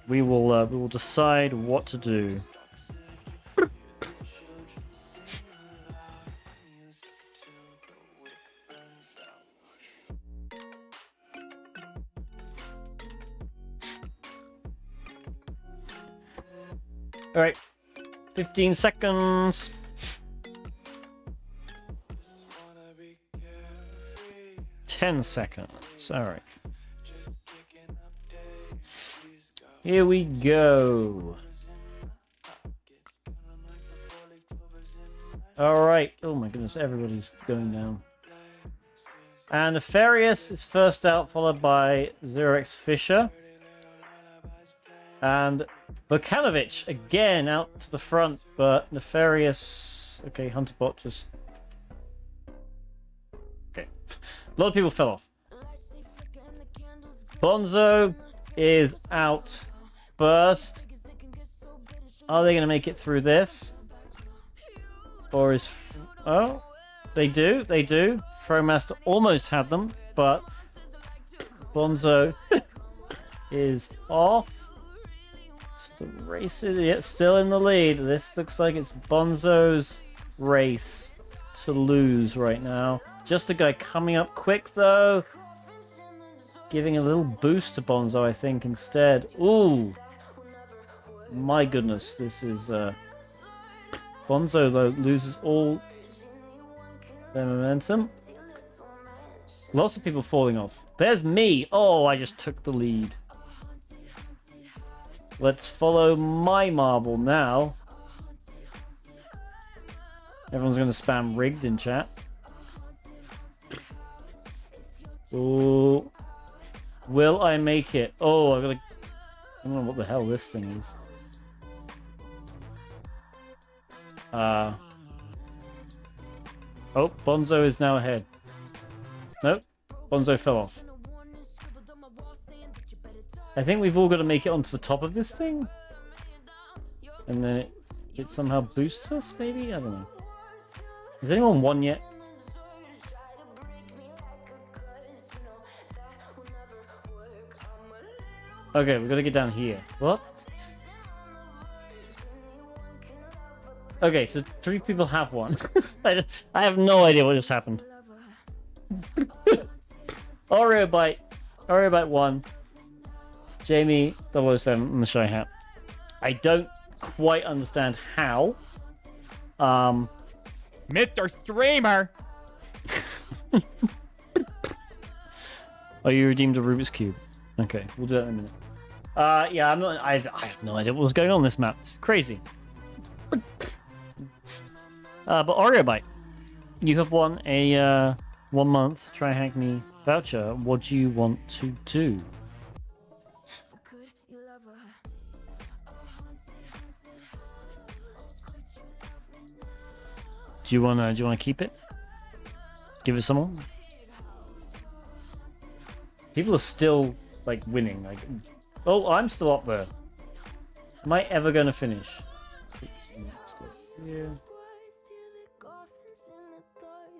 We will decide what to do. Alright. 15 seconds. Ten seconds. Alright. Here we go. Alright. Oh my goodness, everybody's going down. And Nefarious is first out, followed by Xerox Fisher. And Vukanovich again out to the front, but Nefarious. Okay, Hunterbot just. Okay. A lot of people fell off. Bonzo is out first. Are they going to make it through this? Or is. Oh, they do. They do. Throwmaster almost had them, but Bonzo is off. The race is yet still in the lead. This looks like it's Bonzo's race to lose right now. Just a guy coming up quick though. Giving a little boost to Bonzo, I think, instead. Ooh. My goodness, this is Bonzo though loses all their momentum. Lots of people falling off. There's me. Oh, I just took the lead. Let's follow my marble now. Everyone's going to spam rigged in chat. Oh, will I make it? Oh, I don't know what the hell this thing is. Oh, Bonzo is now ahead. Nope, Bonzo fell off. I think we've all got to make it onto the top of this thing. And then it somehow boosts us, maybe? I don't know. Has anyone won yet? Okay, we've got to get down here. What? Okay, so 3 people have won. I have no idea what just happened. Oreo Bite won. Jamie 007 and the Shy Hat. I don't quite understand how. Mr. Streamer! Oh, you redeemed a Rubik's Cube. Okay, we'll do that in a minute. Yeah, I have no idea what was going on in this map. It's crazy. But Oreo Bite, you have won a 1-month TryHackMe voucher. What do you want to do? Do you wanna keep it? Give it someone? People are still like winning. Like, oh, I'm still up there. Am I ever gonna finish? Yeah.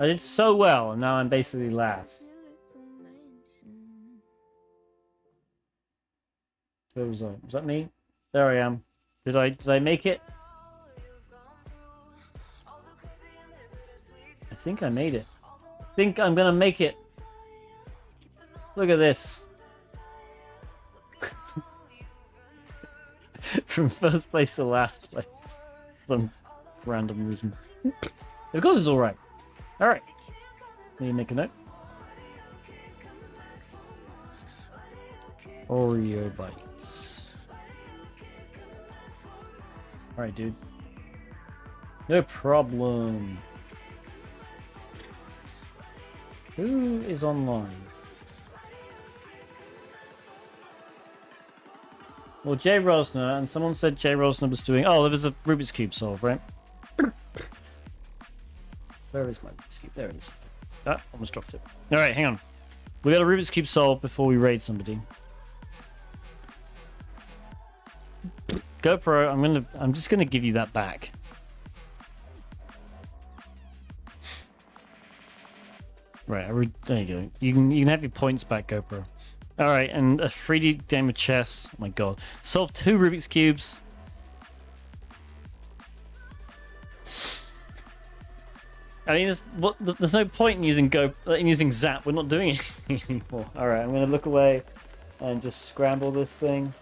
I did so well, and now I'm basically last. Where was I? Was that me? There I am. Did I make it? I think I made it. I think I'm gonna make it. Look at this. From first place to last place. Some random reason. Of course it's alright. Alright. Let me make a note. Oreo bites. Alright, dude. No problem. Who is online? Well, Jay Rosner, and someone said Jay Rosner was doing... Oh, there was a Rubik's Cube solve, right? Where is my Rubik's Cube? There it is. Ah, almost dropped it. Alright, hang on. We got a Rubik's Cube solved before we raid somebody. GoPro, I'm just gonna give you that back. Right, there you go. You can have your points back, GoPro. Alright, and a 3D game of chess. Oh my god. Solve 2 Rubik's Cubes. I mean, there's no point in using Zap. We're not doing anything anymore. Alright, I'm gonna look away and just scramble this thing.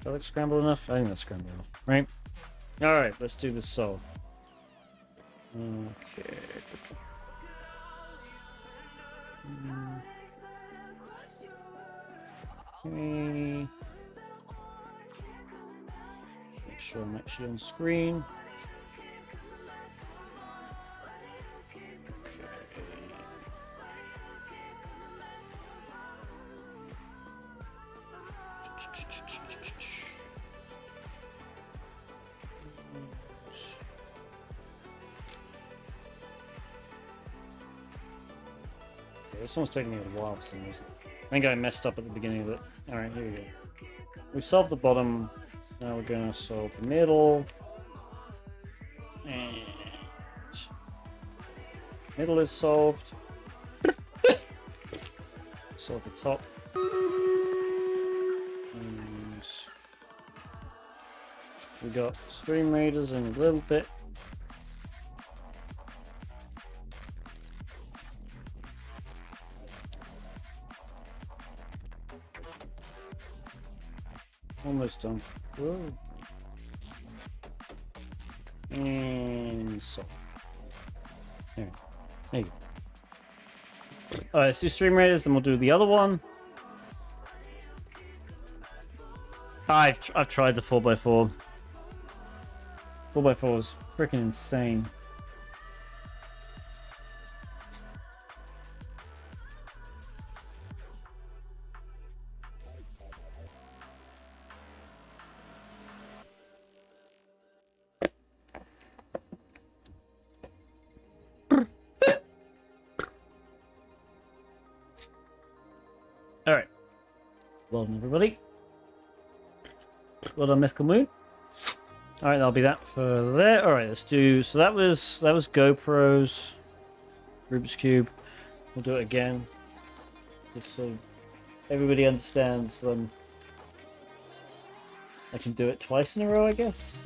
That looks scrambled enough? I think that's scrambled enough, right? Alright, let's do this solve. Okay. Okay. Make sure I'm actually on screen. This one's taking me a while for some reason. I think I messed up at the beginning of it. Alright, here we go. We've solved the bottom. Now we're going to solve the middle. And middle is solved. Solve the top. And we got Stream Raiders in a little bit. Almost done. Whoa. And so. There you go. Alright, let's do Stream Raiders, then we'll do the other one. I've tried the 4x4. 4x4 is freaking insane. Alright. Well done, everybody. Well done, Mythical Moon. Alright, that'll be that for there. Alright, let's do... So that was GoPro's Rubik's Cube. We'll do it again. Just so everybody understands them. I can do it twice in a row, I guess.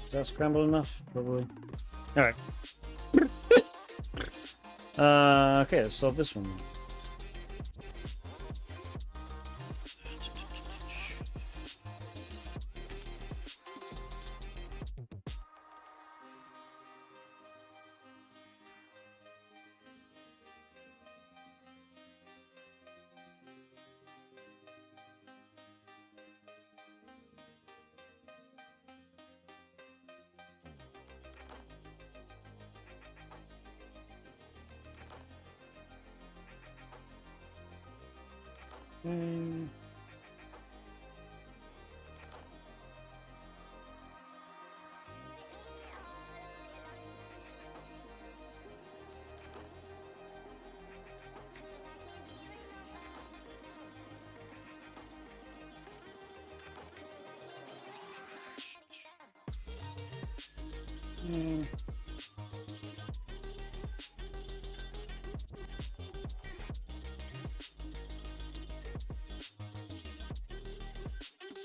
Is that scrambled enough? Probably. Alright. Okay, let's solve this one.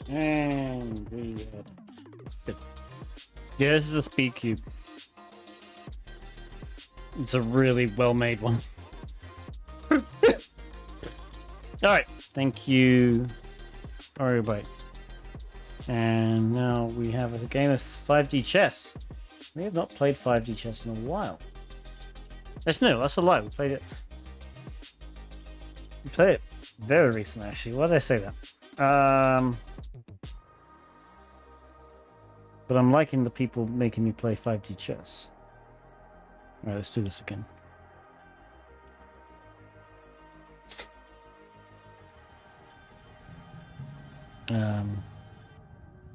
And we had... Good. Yeah, this is a speed cube. It's a really well-made one. Alright, Thank you. Oreo Bite. And now we have a game of 5D chess. We have not played 5D chess in a while. That's no, that's a lie. We played it. We played it very recently, actually. Why did I say that? But I'm liking the people making me play 5D chess. Alright, let's do this again.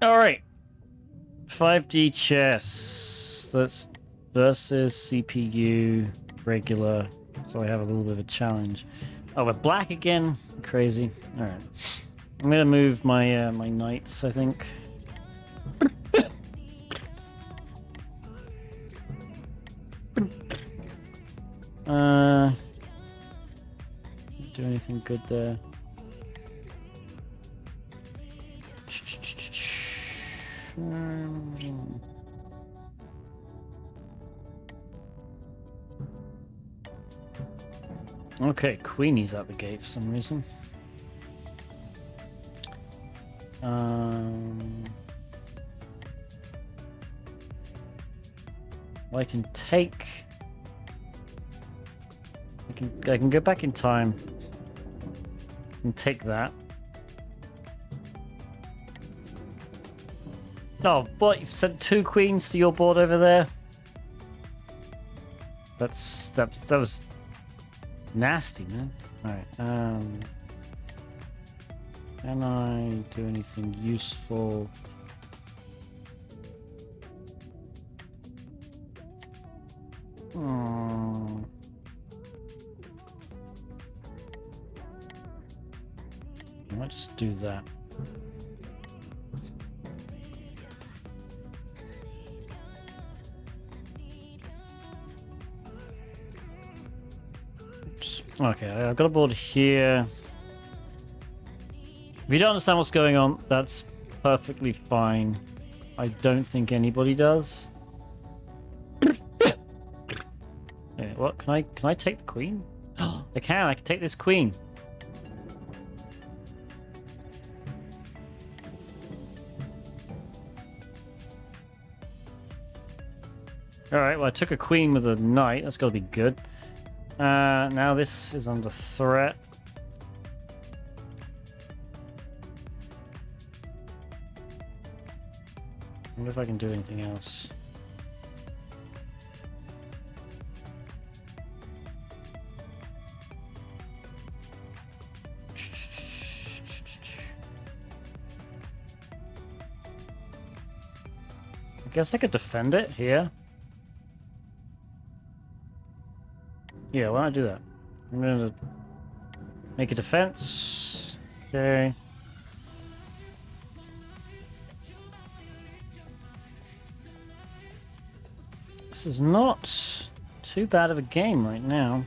Alright. 5D chess. That's versus CPU regular. So I have a little bit of a challenge. Oh, we're black again. Crazy. Alright. I'm gonna move my my knights, I think. Do anything good there? Okay, Queenie's out the gate for some reason. I can take. I can go back in time and take that. Oh, what? You've sent 2 queens to your board over there? That was nasty, man. Alright, can I do anything useful? I might just do that. Oops. Okay, I've got a board here. If you don't understand what's going on, that's perfectly fine. I don't think anybody does. Okay, what? Can I take the queen? I can take this queen. Alright, well I took a queen with a knight, that's gotta be good. Now this is under threat. I wonder if I can do anything else. I guess I could defend it here. Yeah, why not do that? I'm gonna make a defense. Okay. This is not too bad of a game right now.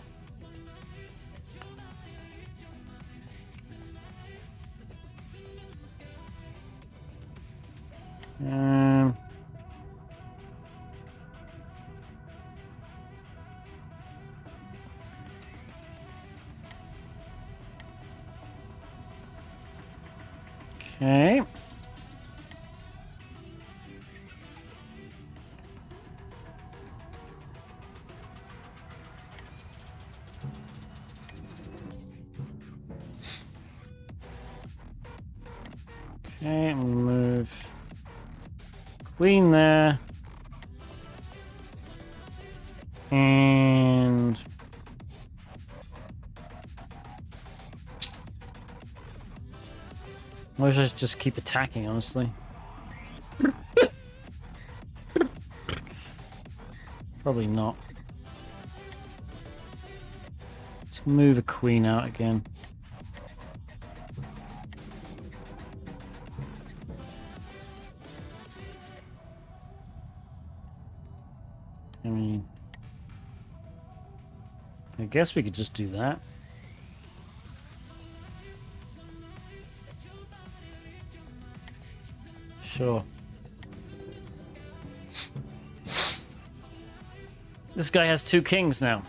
Okay. Okay, move queen there. And I should just keep attacking, honestly. Probably not. Let's move a queen out again. I mean, I guess we could just do that. Sure. This guy has 2 kings now.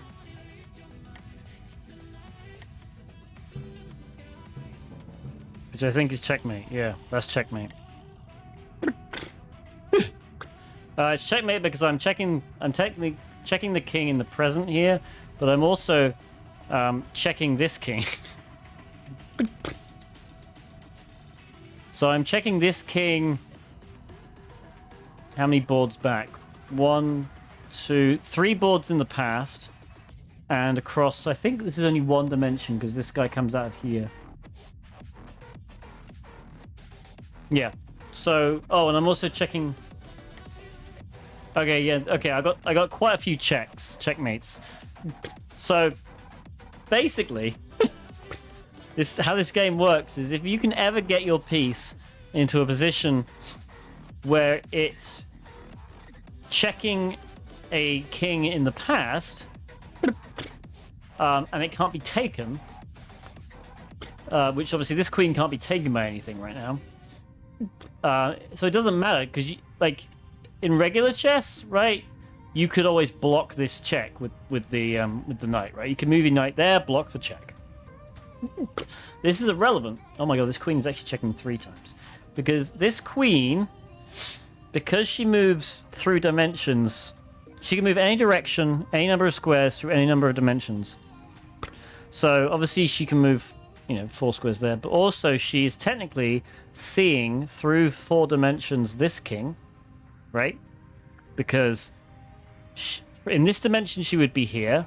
Which I think is checkmate. Yeah, that's checkmate. It's checkmate because I'm technically checking the king in the present here, but I'm also checking this king. So I'm checking this king. How many boards back? 1, 2, 3 boards in the past, and across. I think this is only one dimension because this guy comes out of here. Yeah. So, oh, and I'm also checking. Okay, yeah, okay. I got quite a few checkmates. So, basically, how this game works is if you can ever get your piece into a position where it's checking a king in the past, and it can't be taken, which obviously this queen can't be taken by anything right now. So it doesn't matter because like in regular chess, right? You could always block this check with the knight, right? You can move your knight there, block the check. This is irrelevant. Oh my god, this queen is actually checking 3 times because this queen, because she moves through dimensions, she can move any direction, any number of squares through any number of dimensions. So obviously she can move, 4 squares there, but also she's technically seeing through 4 dimensions this king, right? Because in this dimension she would be here,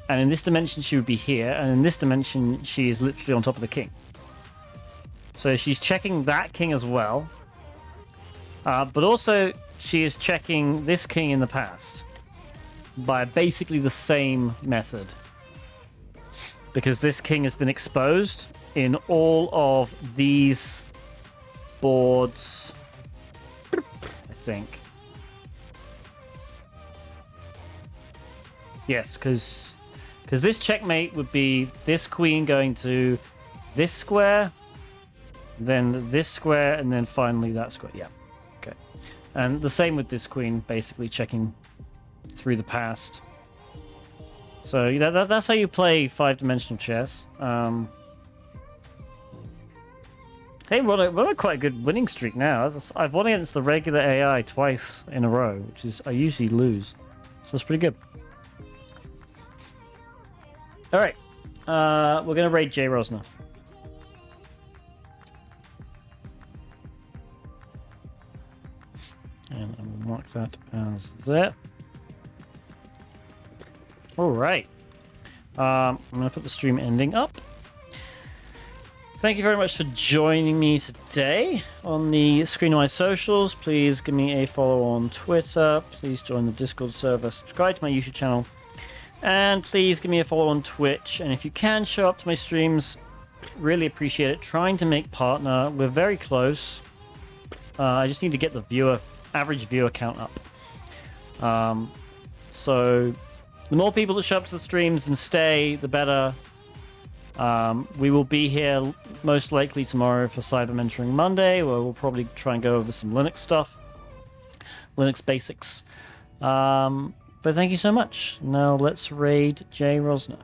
and in this dimension she would be here, and in this dimension she is literally on top of the king. So she's checking that king as well, but also she is checking this king in the past by basically the same method. Because this king has been exposed in all of these boards, I think. Yes, because this checkmate would be this queen going to this square, then this square, and then finally that square. Yeah, okay. And the same with this queen, basically checking through the past. So that's how you play 5-dimensional chess. Hey, we're on a quite good winning streak now. I've won against the regular AI twice in a row, which is I usually lose. So it's pretty good. All right, we're gonna raid Jay Rosner. And I will mark that as that. All right. I'm going to put the stream ending up. Thank you very much for joining me today on the Screenwise socials. Please give me a follow on Twitter. Please join the Discord server. Subscribe to my YouTube channel. And please give me a follow on Twitch. And if you can, show up to my streams. Really appreciate it. Trying to make partner. We're very close. I just need to get the average viewer count up. So the more people that show up to the streams and stay, the better. We will be here most likely tomorrow for Cyber Mentoring Monday, where we'll probably try and go over some Linux stuff, Linux basics. But thank you so much. Now let's raid Jay Rosner.